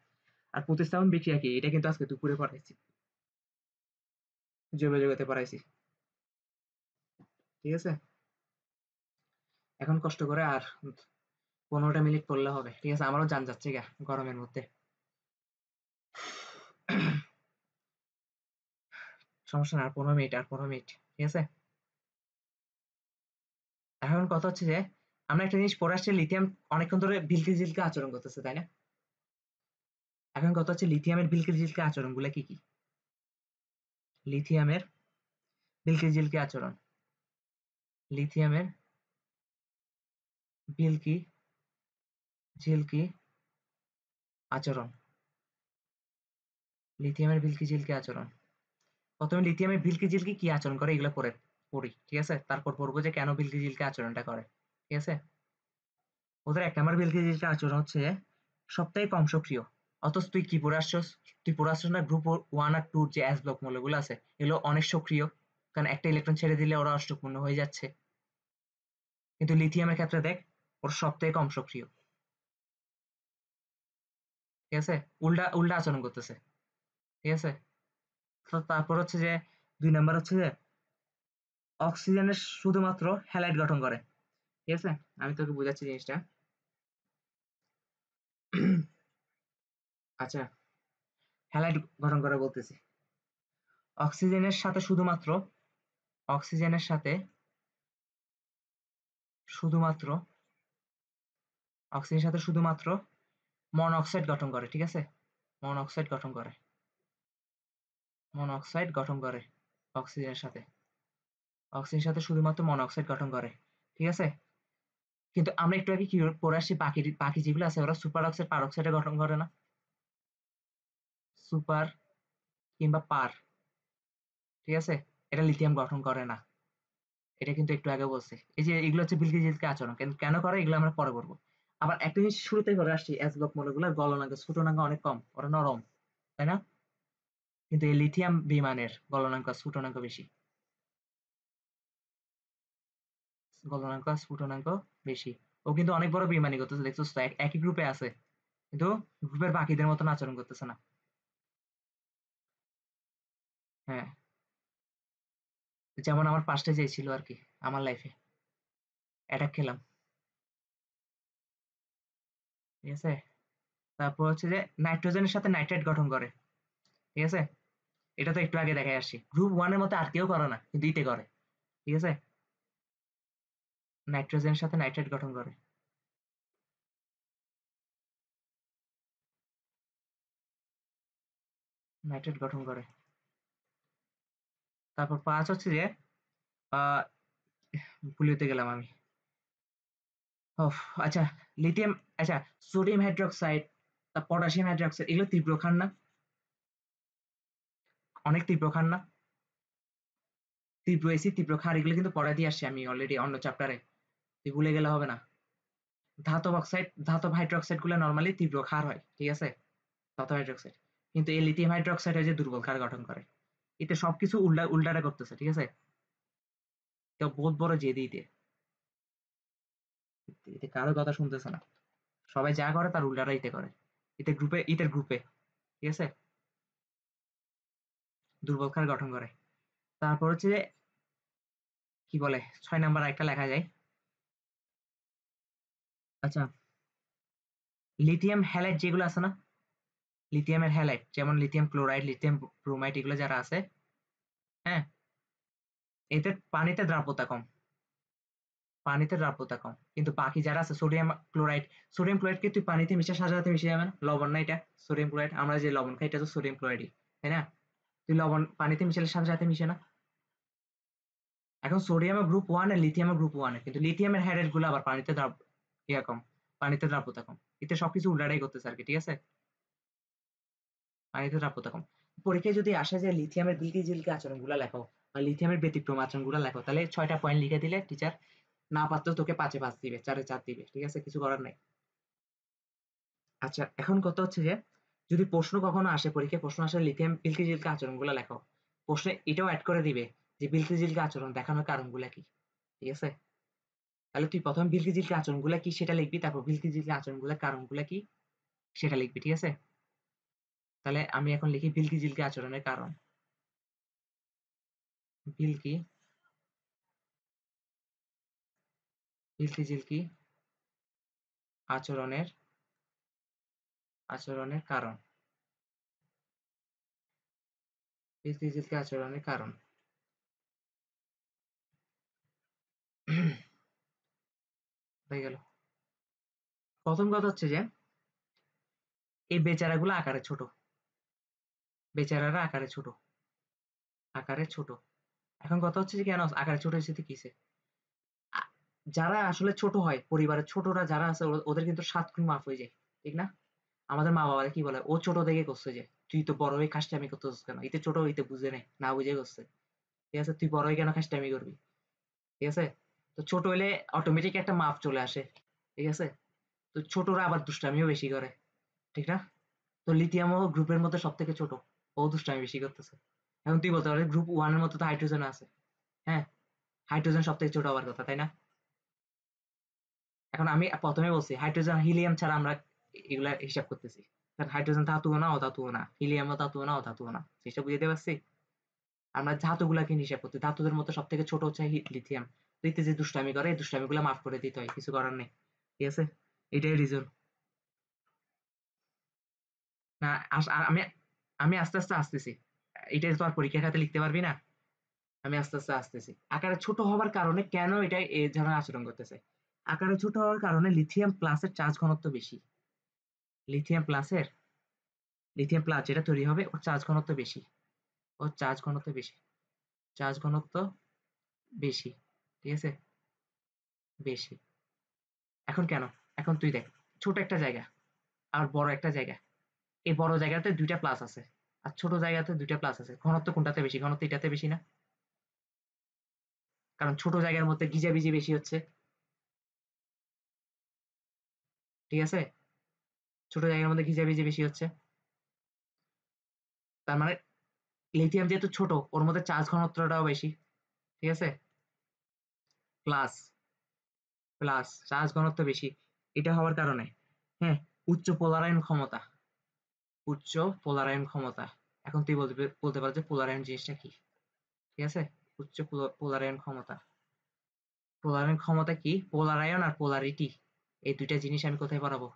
আর প্রতিস্থাপন বিক্রিয়া কি, এটা কিন্তু আজকে দুপুরে পড়াইছি, জৈব জগতে পড়াইছি। ঠিক আছে, এখন কষ্ট করে আর 15টা মিনিট পড়লে হবে। ঠিক আছে, আমারও জান যাচ্ছে গা গরমের মধ্যে। সমস্যা না, আর 15 মিনিট, আর 15 মিনিট। ঠিক আছে, এখন কথা হচ্ছে যে আমরা একটা জিনিস পড়ে আসছি, লিথিয়াম অনেকক্ষণ ধরে ভিলকে ঝিলকে আচরণ করতেছে, তাই না? এখন কথা হচ্ছে লিথিয়ামের ভিলকে ঝিলকে আচরণ গুলা কি কি? লিথিয়ামের ভিলকে ঝিলকে আচরণ, লিথিয়ামের ভিলকি ঝিলকি আচরণ, লিথিয়ামের ভিলকি ঝিলকি আচরণ। প্রথমে লিথিয়ামের ভিলকি ঝিলকি কি আচরণ করে এগুলো পড়ি। ঠিক আছে, তারপর পড়বো যে কেন ভিলকি ঝিলকি আচরণটা করে। ঠিক আছে, ওদের 1 নম্বর ভিলকি ঝিলকি আচরণ হচ্ছে সবথেকে কম সক্রিয়। অথচ তুই কি পড়ে আসছস, তুই পড়ে আসছস না গ্রুপ 1 আর 2 যে এস ব্লক মৌলগুলো আছে এগুলো অনেক সক্রিয়, কারণ একটা ইলেকট্রন ছেড়ে দিলে ওরা অষ্টকপূর্ণ হয়ে যাচ্ছে। কিন্তু লিথিয়ামের ক্ষেত্রে দেখ, ওর সবথেকে কম সক্রিয়। ঠিক আছে, উল্টা উল্টা আচরণ করতেছে। ঠিক আছে, তো তারপর হচ্ছে যে 2 নম্বর হচ্ছে যে অক্সিজেনের শুধুমাত্র হ্যালাইড গঠন করে। ঠিক আছে, আমি তোকে বোঝাচ্ছি জিনিসটা। আচ্ছা, হ্যালাইড গঠন করে বলতেছি, অক্সিজেনের সাথে শুধুমাত্র, অক্সিজেনের সাথে শুধুমাত্র, অক্সিজেনের সাথে শুধুমাত্র মনোক্সাইড গঠন করে। ঠিক আছে, মনোক্সাইড গঠন করে, মনোক্সাইড গঠন করে অক্সিজেনের সাথে, অক্সিজেনের সাথে শুধুমাত্র মনোক্সাইড গঠন করে। ঠিক আছে, কিন্তু আমরা একটু আগে কি পড়ে আসছি, বাকি বাকি যেগুলো আছে ওরা সুপার অক্সাইড পার অক্সাইডে গঠন করে না, সুপার কিংবা পার। ঠিক আছে, এটা লিথিয়াম গঠন করে না, এটা কিন্তু একটু আগে বলছি। এই যে এগুলো হচ্ছে বিলকি ঝিলকি আচরণ, কেন করে এগুলো আমরা পরে করবো। আবার একটা জিনিস শুরুতে করে আসছি, এস ব্লক মৌলগুলোর গলনাঙ্ক স্ফুটনাঙ্ক অনেক কম, ওরা নরম, তাই না? কিন্তু এই লিথিয়াম বিমানের গলনাঙ্ক স্ফুটনাঙ্ক বেশি, গলনাঙ্ক স্ফুটনাঙ্ক বেশি। ও কিন্তু অনেক বড় বেইমানি করতেছে, দেখছোস তো? একই গ্রুপে আছে কিন্তু গ্রুপের বাকিদের মতন আচরণ করতেছে না। হ্যাঁ, যেমন আমার 5টা যে ছিল আরকি আমার লাইফে। অ্যাটাক খেলাম। ঠিক আছে? তারপর হচ্ছে যে নাইট্রোজেনের সাথে নাইট্রেট গঠন করে। ঠিক আছে? এটা তো একটু আগে দেখায় আসছি। গ্রুপ 1 এর মতো আর কেউ করে না। কিন্তু ইতে করে। ঠিক আছে? নাইট্রোজেনের সাথে নাইট্রেট গঠন করে। নাইট্রেট গঠন করে। তারপর 5 হচ্ছে যে আ ভুলিতে গেলাম আমি। ওফ! আচ্ছা লিথিয়াম আচ্ছা সোডিয়াম হাইড্রক্সাইড, পটাশিয়াম হাইড্রক্সাইড এগুলো তীব্র ক্ষার না? অনেক তীব্র ক্ষার না? তীব্র অ্যাসিড, তীব্র ক্ষার এগুলো কিন্তু পড়ায় দিয়ে আসছি আমি অলরেডি অন্য চ্যাপ্টারে। তুই ভুলে গেলে হবে না। ধাতব অক্সাইড, ধাতব হাইড্রক্সাইড গুলো নরমালি তীব্র ক্ষার হয়। ঠিক আছে? ধাতব হাইড্রক্সাইড। কিন্তু এই লিথিয়াম হাইড্রক্সাইড হয় যে দুর্বল ক্ষার গঠন করে। এতে সবকিছু উল্টাটা করতেছে। ঠিক আছে? এটা বহুত বড় জেদি এতে। এতে কারো কথা শুনতেছে না। সবাই যা করে তার উল্টাটা ইতে করে। ইতের গ্রুপে। ঠিক আছে? দুর্বল ক্ষার গঠন করে। তারপর হচ্ছে যে কি বলে 6 নাম্বার আরেকটা লেখা যায়। আচ্ছা লিথিয়াম হ্যালাইড যেগুলো আছে না? লিথিয়ামের হ্যালাইড যেমন লিথিয়াম ক্লোরাইড, লিথিয়াম ব্রোমাইড এগুলো যারা আছে, হ্যাঁ? এদের পানিতে দ্রাব্যতা কম। পানিতে দ্রাব্যতা কম। কিন্তু বাকি যারা আছে সোডিয়াম ক্লোরাইডকে তুই পানিতে মিশা সাথে সাথে মিশে যাবে না? লবণ না এটা? Sodium chloride. আমরা যে লবণ খাই এটা তো সোডিয়াম ক্লোরাইডই। তাই না? তুই লবণ পানিতে মিশালে সাথে সাথে মিশে না? এখন সোডিয়ামের গ্রুপ 1 আর লিথিয়ামের গ্রুপ 1 কিন্তু লিথিয়ামের হ্যালাইড গুলো আবার পানিতে ইয়া কম। পানিতে দ্রাব্যতা কম। এতে সবকিছু উল্টাটাই করতেছে আরকি। ঠিক আছে? পানিতে দ্রাব্যতা কম। পরীক্ষায় যদি আসে যে লিথিয়ামের বিলকি-ঝিলকি আচরণগুলা লেখো বা লিথিয়ামের ব্যতিক্রম আচরণগুলা লেখো তাহলে 6 টা পয়েন্ট লিখে দিলে টিচার না পারতেও তোকে 5 এ 5 দিবে, 4 এ 4 দিবে। ঠিক আছে? কিছু করার নাই। আচ্ছা এখন কথা হচ্ছে যে যদি প্রশ্ন কখনো আসে পরীক্ষায় প্রশ্ন আসে লিথিয়াম বিলকি-ঝিলকি আচরণগুলা লেখো। প্রশ্নে এটাও এড করে দিবে যে বিলকি-ঝিলকি আচরণ দেখানোর কারণগুলা কি? ঠিক আছে? তাহলে তুই ১ম বিলকি-ঝিলকি আচরণগুলা কি সেটা লিখবি। তারপর বিলকি-ঝিলকি আচরণগুলার কারণগুলা কি সেটা লিখবি। ঠিক আছে? তাহলে আমি এখন লিখি বিলকি-ঝিলকি আচরণের কারণ। বিলকি বিলকি-ঝিলকি আচরণের আচরণের কারণ। বিলকি-ঝিলকি আচরণের কারণ। হয়ে গেল। ১ম কথা হচ্ছে যে এই বেচারাগুলো আকারে ছোট। বেচারারা আকারে ছোট। আকারে ছোট। এখন কথা হচ্ছে যে কেন আকারে ছোট হইছে তো কি হইছে? আ যারা আসলে ছোট হয়, পরিবারের ছোটরা যারা আছে ওদের কিন্তু ৭ গুণ মাফ হয়ে যায়। ঠিক না? আমাদের মা-বাবারা কি বলে? "ও ছোট দেখে করছে যে। তুই তো বড় হয়ে খাসটামি করতেছিস কেন? এতে ছোট হইতে বুঝে নাই। না বুঝে করছে। ঠিক আছে? তুই বড় হয়ে কেন খাসটামি করবি?" ঠিক আছে? তো ছোট হইলে অটোমেটিক একটা মাপ চলে আসে। ঠিক আছে? তো ছোটরা আবার দুষ্টামিও বেশি করে। ঠিক না? তো লিথিয়ামও গ্রুপের মধ্যে সবথেকে ছোট। ও দুষ্টামি বেশি করতেছে। এখন তুই বলতে পারিস গ্রুপ 1 এর মধ্যে তো হাইড্রোজেন আছে। হ্যাঁ? হাইড্রোজেন সবথেকে ছোট হওয়ার কথা, তাই না? এখন আমি ১ম এ বলছি হাইড্রোজেন, হিলিয়াম ছাড়া আমরা এগুলা হিসাব করতেছি। কারণ হাইড্রোজেন ধাতুও না, অধাতুও না। হিলিয়ামও ধাতুও না, অধাতুও না। জিনিসটা বুঝাইতে পারছি? আমরা ধাতুগুলাকে হিসাব করতে ধাতুদের মধ্যে সবথেকে ছোট হচ্ছে লিথিয়াম। তো এতে যে দুষ্টামি করে এই দুষ্টামিগুলা মাফ করে দিতে হয়। কিছু করার নেই। ঠিক আছে? এটাই রিজন। না আমি আমি আস্তে, আস্তে আসতেছি। এটা তো আর পরীক্ষার খাতায় লিখতে পারবি না। আমি আস্তে, আস্তে আসতেছি। আকারে ছোট হবার কারণে কেন এটা এই ধরনের আচরণ করতেছে? আকারে ছোট হওয়ার কারণে লিথিয়াম প্লাসের চার্জ ঘনত্ব বেশি। লিথিয়াম প্লাসের লিথিয়াম প্লাস যেটা তৈরি হবে ওর চার্জ ঘনত্ব বেশি। ওর চার্জ ঘনত্ব বেশি। চার্জ ঘনত্ব বেশি। ঠিক আছে? বেশি। এখন কেন? এখন তুই দেখ। ছোট একটা জায়গা আর বড় একটা জায়গা। এই বড় জায়গাতে ২ টা প্লাস আছে। আর ছোট জায়গাতে ২ টা প্লাস আছে। ঘনত্ব কোনটাতে বেশি? ঘনত্ব এটাতে বেশি না? কারণ ছোট জায়গার মধ্যে গিজাবিজি বেশি হচ্ছে। ঠিক আছে? ছোট জায়গার মধ্যে গিজাবিজি বেশি হচ্ছে। তার মানে লিথিয়াম যেহেতু ছোট ওর মধ্যে চার্জ ঘনত্বটাও বেশি। ঠিক আছে? প্লাস, প্লাস চার্জ ঘনত্ব বেশি। এটা হওয়ার কারণে হ্যাঁ, উচ্চ পোলারায়ন ক্ষমতা। উচ্চ পোলারায়ন ক্ষমতা। এখন তুই বলতে পারো যে পোলারায়ন জিনিসটা কি? ঠিক আছে? উচ্চ পোলারায়ন ক্ষমতা। পোলারায়ন ক্ষমতা কি? পোলারায়ন আর পোলারিটি এই ২ টা জিনিস আমি কোথায় পড়াবো?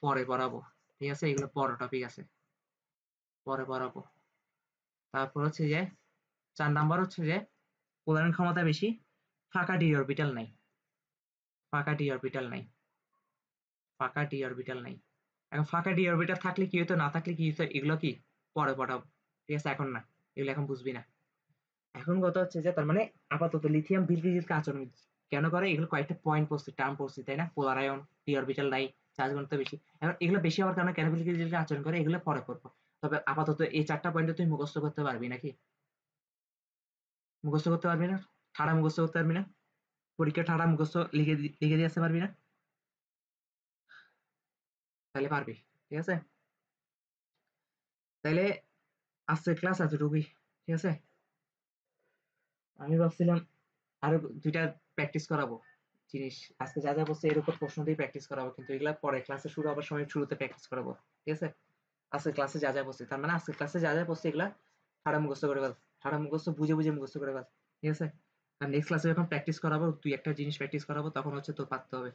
পরে পড়াবো। ঠিক আছে? এগুলো বড় টপিক আছে। পরে পড়াবো। তারপর হচ্ছে যে ৪ নাম্বার হচ্ছে যে পোলারায়ন ক্ষমতা বেশি, ফাঁকা ডি অরবিটাল নাই। ফাঁকা ডি অরবিটাল নাই। ফাঁকা ডি অরবিটাল নাই। এখন ফাঁকা ডি অরবিটাল থাকলে কি হতো, না থাকলে কি হতো, এগুলো কি পরে পড়াবো। ঠিক আছে? এখন না। এগুলো এখন বুঝবি না। এখন কথা হচ্ছে যে তার মানে আপাতত লিথিয়াম বিলকিজিলকে আচরণ কেন করে, এগুলো কয়েকটা পয়েন্ট পড়ছি, টার্ম পড়ছি, তাই না? পোলারায়ন, ডি অরবিটাল নাই, চার্জ ঘনত্ব বেশি। এখন এগুলো বেশি হওয়ার কারণে কেন বিলকিজিলকে আচরণ করে, এগুলো পরে পড়বো। তবে আপাতত এই ৪টা পয়েন্ট তুই মুখস্থ করতে পারবি নাকি? মুখস্থ করতে পারবি না? ঠাড়া মুখস্থ করতে পারবি না? পরীক্ষায় ঠাড়া মুখস্থ লিখে দিয়ে আসতে পারবি না? তাহলে পারবি। ঠিক আছে? তাইলে আজকের ক্লাস এতটুকুই। ঠিক আছে? আমি ভাবছিলাম আরো ২ টা প্র্যাকটিস করাবো জিনিস। আজকে যা পড়ছে এর উপর প্রশ্ন দিয়ে প্র্যাকটিস করাবো। কিন্তু এগুলা পরে ক্লাসে শুরু হবার সময় শুরুতে প্র্যাকটিস করাবো। ঠিক আছে? আজকের ক্লাসে যা পড়ছে, তার মানে আজকের ক্লাসে যা পড়ছে এগুলা ঠাড়া মুখস্থ করে ফেল। ঠাড়া মুখস্থ বুঝে মুখস্থ করে ফেল। ঠিক আছে? আর নেক্সট ক্লাসে যখন প্র্যাকটিস করাবো, ২-১ টা জিনিস প্র্যাকটিস করাবো, তখন হচ্ছে তোর পারতে হবে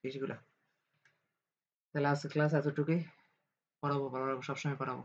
জিনিসগুলা। তাহলে আজকের ক্লাস এতটুকুই। পড়াবো সবসময় পড়াবো।